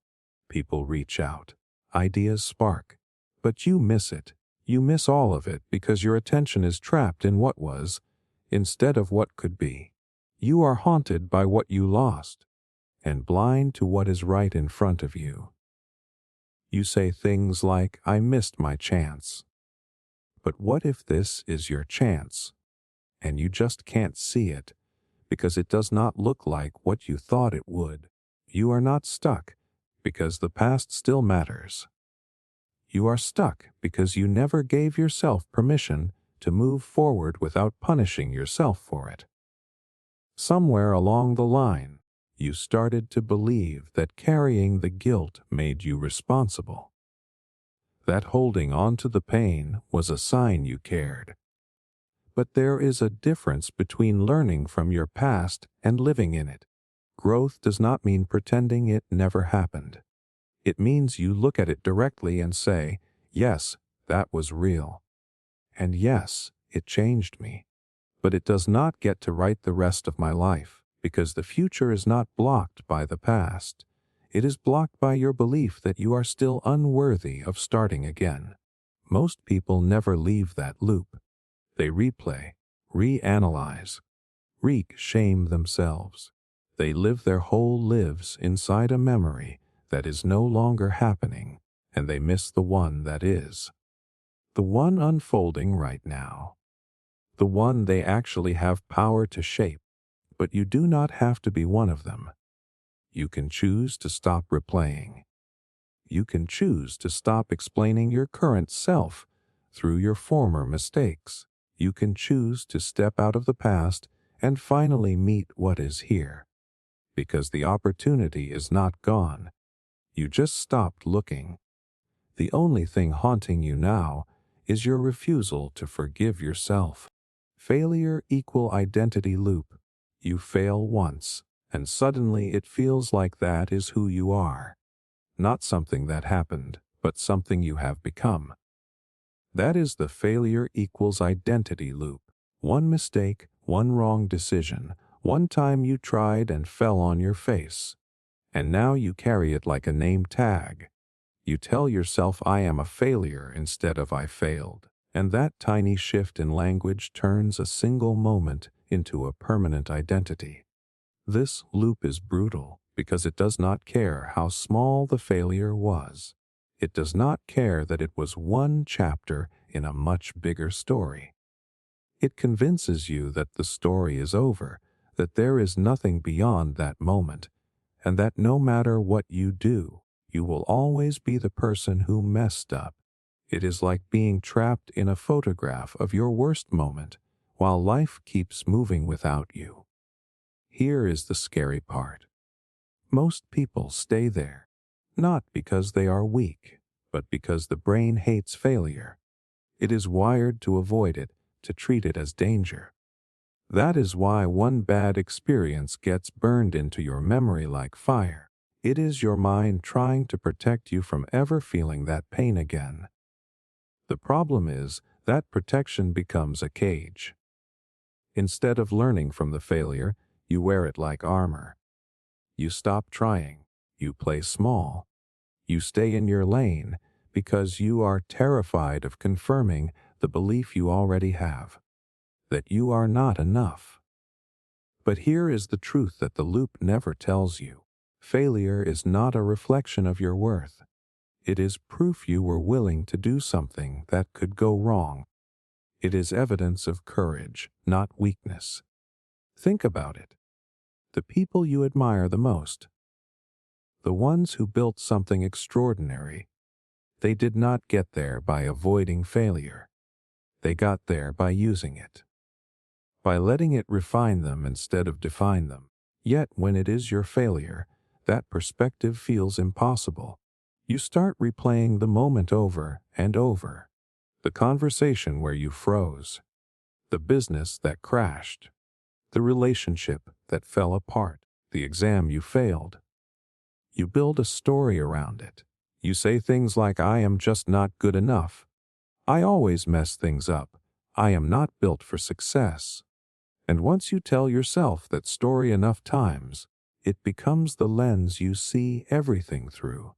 People reach out. Ideas spark. But you miss it. You miss all of it because your attention is trapped in what was, instead of what could be. You are haunted by what you lost, and blind to what is right in front of you. You say things like, "I missed my chance." But what if this is your chance, and you just can't see it because it does not look like what you thought it would? You are not stuck because the past still matters. You are stuck because you never gave yourself permission to move forward without punishing yourself for it. Somewhere along the line, you started to believe that carrying the guilt made you responsible. That holding on to the pain was a sign you cared. But there is a difference between learning from your past and living in it. Growth does not mean pretending it never happened. It means you look at it directly and say, yes, that was real. And yes, it changed me. But it does not get to write the rest of my life, because the future is not blocked by the past. It is blocked by your belief that you are still unworthy of starting again. Most people never leave that loop. They replay, reanalyze, shame themselves. They live their whole lives inside a memory that is no longer happening, and they miss the one that is. The one unfolding right now. The one they actually have power to shape. But you do not have to be one of them. You can choose to stop replaying. You can choose to stop explaining your current self through your former mistakes. You can choose to step out of the past and finally meet what is here. Because the opportunity is not gone. You just stopped looking. The only thing haunting you now is your refusal to forgive yourself. Failure equal identity loop. You fail once, and suddenly it feels like that is who you are. Not something that happened, but something you have become. That is the failure equals identity loop. One mistake, one wrong decision, one time you tried and fell on your face. And now you carry it like a name tag. You tell yourself I am a failure instead of I failed. And that tiny shift in language turns a single moment into a permanent identity. This loop is brutal because it does not care how small the failure was. It does not care that it was one chapter in a much bigger story. It convinces you that the story is over, that there is nothing beyond that moment, and that no matter what you do, you will always be the person who messed up. It is like being trapped in a photograph of your worst moment while life keeps moving without you. Here is the scary part. Most people stay there, not because they are weak, but because the brain hates failure. It is wired to avoid it, to treat it as danger. That is why one bad experience gets burned into your memory like fire. It is your mind trying to protect you from ever feeling that pain again. The problem is that protection becomes a cage. Instead of learning from the failure, you wear it like armor. You stop trying. You play small. You stay in your lane because you are terrified of confirming the belief you already have, that you are not enough. But here is the truth that the loop never tells you. Failure is not a reflection of your worth. It is proof you were willing to do something that could go wrong. It is evidence of courage, not weakness. Think about it. The people you admire the most. The ones who built something extraordinary. They did not get there by avoiding failure. They got there by using it. By letting it refine them instead of define them. Yet when it is your failure, that perspective feels impossible. You start replaying the moment over and over. The conversation where you froze. The business that crashed. The relationship that fell apart. The exam you failed. You build a story around it. You say things like, I am just not good enough. I always mess things up. I am not built for success. And once you tell yourself that story enough times, it becomes the lens you see everything through.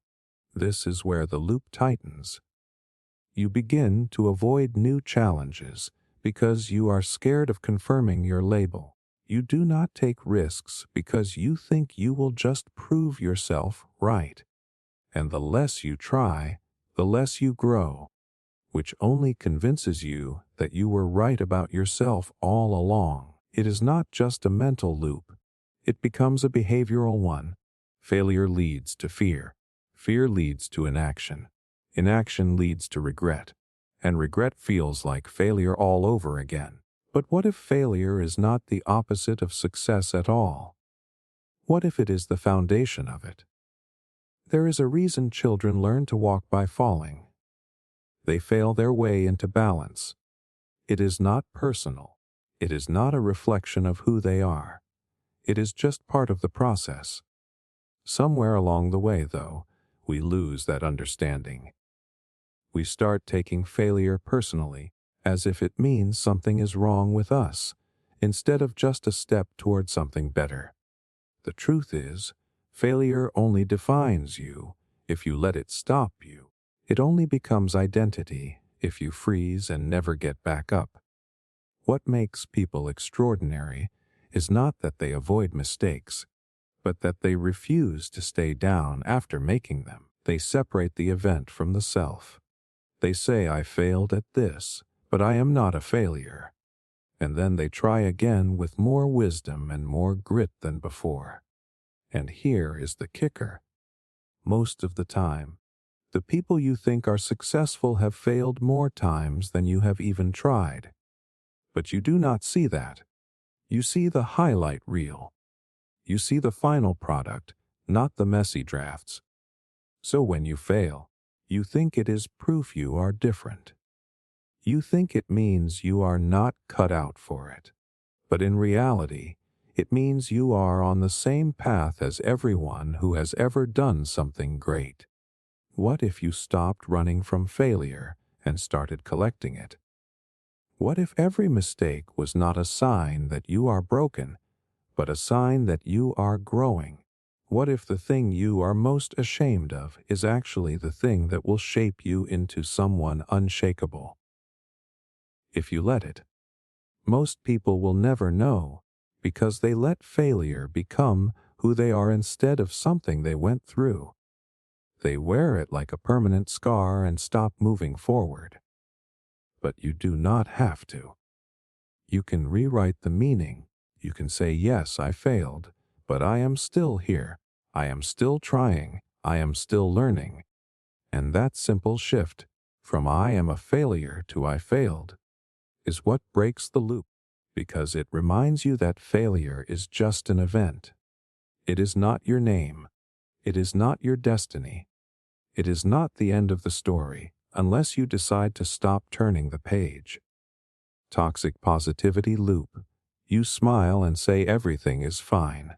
This is where the loop tightens. You begin to avoid new challenges because you are scared of confirming your label. You do not take risks because you think you will just prove yourself right. And the less you try, the less you grow, which only convinces you that you were right about yourself all along. It is not just a mental loop. It becomes a behavioral one. Failure leads to fear. Fear leads to inaction. Inaction leads to regret. And regret feels like failure all over again. But what if failure is not the opposite of success at all? What if it is the foundation of it? There is a reason children learn to walk by falling. They fail their way into balance. It is not personal. It is not a reflection of who they are. It is just part of the process. Somewhere along the way, though, we lose that understanding. We start taking failure personally, as if it means something is wrong with us, instead of just a step toward something better. The truth is, failure only defines you if you let it stop you. It only becomes identity if you freeze and never get back up. What makes people extraordinary is not that they avoid mistakes, but that they refuse to stay down after making them. They separate the event from the self. They say, I failed at this, but I am not a failure. And then they try again with more wisdom and more grit than before. And here is the kicker. Most of the time, the people you think are successful have failed more times than you have even tried. But you do not see that. You see the highlight reel. You see the final product, not the messy drafts. So when you fail, you think it is proof you are different. You think it means you are not cut out for it. But in reality, it means you are on the same path as everyone who has ever done something great. What if you stopped running from failure and started collecting it? What if every mistake was not a sign that you are broken, but a sign that you are growing? What if the thing you are most ashamed of is actually the thing that will shape you into someone unshakable? If you let it. Most people will never know because they let failure become who they are instead of something they went through. They wear it like a permanent scar and stop moving forward. But you do not have to. You can rewrite the meaning. You can say, yes, I failed, but I am still here. I am still trying. I am still learning. And that simple shift from I am a failure to I failed is what breaks the loop, because it reminds you that failure is just an event. It is not your name. It is not your destiny. It is not the end of the story unless you decide to stop turning the page. Toxic positivity loop. You smile and say everything is fine.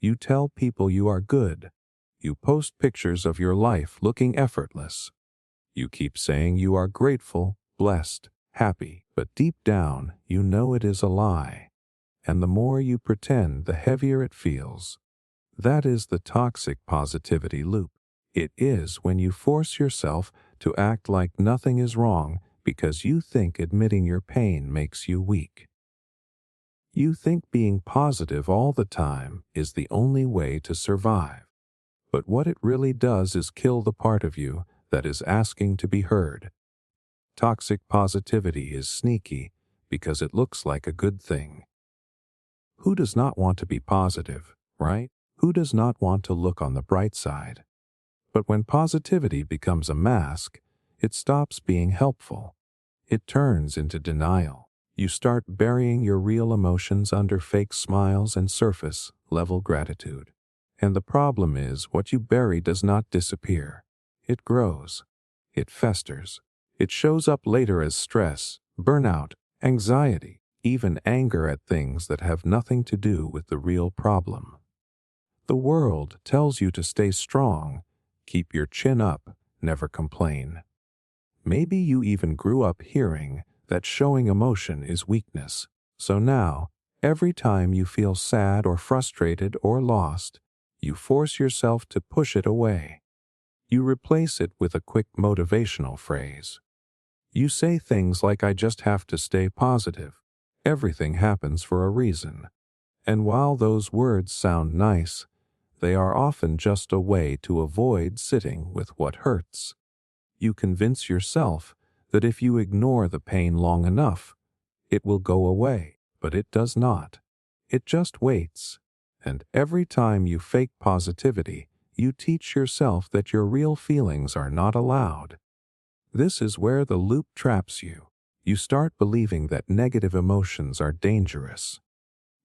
You tell people you are good. You post pictures of your life looking effortless. You keep saying you are grateful, blessed, happy, but deep down you know it is a lie. And the more you pretend, the heavier it feels. That is the toxic positivity loop. It is when you force yourself to act like nothing is wrong because you think admitting your pain makes you weak. You think being positive all the time is the only way to survive. But what it really does is kill the part of you that is asking to be heard. Toxic positivity is sneaky because it looks like a good thing. Who does not want to be positive, right? Who does not want to look on the bright side? But when positivity becomes a mask, it stops being helpful. It turns into denial. You start burying your real emotions under fake smiles and surface-level gratitude. And the problem is, what you bury does not disappear. It grows. It festers. It shows up later as stress, burnout, anxiety, even anger at things that have nothing to do with the real problem. The world tells you to stay strong, keep your chin up, never complain. Maybe you even grew up hearing that showing emotion is weakness. So now, every time you feel sad or frustrated or lost, you force yourself to push it away. You replace it with a quick motivational phrase. You say things like, "I just have to stay positive. Everything happens for a reason." And while those words sound nice, they are often just a way to avoid sitting with what hurts. You convince yourself that if you ignore the pain long enough, it will go away, but it does not. It just waits. And every time you fake positivity, you teach yourself that your real feelings are not allowed. This is where the loop traps you. You start believing that negative emotions are dangerous.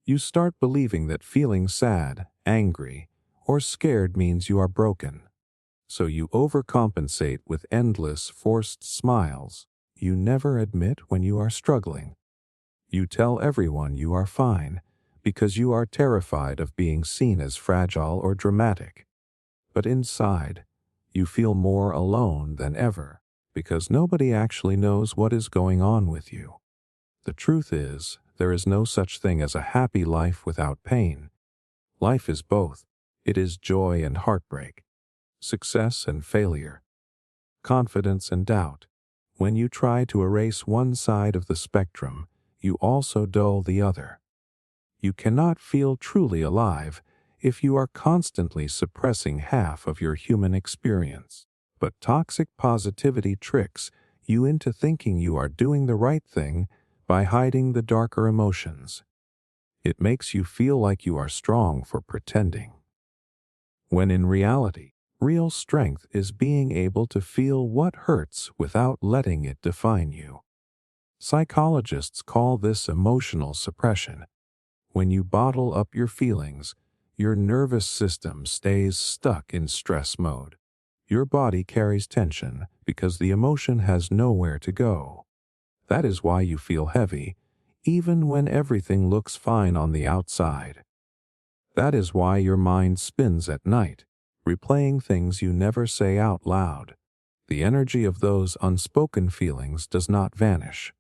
You start believing that feeling sad, angry, or scared means you are broken. So you overcompensate with endless, forced smiles. You never admit when you are struggling. You tell everyone you are fine because you are terrified of being seen as fragile or dramatic. But inside, you feel more alone than ever because nobody actually knows what is going on with you. The truth is, there is no such thing as a happy life without pain. Life is both. It is joy and heartbreak, success and failure, confidence and doubt. When you try to erase one side of the spectrum, you also dull the other. You cannot feel truly alive if you are constantly suppressing half of your human experience. But toxic positivity tricks you into thinking you are doing the right thing by hiding the darker emotions. It makes you feel like you are strong for pretending, when in reality, real strength is being able to feel what hurts without letting it define you. Psychologists call this emotional suppression. When you bottle up your feelings, your nervous system stays stuck in stress mode. Your body carries tension because the emotion has nowhere to go. That is why you feel heavy, even when everything looks fine on the outside. That is why your mind spins at night, replaying things you never say out loud. The energy of those unspoken feelings does not vanish.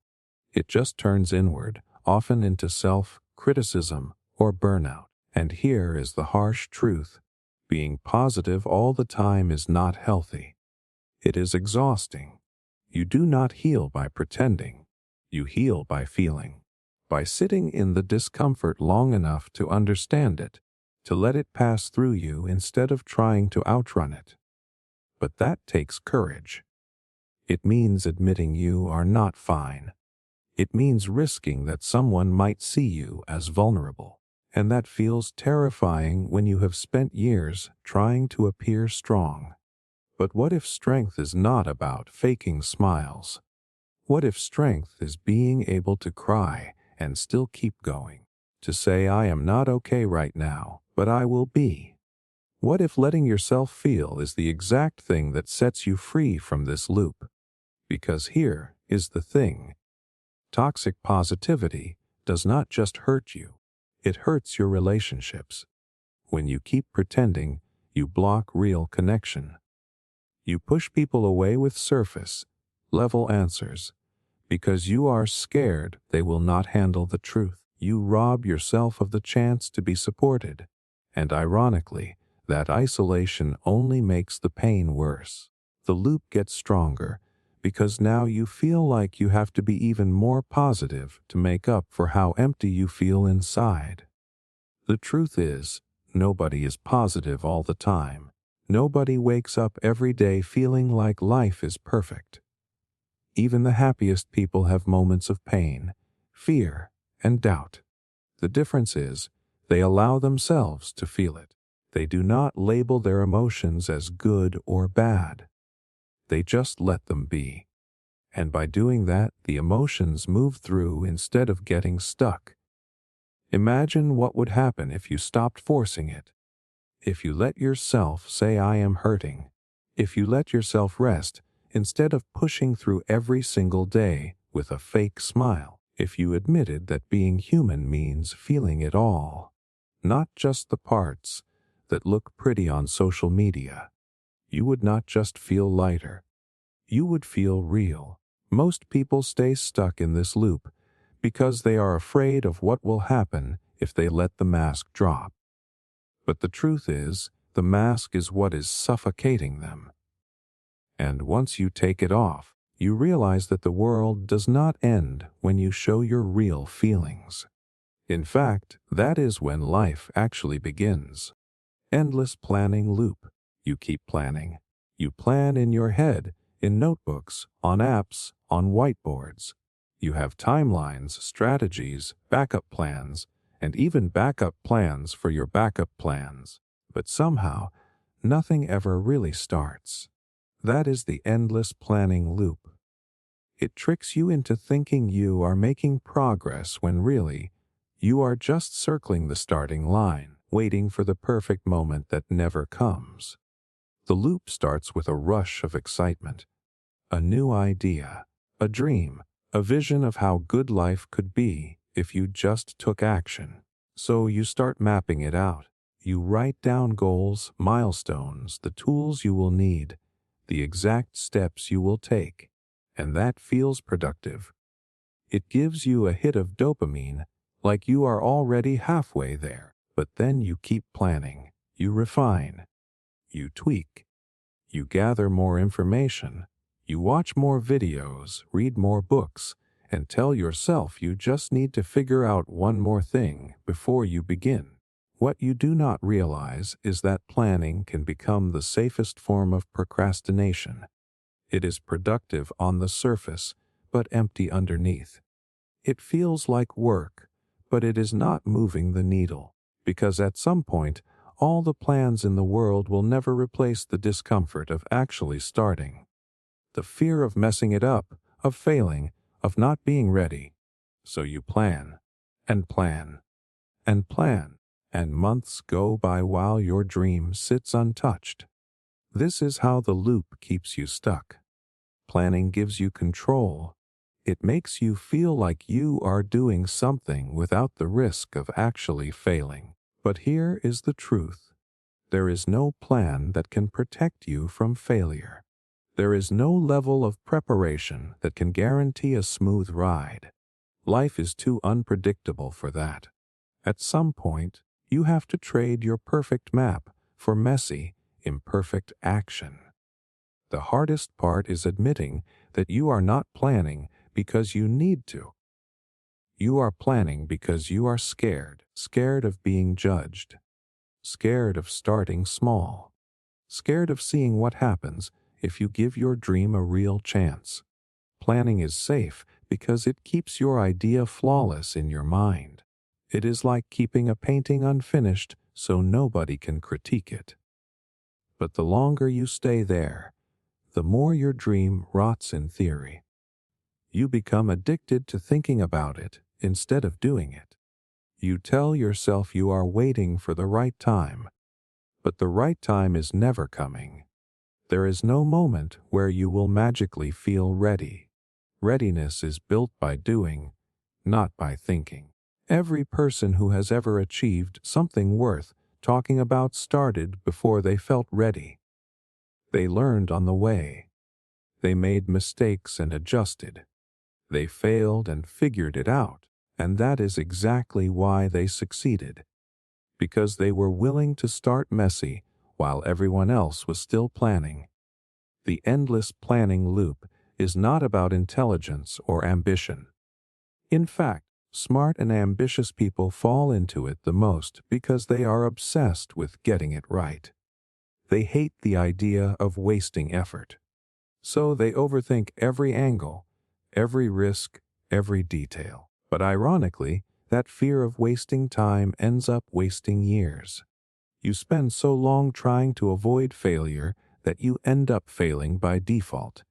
It just turns inward, often into self-criticism or burnout. And here is the harsh truth. Being positive all the time is not healthy. It is exhausting. You do not heal by pretending. You heal by feeling. By sitting in the discomfort long enough to understand it, to let it pass through you instead of trying to outrun it. But that takes courage. It means admitting you are not fine. It means risking that someone might see you as vulnerable. And that feels terrifying when you have spent years trying to appear strong. But what if strength is not about faking smiles? What if strength is being able to cry and still keep going? To say, "I am not okay right now, but I will be." What if letting yourself feel is the exact thing that sets you free from this loop? Because here is the thing. Toxic positivity does not just hurt you. It hurts your relationships. When you keep pretending, you block real connection. You push people away with surface-level answers because you are scared they will not handle the truth. You rob yourself of the chance to be supported. And ironically, that isolation only makes the pain worse. The loop gets stronger because now you feel like you have to be even more positive to make up for how empty you feel inside. The truth is, nobody is positive all the time. Nobody wakes up every day feeling like life is perfect. Even the happiest people have moments of pain, fear, and doubt. The difference is, they allow themselves to feel it. They do not label their emotions as good or bad. They just let them be. And by doing that, the emotions move through instead of getting stuck. Imagine what would happen if you stopped forcing it. If you let yourself say, "I am hurting." If you let yourself rest instead of pushing through every single day with a fake smile. If you admitted that being human means feeling it all, not just the parts that look pretty on social media. You would not just feel lighter. You would feel real. Most people stay stuck in this loop because they are afraid of what will happen if they let the mask drop. But the truth is, the mask is what is suffocating them. And once you take it off, you realize that the world does not end when you show your real feelings. In fact, that is when life actually begins. Endless planning loop. You keep planning. You plan in your head, in notebooks, on apps, on whiteboards. You have timelines, strategies, backup plans, and even backup plans for your backup plans. But somehow, nothing ever really starts. That is the endless planning loop. It tricks you into thinking you are making progress when really, you are just circling the starting line, waiting for the perfect moment that never comes. The loop starts with a rush of excitement, a new idea, a dream, a vision of how good life could be if you just took action. So you start mapping it out. You write down goals, milestones, the tools you will need, the exact steps you will take, and that feels productive. It gives you a hit of dopamine, like you are already halfway there. But then you keep planning, you refine, you tweak, you gather more information, you watch more videos, read more books, and tell yourself you just need to figure out one more thing before you begin. What you do not realize is that planning can become the safest form of procrastination. It is productive on the surface, but empty underneath. It feels like work, but it is not moving the needle, because at some point, all the plans in the world will never replace the discomfort of actually starting. The fear of messing it up, of failing, of not being ready. So you plan, and plan, and plan, and months go by while your dream sits untouched. This is how the loop keeps you stuck. Planning gives you control. It makes you feel like you are doing something without the risk of actually failing. But here is the truth. There is no plan that can protect you from failure. There is no level of preparation that can guarantee a smooth ride. Life is too unpredictable for that. At some point, you have to trade your perfect map for messy, imperfect action. The hardest part is admitting that you are not planning because you need to. You are planning because you are scared of being judged, scared of starting small, scared of seeing what happens if you give your dream a real chance. Planning is safe because it keeps your idea flawless in your mind. It is like keeping a painting unfinished so nobody can critique it. But the longer you stay there, the more your dream rots in theory. You become addicted to thinking about it instead of doing it. You tell yourself you are waiting for the right time, but the right time is never coming. There is no moment where you will magically feel ready. Readiness is built by doing, not by thinking. Every person who has ever achieved something worth talking about started before they felt ready. They learned on the way. They made mistakes and adjusted. They failed and figured it out, and that is exactly why they succeeded. Because they were willing to start messy while everyone else was still planning. The endless planning loop is not about intelligence or ambition. In fact, smart and ambitious people fall into it the most because they are obsessed with getting it right. They hate the idea of wasting effort. So they overthink every angle, every risk, every detail. But ironically, that fear of wasting time ends up wasting years. You spend so long trying to avoid failure that you end up failing by default,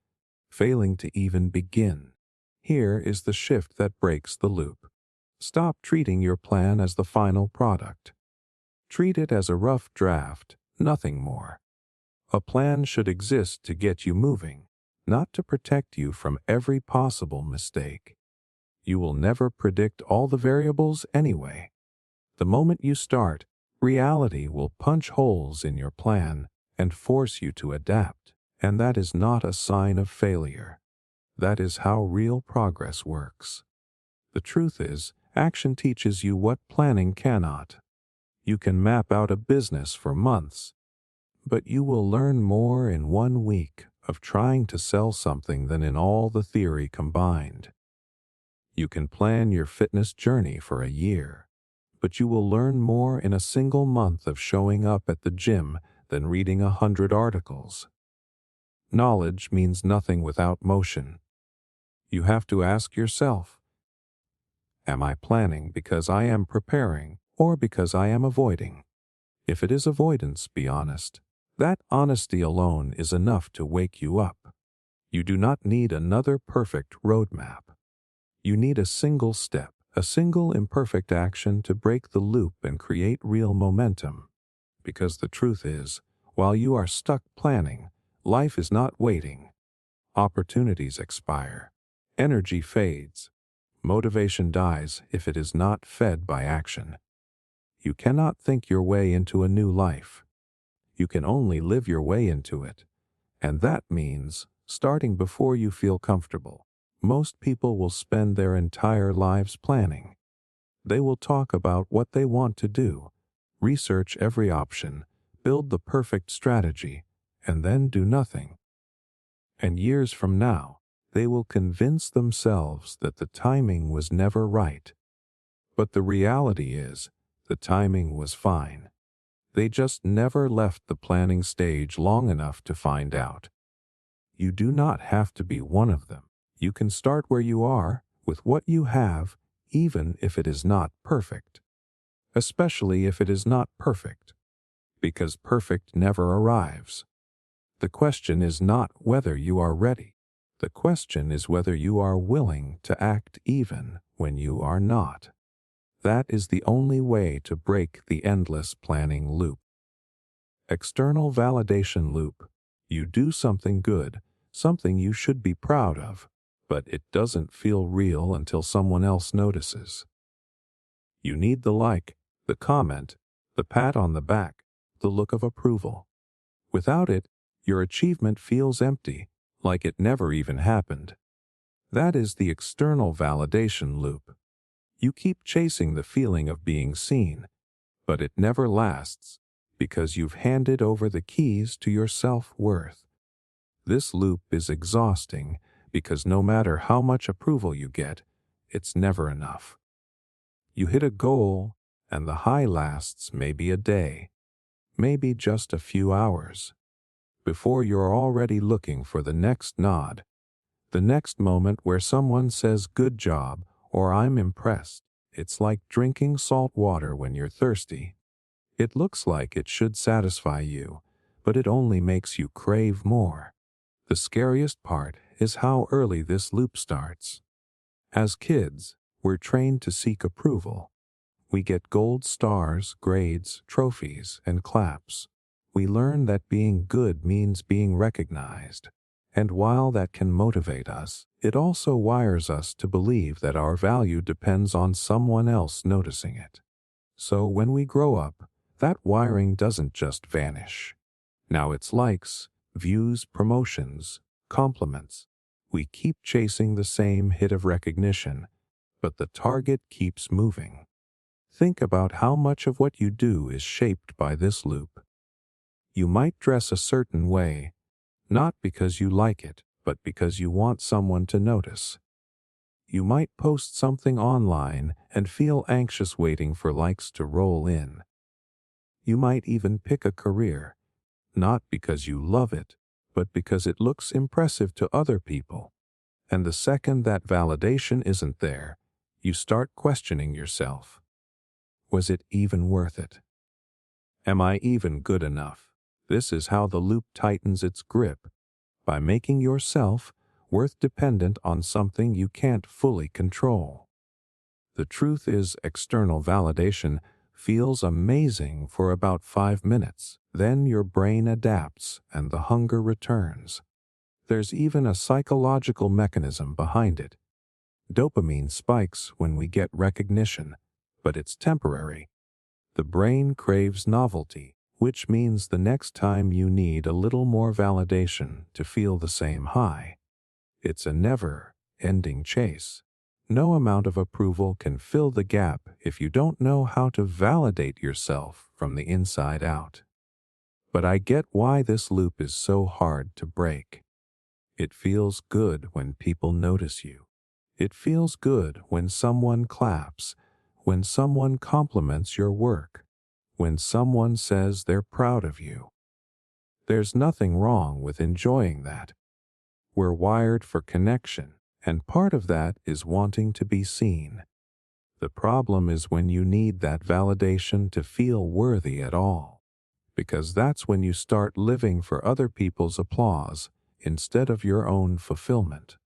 failing to even begin. Here is the shift that breaks the loop. Stop treating your plan as the final product. Treat it as a rough draft, nothing more. A plan should exist to get you moving, not to protect you from every possible mistake. You will never predict all the variables anyway. The moment you start, reality will punch holes in your plan and force you to adapt, and that is not a sign of failure. That is how real progress works. The truth is, action teaches you what planning cannot. You can map out a business for months, but you will learn more in 1 week of trying to sell something than in all the theory combined. You can plan your fitness journey for a year, but you will learn more in a single month of showing up at the gym than reading 100 articles. Knowledge means nothing without motion. You have to ask yourself, am I planning because I am preparing or because I am avoiding? If it is avoidance, be honest. That honesty alone is enough to wake you up. You do not need another perfect roadmap. You need a single step, a single imperfect action to break the loop and create real momentum. Because the truth is, while you are stuck planning, life is not waiting. Opportunities expire. Energy fades. Motivation dies if it is not fed by action. You cannot think your way into a new life. You can only live your way into it. And that means starting before you feel comfortable. Most people will spend their entire lives planning. They will talk about what they want to do, research every option, build the perfect strategy, and then do nothing. And years from now, they will convince themselves that the timing was never right. But the reality is, the timing was fine. They just never left the planning stage long enough to find out. You do not have to be one of them. You can start where you are, with what you have, even if it is not perfect. Especially if it is not perfect. Because perfect never arrives. The question is not whether you are ready. The question is whether you are willing to act even when you are not. That is the only way to break the endless planning loop. External validation loop. You do something good, something you should be proud of, but it doesn't feel real until someone else notices. You need the like, the comment, the pat on the back, the look of approval. Without it, your achievement feels empty, like it never even happened. That is the external validation loop. You keep chasing the feeling of being seen, but it never lasts because you've handed over the keys to your self-worth. This loop is exhausting because no matter how much approval you get, it's never enough. You hit a goal, and the high lasts maybe a day, maybe just a few hours, before you're already looking for the next nod, the next moment where someone says good job or I'm impressed. It's like drinking salt water when you're thirsty. It looks like it should satisfy you, but it only makes you crave more. The scariest part is how early this loop starts. As kids, we're trained to seek approval. We get gold stars, grades, trophies, and claps. We learn that being good means being recognized. And while that can motivate us, it also wires us to believe that our value depends on someone else noticing it. So when we grow up, that wiring doesn't just vanish. Now it's likes, views, promotions, compliments. We keep chasing the same hit of recognition, but the target keeps moving. Think about how much of what you do is shaped by this loop. You might dress a certain way, not because you like it, but because you want someone to notice. You might post something online and feel anxious waiting for likes to roll in. You might even pick a career, not because you love it, but because it looks impressive to other people. And the second that validation isn't there, You start questioning yourself. Was it even worth it? Am I even good enough? This is how the loop tightens its grip, by making yourself worth dependent on something you can't fully control. The truth is, external validation feels amazing for about 5 minutes. Then your brain adapts and the hunger returns. There's even a psychological mechanism behind it. Dopamine spikes when we get recognition, but it's temporary. The brain craves novelty, which means the next time you need a little more validation to feel the same high. It's a never-ending chase. No amount of approval can fill the gap if you don't know how to validate yourself from the inside out. But I get why this loop is so hard to break. It feels good when people notice you. It feels good when someone claps, when someone compliments your work, when someone says they're proud of you. There's nothing wrong with enjoying that. We're wired for connection, and part of that is wanting to be seen. The problem is when you need that validation to feel worthy at all, because that's when you start living for other people's applause instead of your own fulfillment.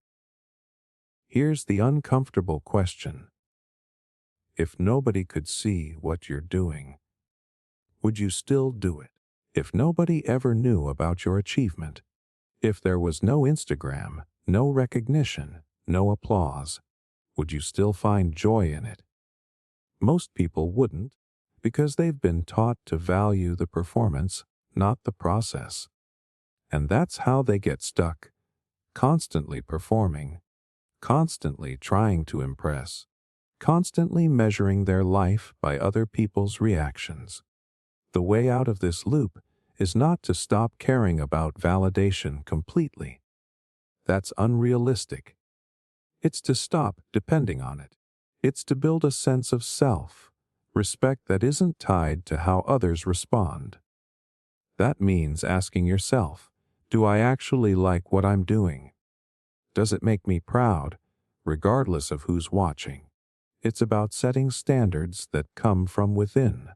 Here's the uncomfortable question. If nobody could see what you're doing, would you still do it? If nobody ever knew about your achievement, if there was no Instagram, no recognition, no applause, would you still find joy in it? Most people wouldn't, because they've been taught to value the performance, not the process. And that's how they get stuck, constantly performing, constantly trying to impress, constantly measuring their life by other people's reactions. The way out of this loop is not to stop caring about validation completely. That's unrealistic. It's to stop depending on it. It's to build a sense of self, respect that isn't tied to how others respond. That means asking yourself, do I actually like what I'm doing? Does it make me proud, regardless of who's watching? It's about setting standards that come from within,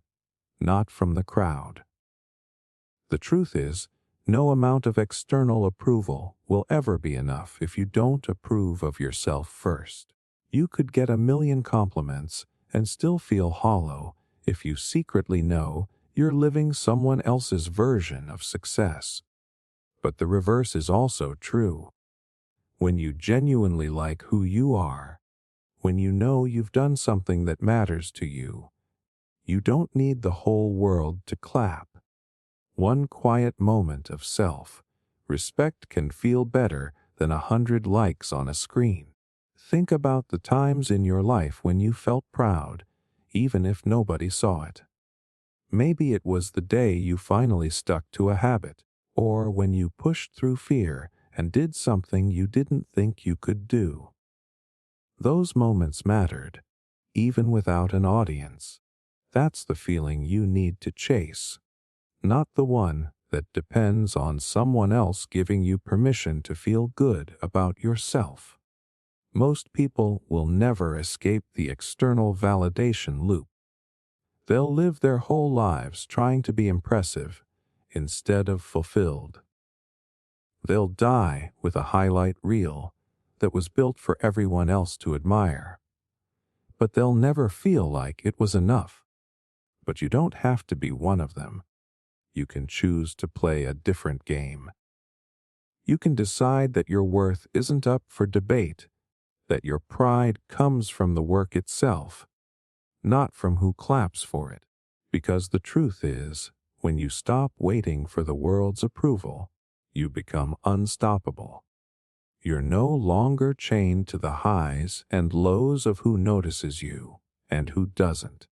not from the crowd. The truth is, no amount of external approval will ever be enough if you don't approve of yourself first. You could get 1,000,000 compliments and still feel hollow if you secretly know you're living someone else's version of success. But the reverse is also true. When you genuinely like who you are, when you know you've done something that matters to you, you don't need the whole world to clap. One quiet moment of self-respect can feel better than 100 likes on a screen. Think about the times in your life when you felt proud, even if nobody saw it. Maybe it was the day you finally stuck to a habit, or when you pushed through fear and did something you didn't think you could do. Those moments mattered, even without an audience. That's the feeling you need to chase, not the one that depends on someone else giving you permission to feel good about yourself. Most people will never escape the external validation loop. They'll live their whole lives trying to be impressive instead of fulfilled. They'll die with a highlight reel that was built for everyone else to admire. But they'll never feel like it was enough. But you don't have to be one of them. You can choose to play a different game. You can decide that your worth isn't up for debate, that your pride comes from the work itself, not from who claps for it. Because the truth is, when you stop waiting for the world's approval, you become unstoppable. You're no longer chained to the highs and lows of who notices you and who doesn't.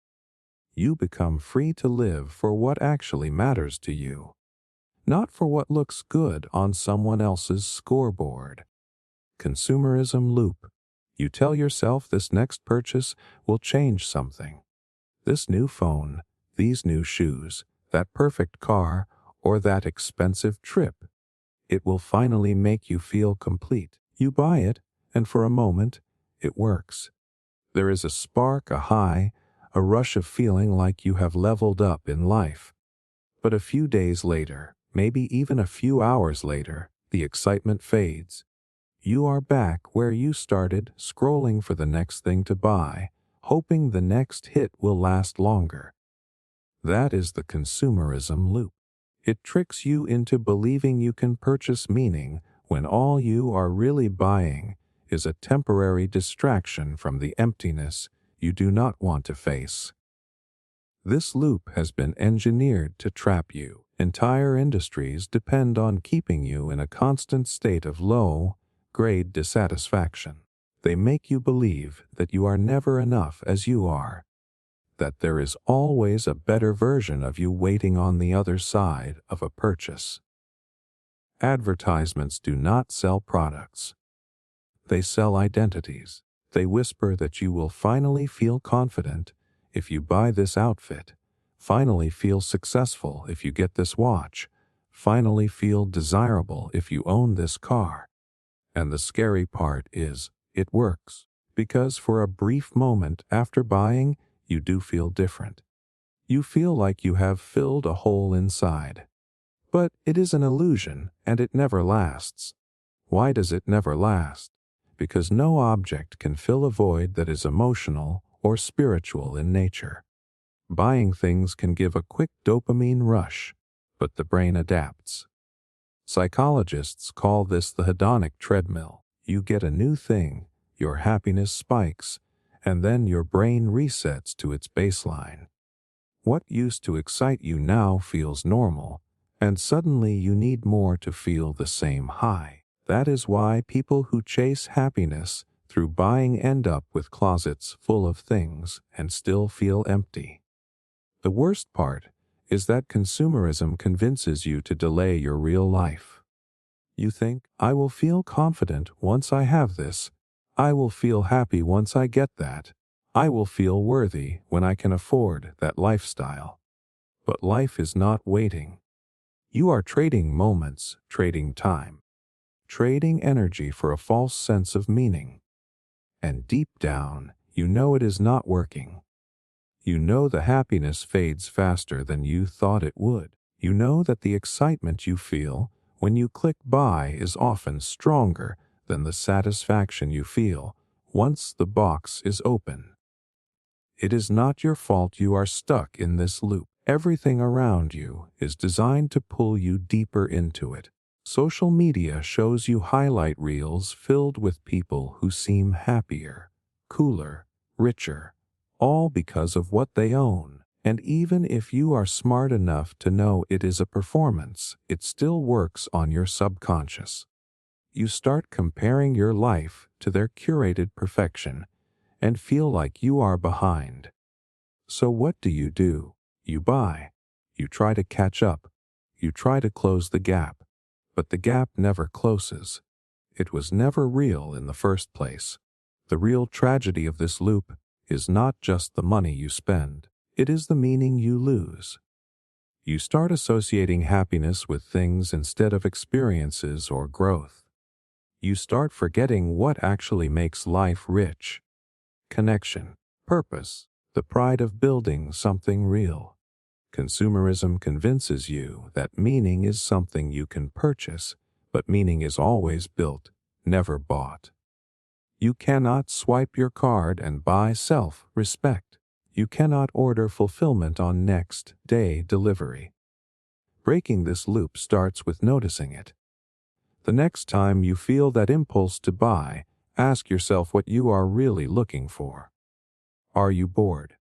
You become free to live for what actually matters to you, not for what looks good on someone else's scoreboard. Consumerism Loop. You tell yourself this next purchase will change something. This new phone, these new shoes, that perfect car, or that expensive trip. It will finally make you feel complete. You buy it, and for a moment, it works. There is a spark, a high, a rush of feeling like you have leveled up in life. But a few days later, maybe even a few hours later, the excitement fades. You are back where you started, scrolling for the next thing to buy, hoping the next hit will last longer. That is the consumerism loop. It tricks you into believing you can purchase meaning when all you are really buying is a temporary distraction from the emptiness you do not want to face. This loop has been engineered to trap you. Entire industries depend on keeping you in a constant state of low-grade dissatisfaction. They make you believe that you are never enough as you are, that there is always a better version of you waiting on the other side of a purchase. Advertisements do not sell products. They sell identities. They whisper that you will finally feel confident if you buy this outfit, finally feel successful if you get this watch, finally feel desirable if you own this car. And the scary part is, it works, because for a brief moment after buying, you do feel different. You feel like you have filled a hole inside. But it is an illusion, and it never lasts. Why does it never last? Because no object can fill a void that is emotional or spiritual in nature. Buying things can give a quick dopamine rush, but the brain adapts. Psychologists call this the hedonic treadmill. You get a new thing, your happiness spikes, and then your brain resets to its baseline. What used to excite you now feels normal, and suddenly you need more to feel the same high. That is why people who chase happiness through buying end up with closets full of things and still feel empty. The worst part is that consumerism convinces you to delay your real life. You think, I will feel confident once I have this. I will feel happy once I get that. I will feel worthy when I can afford that lifestyle. But life is not waiting. You are trading moments, trading time, trading energy for a false sense of meaning. And deep down, you know it is not working. You know the happiness fades faster than you thought it would. You know that the excitement you feel when you click buy is often stronger than the satisfaction you feel once the box is open. It is not your fault you are stuck in this loop. Everything around you is designed to pull you deeper into it. Social media shows you highlight reels filled with people who seem happier, cooler, richer, all because of what they own. And even if you are smart enough to know it is a performance, it still works on your subconscious. You start comparing your life to their curated perfection and feel like you are behind. So what do? You buy. You try to catch up. You try to close the gap. But the gap never closes. It was never real in the first place. The real tragedy of this loop is not just the money you spend. It is the meaning you lose. You start associating happiness with things instead of experiences or growth. You start forgetting what actually makes life rich. Connection, purpose, the pride of building something real. Consumerism convinces you that meaning is something you can purchase, but meaning is always built, never bought. You cannot swipe your card and buy self-respect. You cannot order fulfillment on next day delivery. Breaking this loop starts with noticing it. The next time you feel that impulse to buy, ask yourself what you are really looking for. Are you bored?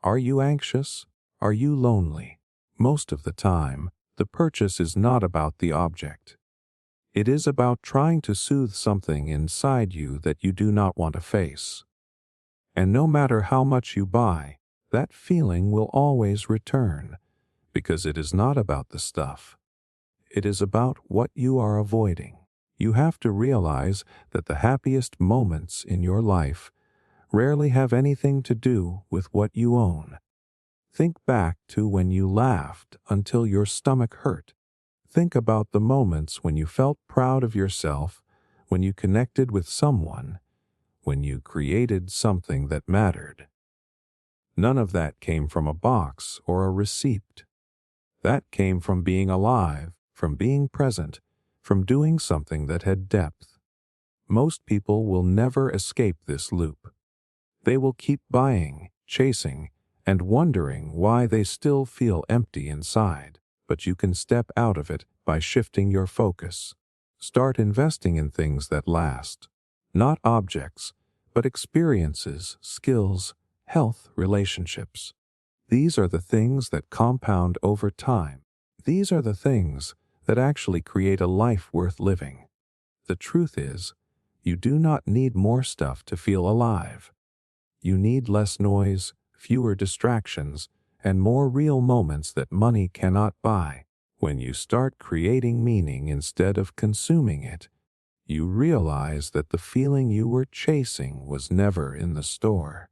Are you anxious? Are you lonely? Most of the time, the purchase is not about the object. It is about trying to soothe something inside you that you do not want to face. And no matter how much you buy, that feeling will always return, because it is not about the stuff. It is about what you are avoiding. You have to realize that the happiest moments in your life rarely have anything to do with what you own. Think back to when you laughed until your stomach hurt. Think about the moments when you felt proud of yourself, when you connected with someone, when you created something that mattered. None of that came from a box or a receipt. That came from being alive, from being present, from doing something that had depth. Most people will never escape this loop. They will keep buying, chasing, and wondering why they still feel empty inside. But you can step out of it by shifting your focus. Start investing in things that last. Not objects, but experiences, skills, health, relationships. These are the things that compound over time. These are the things that actually create a life worth living. The truth is, you do not need more stuff to feel alive. You need less noise, fewer distractions, and more real moments that money cannot buy. When you start creating meaning instead of consuming it, you realize that the feeling you were chasing was never in the store.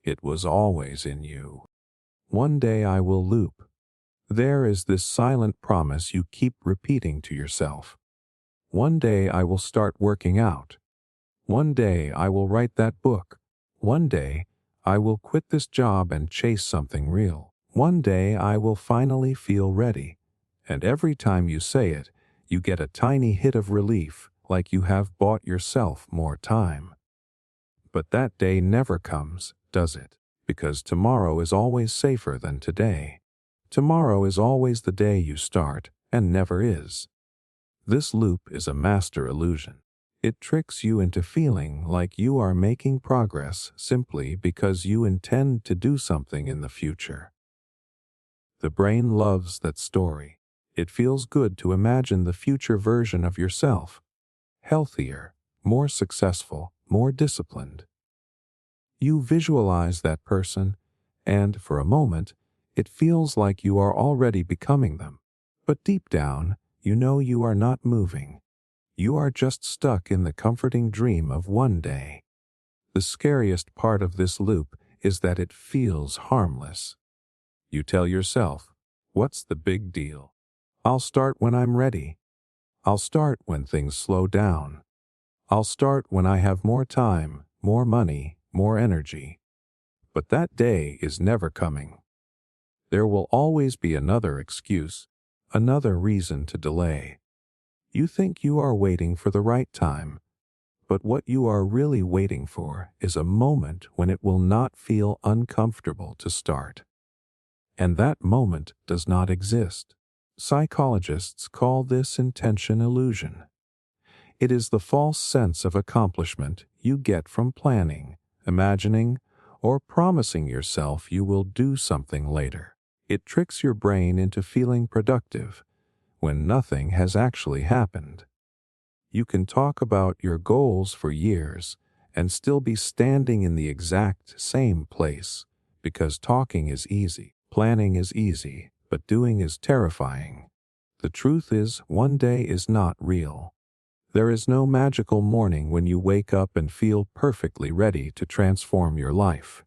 It was always in you. One day I will loop. There is this silent promise you keep repeating to yourself. One day I will start working out. One day I will write that book. One day I will quit this job and chase something real. One day I will finally feel ready. And every time you say it, you get a tiny hit of relief, like you have bought yourself more time. But that day never comes, does it? Because tomorrow is always safer than today. Tomorrow is always the day you start, and never is. This loop is a master illusion. It tricks you into feeling like you are making progress simply because you intend to do something in the future. The brain loves that story. It feels good to imagine the future version of yourself. Healthier, more successful, more disciplined. You visualize that person, and for a moment, it feels like you are already becoming them. But deep down, you know you are not moving. You are just stuck in the comforting dream of one day. The scariest part of this loop is that it feels harmless. You tell yourself, what's the big deal? I'll start when I'm ready. I'll start when things slow down. I'll start when I have more time, more money, more energy. But that day is never coming. There will always be another excuse, another reason to delay. You think you are waiting for the right time, but what you are really waiting for is a moment when it will not feel uncomfortable to start. And that moment does not exist. Psychologists call this intention illusion. It is the false sense of accomplishment you get from planning, imagining, or promising yourself you will do something later. It tricks your brain into feeling productive when nothing has actually happened. You can talk about your goals for years and still be standing in the exact same place, because talking is easy, planning is easy, but doing is terrifying. The truth is, one day is not real. There is no magical morning when you wake up and feel perfectly ready to transform your life.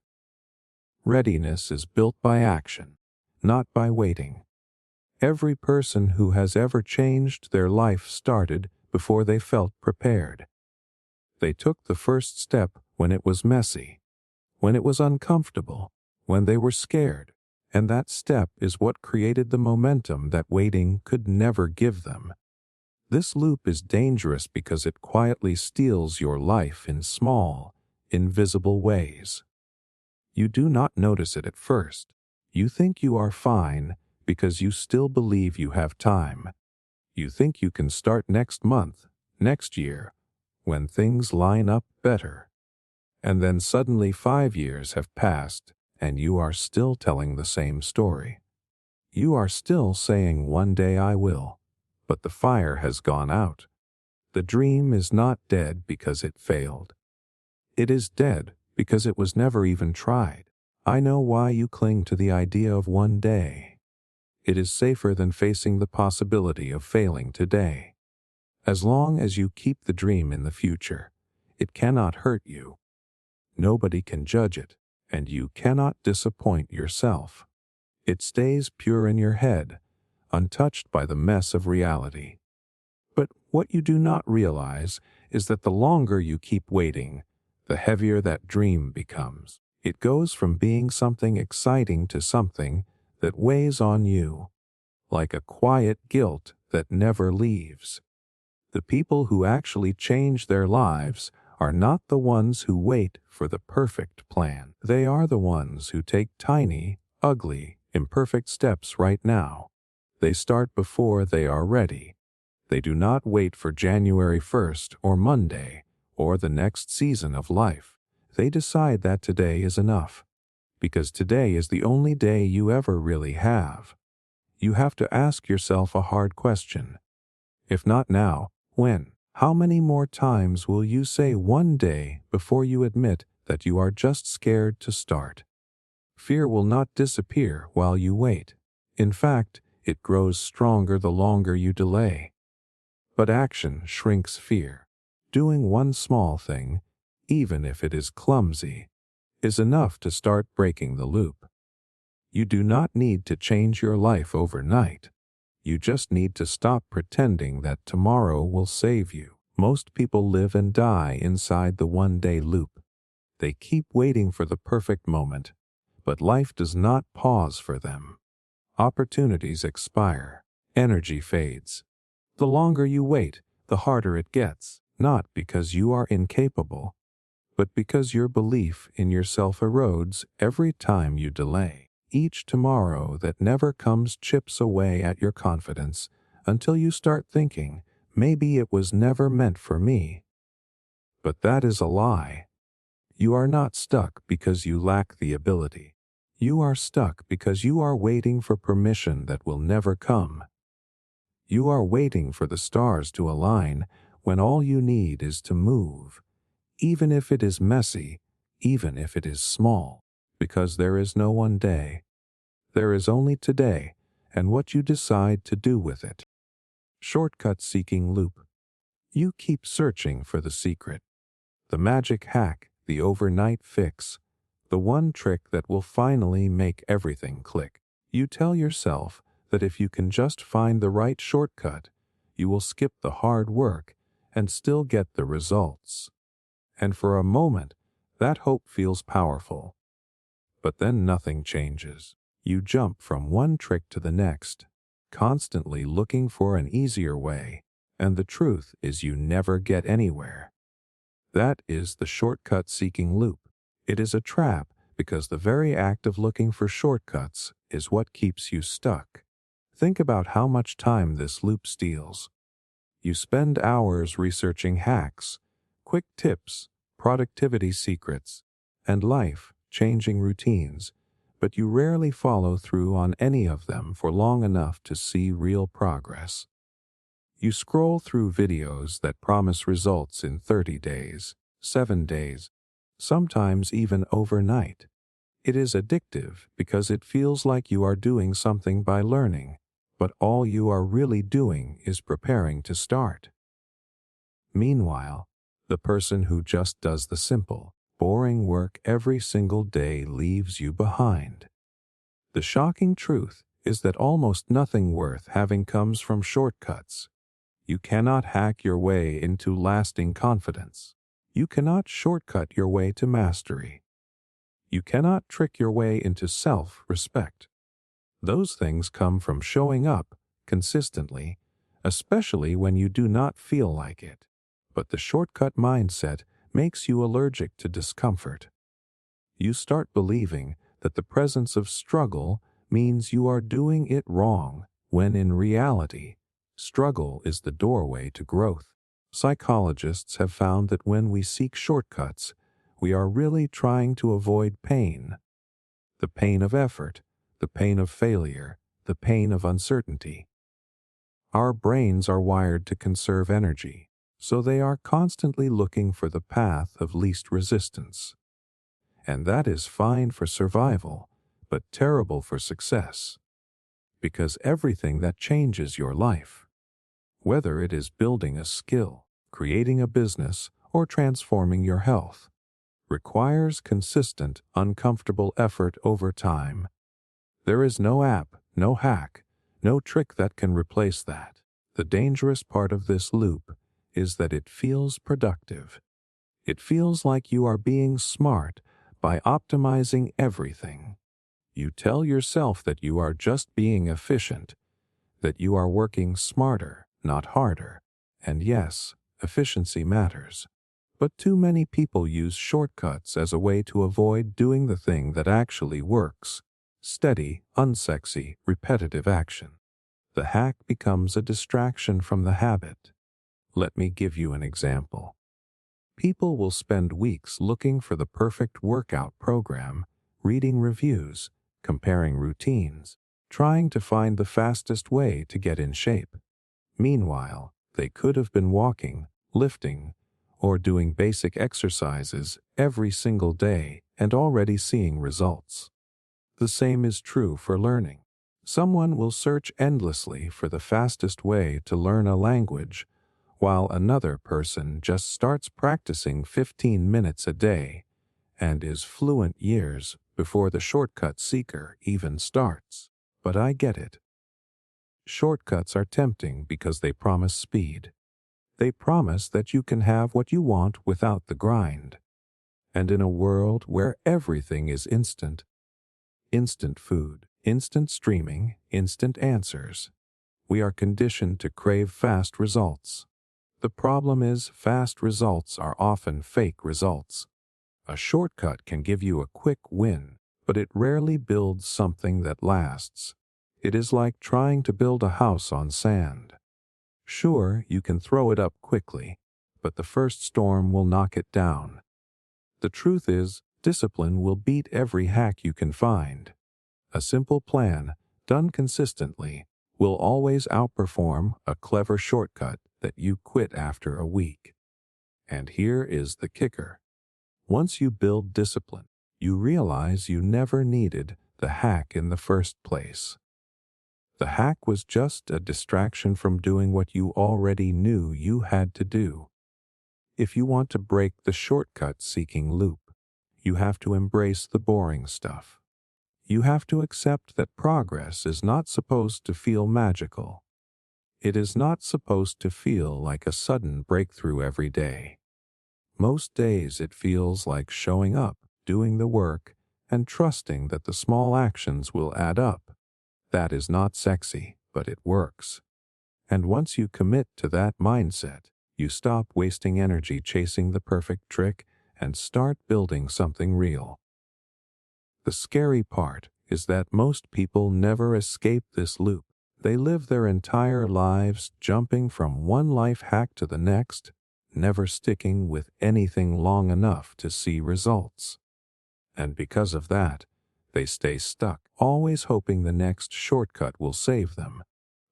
Readiness is built by action, not by waiting. Every person who has ever changed their life started before they felt prepared. They took the first step when it was messy, when it was uncomfortable, when they were scared, and that step is what created the momentum that waiting could never give them. This loop is dangerous because it quietly steals your life in small, invisible ways. You do not notice it at first. You think you are fine because you still believe you have time. You think you can start next month, next year, when things line up better. And then suddenly 5 years have passed, and you are still telling the same story. You are still saying one day I will, but the fire has gone out. The dream is not dead because it failed. It is dead because it was never even tried. I know why you cling to the idea of one day. It is safer than facing the possibility of failing today. As long as you keep the dream in the future, it cannot hurt you. Nobody can judge it, and you cannot disappoint yourself. It stays pure in your head, untouched by the mess of reality. But what you do not realize is that the longer you keep waiting, the heavier that dream becomes. It goes from being something exciting to something that weighs on you, like a quiet guilt that never leaves. The people who actually change their lives are not the ones who wait for the perfect plan. They are the ones who take tiny, ugly, imperfect steps right now. They start before they are ready. They do not wait for January 1st or Monday or the next season of life. They decide that today is enough, because today is the only day you ever really have. You have to ask yourself a hard question. If not now, when? How many more times will you say one day before you admit that you are just scared to start? Fear will not disappear while you wait. In fact, it grows stronger the longer you delay. But action shrinks fear. Doing one small thing, even if it is clumsy, is enough to start breaking the loop. You do not need to change your life overnight. You just need to stop pretending that tomorrow will save you. Most people live and die inside the one-day loop. They keep waiting for the perfect moment, but life does not pause for them. Opportunities expire. Energy fades. The longer you wait, the harder it gets, not because you are incapable, but because your belief in yourself erodes every time you delay. Each tomorrow that never comes chips away at your confidence until you start thinking, maybe it was never meant for me. But that is a lie. You are not stuck because you lack the ability. You are stuck because you are waiting for permission that will never come. You are waiting for the stars to align when all you need is to move, even if it is messy, even if it is small, because there is no one day. There is only today and what you decide to do with it. Shortcut-seeking loop. You keep searching for the secret, the magic hack, the overnight fix, the one trick that will finally make everything click. You tell yourself that if you can just find the right shortcut, you will skip the hard work and still get the results. And for a moment, that hope feels powerful. But then nothing changes. You jump from one trick to the next, constantly looking for an easier way, and the truth is you never get anywhere. That is the shortcut-seeking loop. It is a trap because the very act of looking for shortcuts is what keeps you stuck. Think about how much time this loop steals. You spend hours researching hacks, quick tips, productivity secrets, and life-changing routines, but you rarely follow through on any of them for long enough to see real progress. You scroll through videos that promise results in 30 days, 7 days, sometimes even overnight. It is addictive because it feels like you are doing something by learning, but all you are really doing is preparing to start. Meanwhile, the person who just does the simple, boring work every single day leaves you behind. The shocking truth is that almost nothing worth having comes from shortcuts. You cannot hack your way into lasting confidence. You cannot shortcut your way to mastery. You cannot trick your way into self-respect. Those things come from showing up consistently, especially when you do not feel like it. But the shortcut mindset makes you allergic to discomfort. You start believing that the presence of struggle means you are doing it wrong, when in reality, struggle is the doorway to growth. Psychologists have found that when we seek shortcuts, we are really trying to avoid pain. The pain of effort, the pain of failure, the pain of uncertainty. Our brains are wired to conserve energy, so they are constantly looking for the path of least resistance. And that is fine for survival, but terrible for success. Because everything that changes your life, whether it is building a skill, creating a business, or transforming your health, requires consistent, uncomfortable effort over time. There is no app, no hack, no trick that can replace that. The dangerous part of this loop is that it feels productive. It feels like you are being smart by optimizing everything. You tell yourself that you are just being efficient, that you are working smarter, not harder. And yes, efficiency matters. But too many people use shortcuts as a way to avoid doing the thing that actually works. Steady, unsexy, repetitive action. The hack becomes a distraction from the habit. Let me give you an example. People will spend weeks looking for the perfect workout program, reading reviews, comparing routines, trying to find the fastest way to get in shape. Meanwhile, they could have been walking, lifting, or doing basic exercises every single day and already seeing results. The same is true for learning. Someone will search endlessly for the fastest way to learn a language, while another person just starts practicing 15 minutes a day and is fluent years before the shortcut seeker even starts. But I get it. Shortcuts are tempting because they promise speed. They promise that you can have what you want without the grind. And in a world where everything is instant, instant food, instant streaming, instant answers, we are conditioned to crave fast results. The problem is fast results are often fake results. A shortcut can give you a quick win, but it rarely builds something that lasts. It is like trying to build a house on sand. Sure, you can throw it up quickly, but the first storm will knock it down. The truth is, discipline will beat every hack you can find. A simple plan, done consistently, will always outperform a clever shortcut that you quit after a week. And here is the kicker. Once you build discipline, you realize you never needed the hack in the first place. The hack was just a distraction from doing what you already knew you had to do. If you want to break the shortcut-seeking loop, you have to embrace the boring stuff. You have to accept that progress is not supposed to feel magical. It is not supposed to feel like a sudden breakthrough every day. Most days it feels like showing up, doing the work, and trusting that the small actions will add up. That is not sexy, but it works. And once you commit to that mindset, you stop wasting energy chasing the perfect trick and start building something real. The scary part is that most people never escape this loop. They live their entire lives jumping from one life hack to the next, never sticking with anything long enough to see results. And because of that, they stay stuck, always hoping the next shortcut will save them.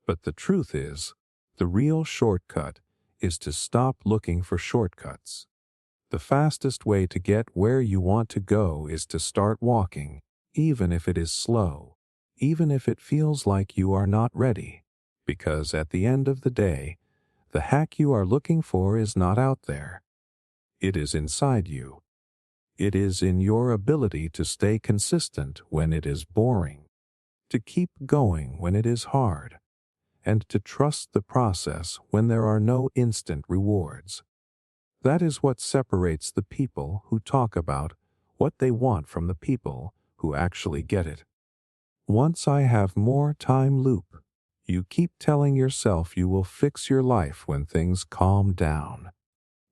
But the truth is, the real shortcut is to stop looking for shortcuts. The fastest way to get where you want to go is to start walking, even if it is slow, even if it feels like you are not ready. Because at the end of the day, the hack you are looking for is not out there. It is inside you. It is in your ability to stay consistent when it is boring, to keep going when it is hard, and to trust the process when there are no instant rewards. That is what separates the people who talk about what they want from the people who actually get it. Once I have more time loop, you keep telling yourself you will fix your life when things calm down.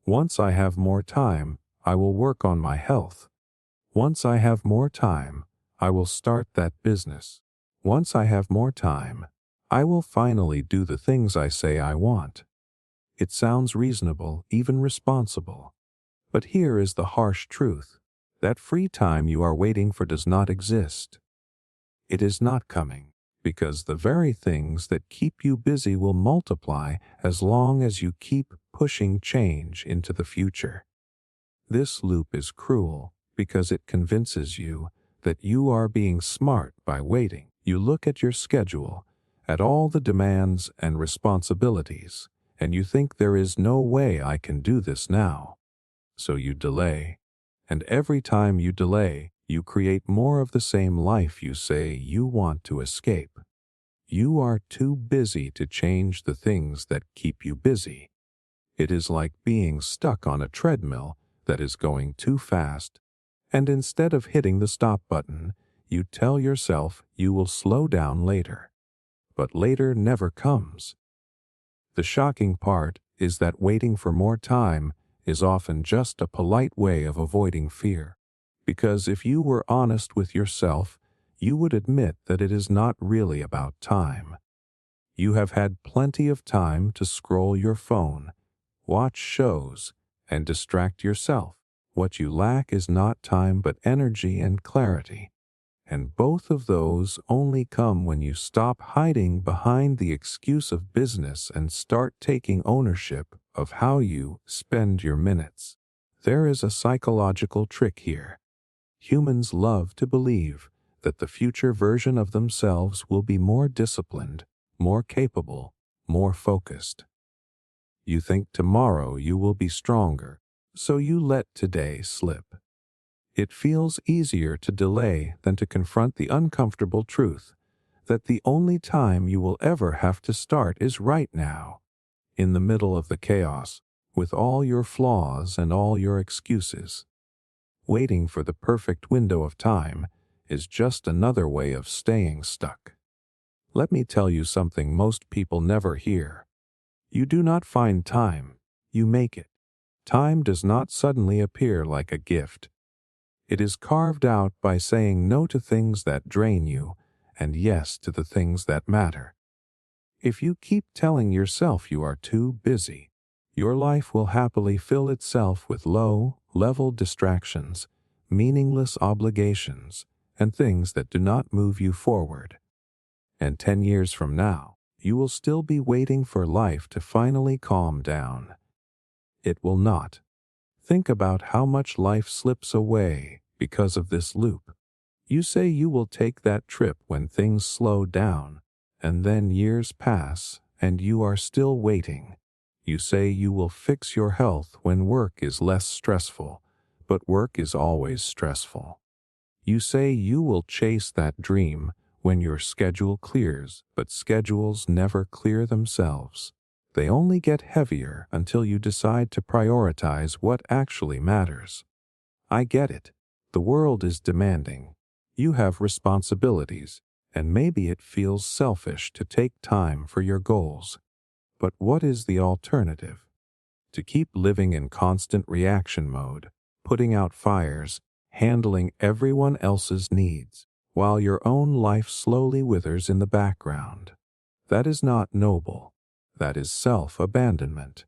Once I have more time, I will work on my health. Once I have more time, I will start that business. Once I have more time, I will finally do the things I say I want. It sounds reasonable, even responsible. But here is the harsh truth. That free time you are waiting for does not exist. It is not coming, because the very things that keep you busy will multiply as long as you keep pushing change into the future. This loop is cruel because it convinces you that you are being smart by waiting. You look at your schedule, at all the demands and responsibilities, and you think there is no way I can do this now. So you delay. And every time you delay, you create more of the same life you say you want to escape. You are too busy to change the things that keep you busy. It is like being stuck on a treadmill that is going too fast, and instead of hitting the stop button, you tell yourself you will slow down later. But later never comes. The shocking part is that waiting for more time is often just a polite way of avoiding fear. Because if you were honest with yourself, you would admit that it is not really about time. You have had plenty of time to scroll your phone, watch shows, and distract yourself. What you lack is not time but energy and clarity. And both of those only come when you stop hiding behind the excuse of business and start taking ownership of how you spend your minutes. There is a psychological trick here. Humans love to believe that the future version of themselves will be more disciplined, more capable, more focused. You think tomorrow you will be stronger, so you let today slip. It feels easier to delay than to confront the uncomfortable truth that the only time you will ever have to start is right now, in the middle of the chaos, with all your flaws and all your excuses. Waiting for the perfect window of time is just another way of staying stuck. Let me tell you something most people never hear. You do not find time, you make it. Time does not suddenly appear like a gift. It is carved out by saying no to things that drain you and yes to the things that matter. If you keep telling yourself you are too busy, your life will happily fill itself with low-level distractions, meaningless obligations, and things that do not move you forward. And 10 years from now, you will still be waiting for life to finally calm down. It will not. Think about how much life slips away because of this loop. You say you will take that trip when things slow down, and then years pass and you are still waiting. You say you will fix your health when work is less stressful, but work is always stressful. You say you will chase that dream when your schedule clears, but schedules never clear themselves. They only get heavier until you decide to prioritize what actually matters. I get it. The world is demanding. You have responsibilities, and maybe it feels selfish to take time for your goals. But what is the alternative? To keep living in constant reaction mode, putting out fires, handling everyone else's needs, while your own life slowly withers in the background. That is not noble. That is self-abandonment.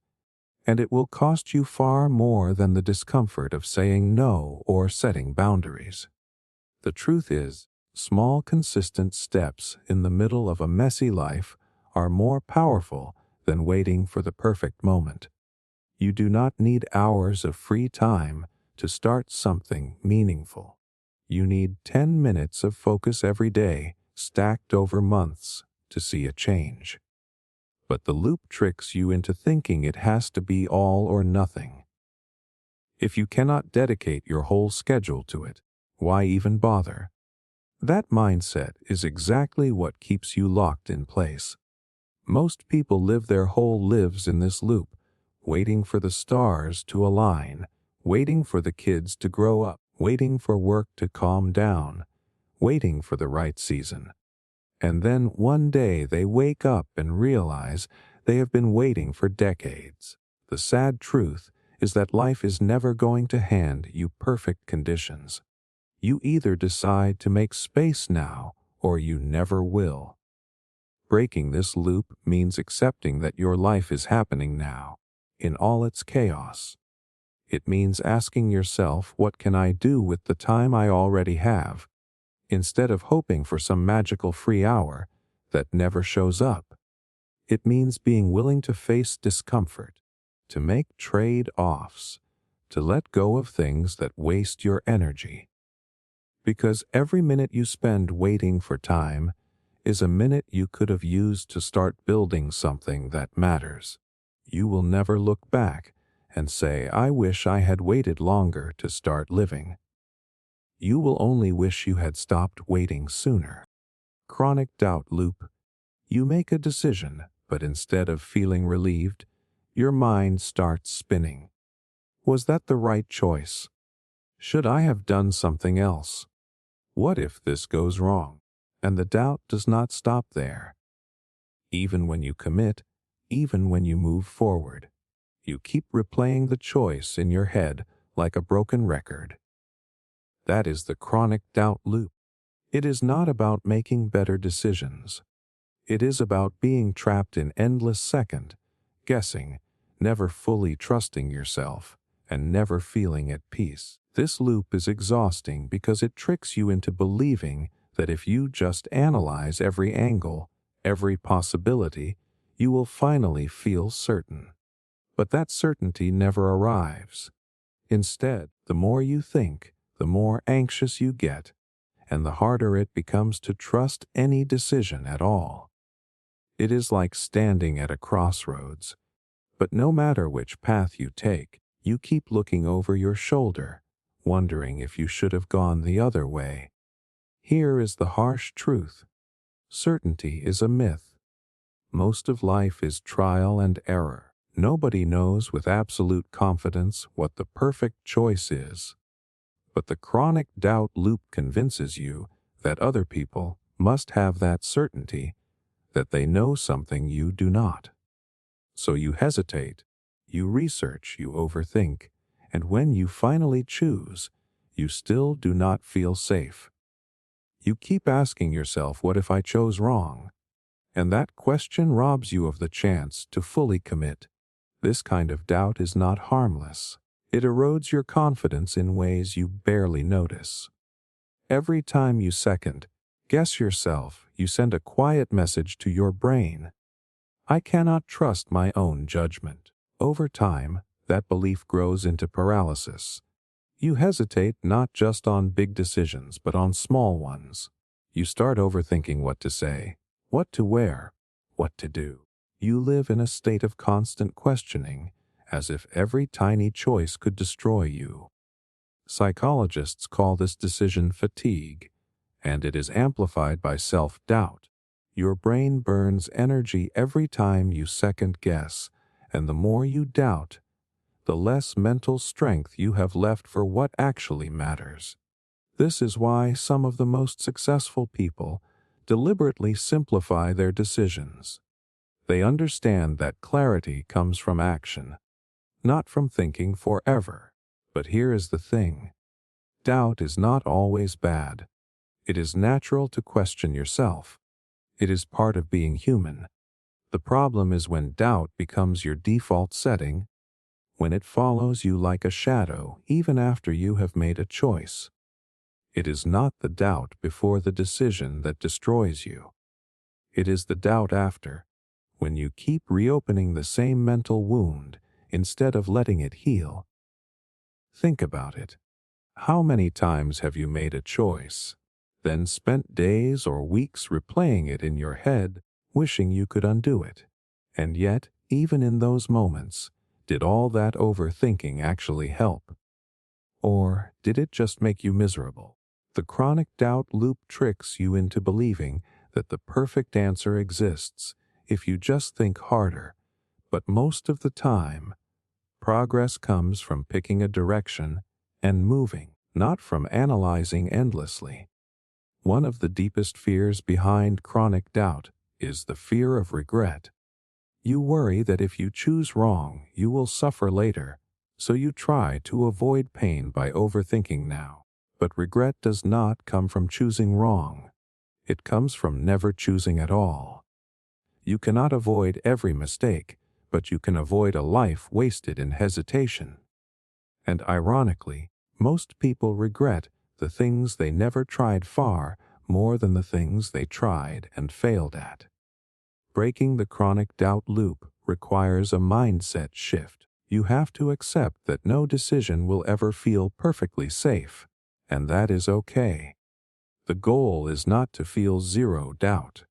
And it will cost you far more than the discomfort of saying no or setting boundaries. The truth is, small consistent steps in the middle of a messy life are more powerful than waiting for the perfect moment. You do not need hours of free time to start something meaningful. You need 10 minutes of focus every day, stacked over months, to see a change. But the loop tricks you into thinking it has to be all or nothing. If you cannot dedicate your whole schedule to it, why even bother? That mindset is exactly what keeps you locked in place. Most people live their whole lives in this loop, waiting for the stars to align, waiting for the kids to grow up, waiting for work to calm down, waiting for the right season. And then one day they wake up and realize they have been waiting for decades. The sad truth is that life is never going to hand you perfect conditions. You either decide to make space now or you never will. Breaking this loop means accepting that your life is happening now, in all its chaos. It means asking yourself, what can I do with the time I already have, instead of hoping for some magical free hour that never shows up. It means being willing to face discomfort, to make trade-offs, to let go of things that waste your energy. Because every minute you spend waiting for time is a minute you could have used to start building something that matters. You will never look back and say, I wish I had waited longer to start living. You will only wish you had stopped waiting sooner. Chronic doubt loop. You make a decision, but instead of feeling relieved, your mind starts spinning. Was that the right choice? Should I have done something else? What if this goes wrong? And the doubt does not stop there. Even when you commit, even when you move forward, you keep replaying the choice in your head like a broken record. That is the chronic doubt loop. It is not about making better decisions. It is about being trapped in endless second guessing, never fully trusting yourself, and never feeling at peace. This loop is exhausting because it tricks you into believing that if you just analyze every angle, every possibility, you will finally feel certain. But that certainty never arrives. Instead, the more you think, the more anxious you get, and the harder it becomes to trust any decision at all. It is like standing at a crossroads, but no matter which path you take, you keep looking over your shoulder, wondering if you should have gone the other way. Here is the harsh truth. Certainty is a myth. Most of life is trial and error. Nobody knows with absolute confidence what the perfect choice is. But the chronic doubt loop convinces you that other people must have that certainty, that they know something you do not. So you hesitate, you research, you overthink, and when you finally choose, you still do not feel safe. You keep asking yourself, what if I chose wrong? And that question robs you of the chance to fully commit. This kind of doubt is not harmless. It erodes your confidence in ways you barely notice. Every time you second guess yourself, you send a quiet message to your brain. I cannot trust my own judgment. Over time, that belief grows into paralysis. You hesitate not just on big decisions, but on small ones. You start overthinking what to say, what to wear, what to do. You live in a state of constant questioning, as if every tiny choice could destroy you. Psychologists call this decision fatigue, and it is amplified by self-doubt. Your brain burns energy every time you second guess, and the more you doubt, the less mental strength you have left for what actually matters. This is why some of the most successful people deliberately simplify their decisions. They understand that clarity comes from action, not from thinking forever. But here is the thing. Doubt is not always bad. It is natural to question yourself. It is part of being human. The problem is when doubt becomes your default setting, when it follows you like a shadow even after you have made a choice. It is not the doubt before the decision that destroys you. It is the doubt after, when you keep reopening the same mental wound instead of letting it heal. Think about it. How many times have you made a choice, then spent days or weeks replaying it in your head, wishing you could undo it? And yet, even in those moments, did all that overthinking actually help? Or did it just make you miserable? The chronic doubt loop tricks you into believing that the perfect answer exists if you just think harder, but most of the time, progress comes from picking a direction and moving, not from analyzing endlessly. One of the deepest fears behind chronic doubt is the fear of regret. You worry that if you choose wrong, you will suffer later, so you try to avoid pain by overthinking now. But regret does not come from choosing wrong. It comes from never choosing at all. You cannot avoid every mistake, but you can avoid a life wasted in hesitation. And ironically, most people regret the things they never tried far more than the things they tried and failed at. Breaking the chronic doubt loop requires a mindset shift. You have to accept that no decision will ever feel perfectly safe, and that is okay. The goal is not to feel zero doubt.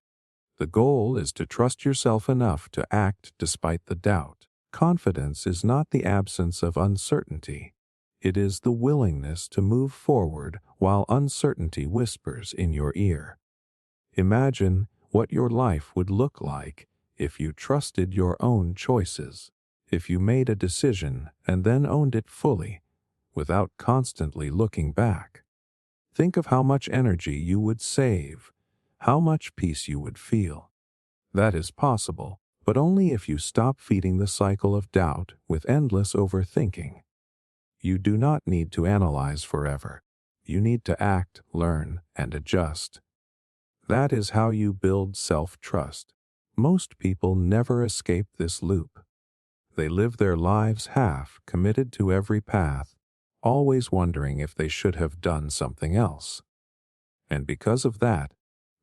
The goal is to trust yourself enough to act despite the doubt. Confidence is not the absence of uncertainty. It is the willingness to move forward while uncertainty whispers in your ear. Imagine what your life would look like if you trusted your own choices. if you made a decision and then owned it fully, without constantly looking back. Think of how much energy you would save, how much peace you would feel. That is possible, but only if you stop feeding the cycle of doubt with endless overthinking. You do not need to analyze forever. You need to act, learn, and adjust. That is how you build self-trust. Most people never escape this loop. They live their lives half committed to every path, always wondering if they should have done something else. And because of that,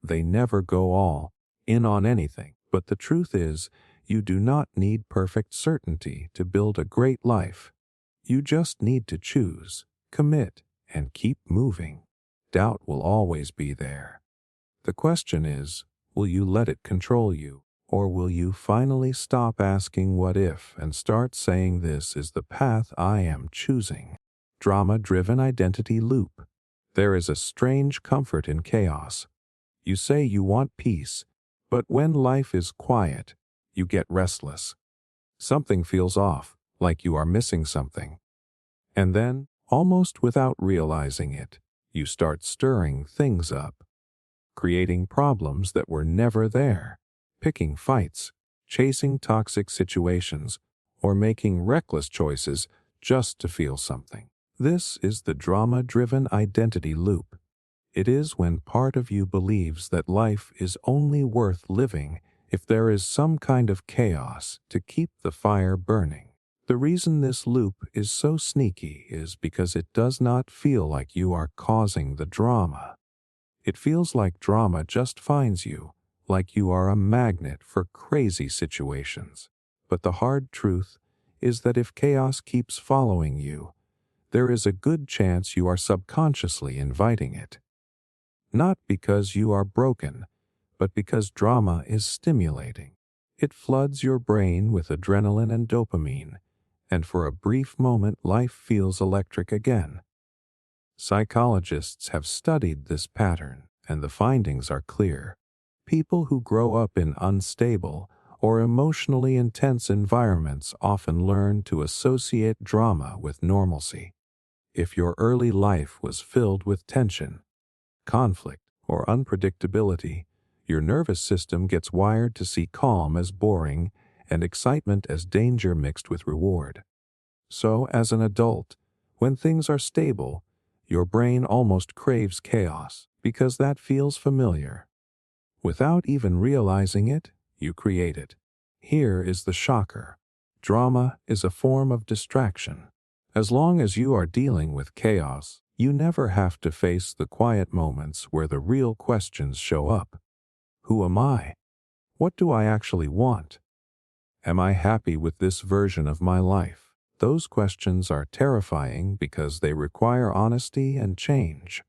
they never go all in on anything. But the truth is, you do not need perfect certainty to build a great life. You just need to choose, commit, and keep moving. Doubt will always be there. The question is, will you let it control you, or will you finally stop asking what if and start saying this is the path I am choosing? Drama-driven identity loop. There is a strange comfort in chaos. You say you want peace, but when life is quiet, you get restless. Something feels off, like you are missing something. And then, almost without realizing it, you start stirring things up, creating problems that were never there, picking fights, chasing toxic situations, or making reckless choices just to feel something. This is the drama-driven identity loop. It is when part of you believes that life is only worth living if there is some kind of chaos to keep the fire burning. The reason this loop is so sneaky is because it does not feel like you are causing the drama. It feels like drama just finds you, like you are a magnet for crazy situations. But the hard truth is that if chaos keeps following you, there is a good chance you are subconsciously inviting it. Not because you are broken, but because drama is stimulating. It floods your brain with adrenaline and dopamine, and for a brief moment life feels electric again. Psychologists have studied this pattern, and the findings are clear. People who grow up in unstable or emotionally intense environments often learn to associate drama with normalcy. If your early life was filled with tension, conflict, or unpredictability, your nervous system gets wired to see calm as boring and excitement as danger mixed with reward. So, as an adult, when things are stable, your brain almost craves chaos because that feels familiar. Without even realizing it, you create it. Here is the shocker. Drama is a form of distraction. As long as you are dealing with chaos, you never have to face the quiet moments where the real questions show up. Who am I? What do I actually want? Am I happy with this version of my life? Those questions are terrifying because they require honesty and change.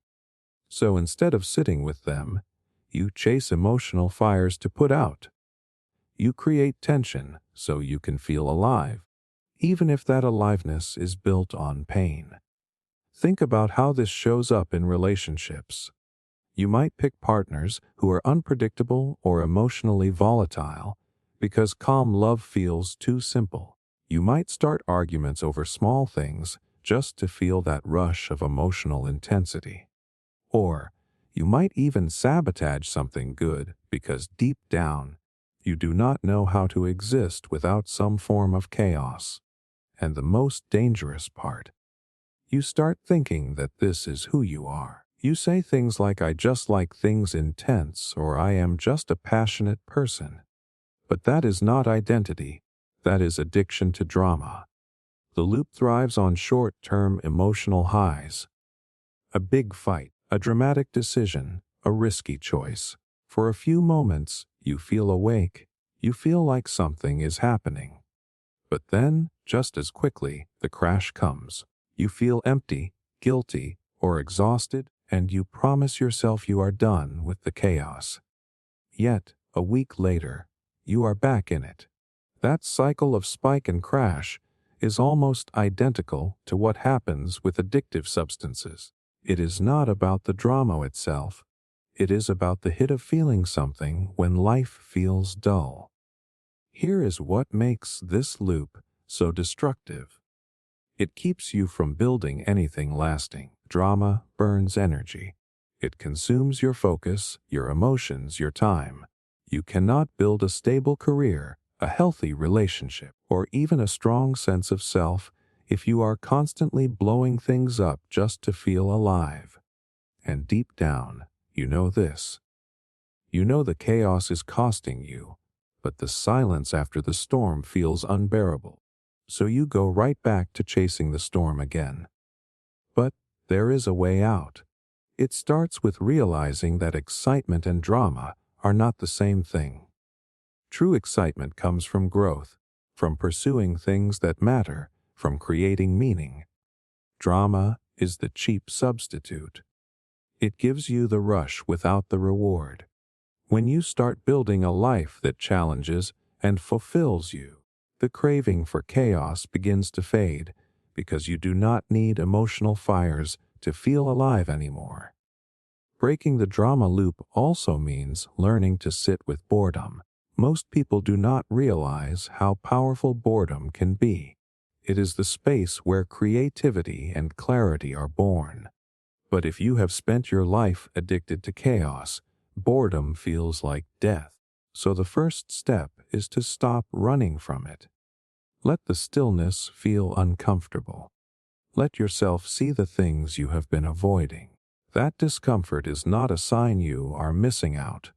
So instead of sitting with them, you chase emotional fires to put out. You create tension so you can feel alive, even if that aliveness is built on pain. Think about how this shows up in relationships. You might pick partners who are unpredictable or emotionally volatile because calm love feels too simple. You might start arguments over small things just to feel that rush of emotional intensity. Or you might even sabotage something good because deep down, you do not know how to exist without some form of chaos. And the most dangerous part, you start thinking that this is who you are. You say things like, I just like things intense, or I am just a passionate person. But that is not identity. That is addiction to drama. The loop thrives on short-term emotional highs. A big fight, a dramatic decision, a risky choice. For a few moments, you feel awake. You feel like something is happening. But then, just as quickly, the crash comes. You feel empty, guilty, or exhausted, and you promise yourself you are done with the chaos. Yet, a week later, you are back in it. That cycle of spike and crash is almost identical to what happens with addictive substances. It is not about the drama itself. It is about the hit of feeling something when life feels dull. Here is what makes this loop so destructive? It keeps you from building anything lasting. Drama burns energy. It consumes your focus, your emotions, your time. You cannot build a stable career, a healthy relationship, or even a strong sense of self if you are constantly blowing things up just to feel alive. And deep down, you know this. You know the chaos is costing you, but the silence after the storm feels unbearable. So you go right back to chasing the storm again. But there is a way out. It starts with realizing that excitement and drama are not the same thing. True excitement comes from growth, from pursuing things that matter, from creating meaning. Drama is the cheap substitute. It gives you the rush without the reward. When you start building a life that challenges and fulfills you, the craving for chaos begins to fade because you do not need emotional fires to feel alive anymore. Breaking the drama loop also means learning to sit with boredom. Most people do not realize how powerful boredom can be. It is the space where creativity and clarity are born. But if you have spent your life addicted to chaos, boredom feels like death. So the first step is to stop running from it. Let the stillness feel uncomfortable. Let yourself see the things you have been avoiding. That discomfort is not a sign you are missing out.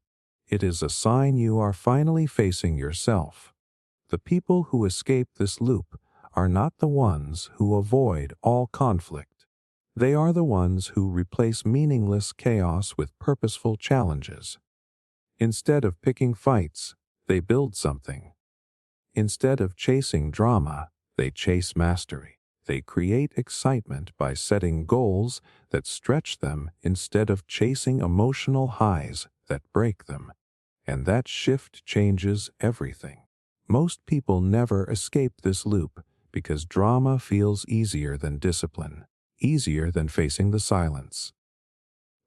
It is a sign you are finally facing yourself. The people who escape this loop are not the ones who avoid all conflict. They are the ones who replace meaningless chaos with purposeful challenges. Instead of picking fights, they build something. Instead of chasing drama, they chase mastery. They create excitement by setting goals that stretch them instead of chasing emotional highs that break them. And that shift changes everything. Most people never escape this loop because drama feels easier than discipline, easier than facing the silence.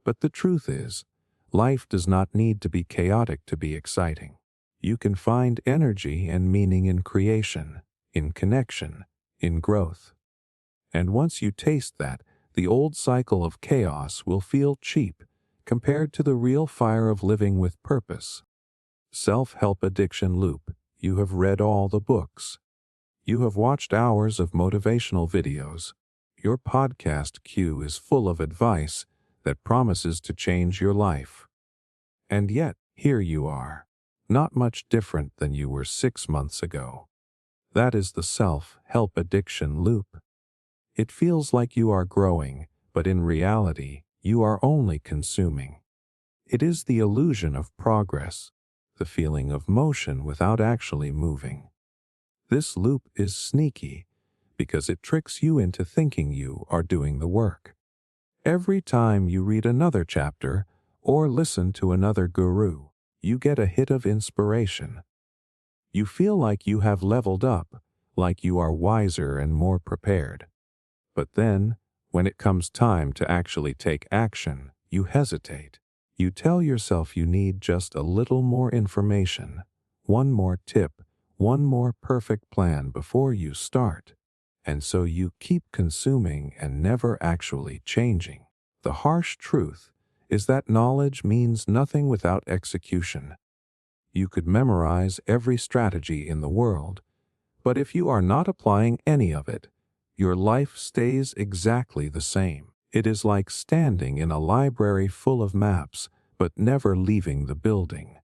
But the truth is, life does not need to be chaotic to be exciting. You can find energy and meaning in creation, in connection, in growth. And once you taste that, the old cycle of chaos will feel cheap compared to the real fire of living with purpose. Self-help addiction loop. You have read all the books. You have watched hours of motivational videos. Your podcast queue is full of advice that promises to change your life. And yet, here you are, not much different than you were 6 months ago. That is the self-help addiction loop. It feels like you are growing, but in reality, you are only consuming. It is the illusion of progress, the feeling of motion without actually moving. This loop is sneaky because it tricks you into thinking you are doing the work. Every time you read another chapter or listen to another guru, you get a hit of inspiration. You feel like you have leveled up, like you are wiser and more prepared. But then, when it comes time to actually take action, you hesitate. You tell yourself you need just a little more information, one more tip, one more perfect plan before you start. And so you keep consuming and never actually changing. The harsh truth is that knowledge means nothing without execution. You could memorize every strategy in the world, but if you are not applying any of it, your life stays exactly the same. It is like standing in a library full of maps, but never leaving the building.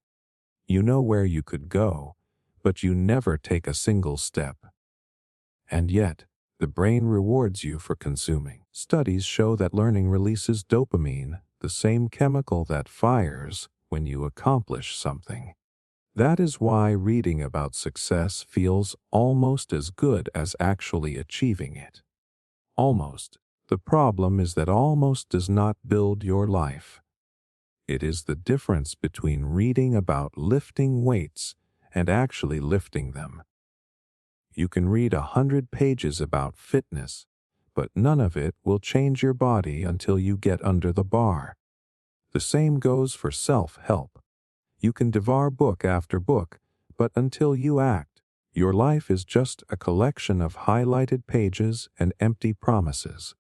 You know where you could go, but you never take a single step. And yet, the brain rewards you for consuming. Studies show that learning releases dopamine, the same chemical that fires when you accomplish something. That is why reading about success feels almost as good as actually achieving it. Almost. The problem is that almost does not build your life. It is the difference between reading about lifting weights and actually lifting them. You can read 100 pages about fitness, but none of it will change your body until you get under the bar. The same goes for self-help. You can devour book after book, but until you act, Your life is just a collection of highlighted pages and empty promises.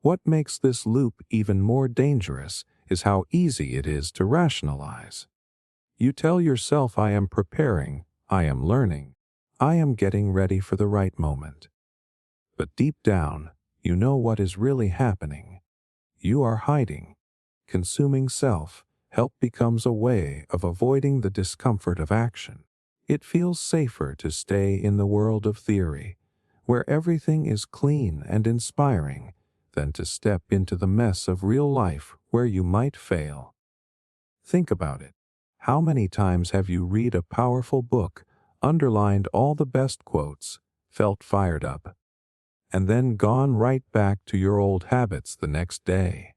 What makes this loop even more dangerous is how easy it is to rationalize. You tell yourself, I am preparing, I am learning, I am getting ready for the right moment. But deep down, you know what is really happening. You are hiding. Consuming self-help becomes a way of avoiding the discomfort of action. It feels safer to stay in the world of theory, where everything is clean and inspiring, than to step into the mess of real life where you might fail. Think about it. How many times have you read a powerful book, underlined all the best quotes, felt fired up, and then gone right back to your old habits the next day?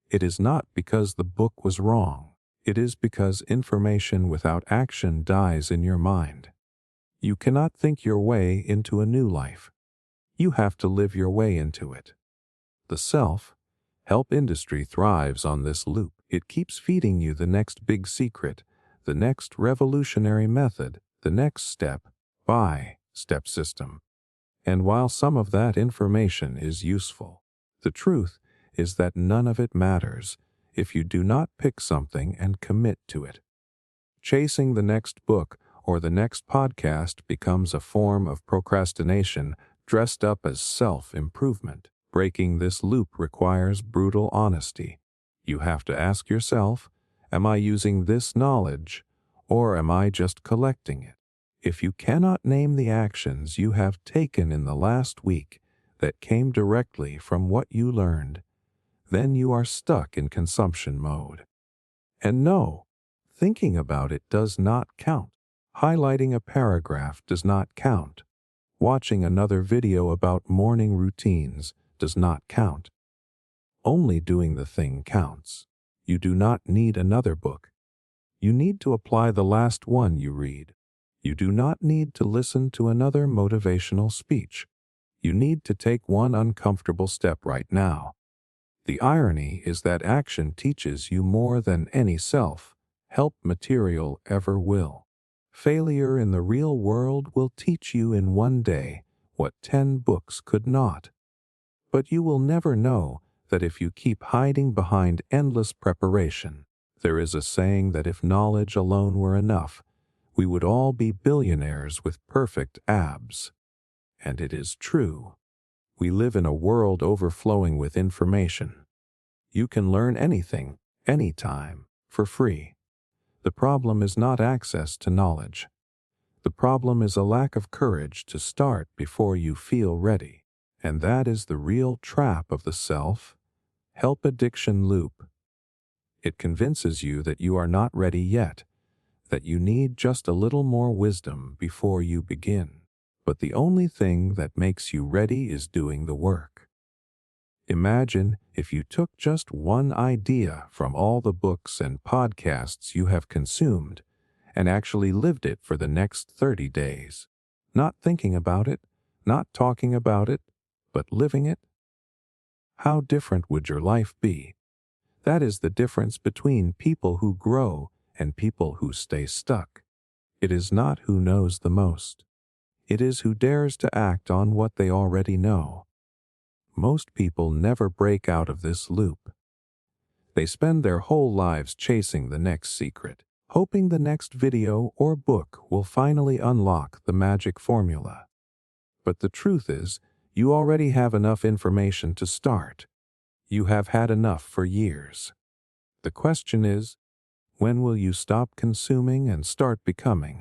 It is not because the book was wrong. It is because information without action dies in your mind. You cannot think your way into a new life. You have to live your way into it. The self-help industry thrives on this loop. It keeps feeding you the next big secret, the next revolutionary method, the next step-by-step system. And while some of that information is useful, the truth is that none of it matters if you do not pick something and commit to it. Chasing the next book or the next podcast becomes a form of procrastination dressed up as self-improvement. Breaking this loop requires brutal honesty. You have to ask yourself, am I using this knowledge, or am I just collecting it? If you cannot name the actions you have taken in the last week that came directly from what you learned, then you are stuck in consumption mode. And no, thinking about it does not count. Highlighting a paragraph does not count. Watching another video about morning routines does not count. Only doing the thing counts. You do not need another book. You need to apply the last one you read. You do not need to listen to another motivational speech. You need to take one uncomfortable step right now. The irony is that action teaches you more than any self-help material ever will. Failure in the real world will teach you in one day what 10 books could not. But you will never know that if you keep hiding behind endless preparation. There is a saying that if knowledge alone were enough, we would all be billionaires with perfect abs. And it is true. We live in a world overflowing with information. You can learn anything, anytime, for free. The problem is not access to knowledge. The problem is a lack of courage to start before you feel ready. And that is the real trap of the self-help addiction loop. It convinces you that you are not ready yet, that you need just a little more wisdom before you begin. But the only thing that makes you ready is doing the work. Imagine if you took just one idea from all the books and podcasts you have consumed and actually lived it for the next 30 days. Not thinking about it, not talking about it, but living it. How different would your life be? That is the difference between people who grow and people who stay stuck. It is not who knows the most. It is who dares to act on what they already know. Most people never break out of this loop. They spend their whole lives chasing the next secret, hoping the next video or book will finally unlock the magic formula. But the truth is, you already have enough information to start. You have had enough for years. The question is, when will you stop consuming and start becoming?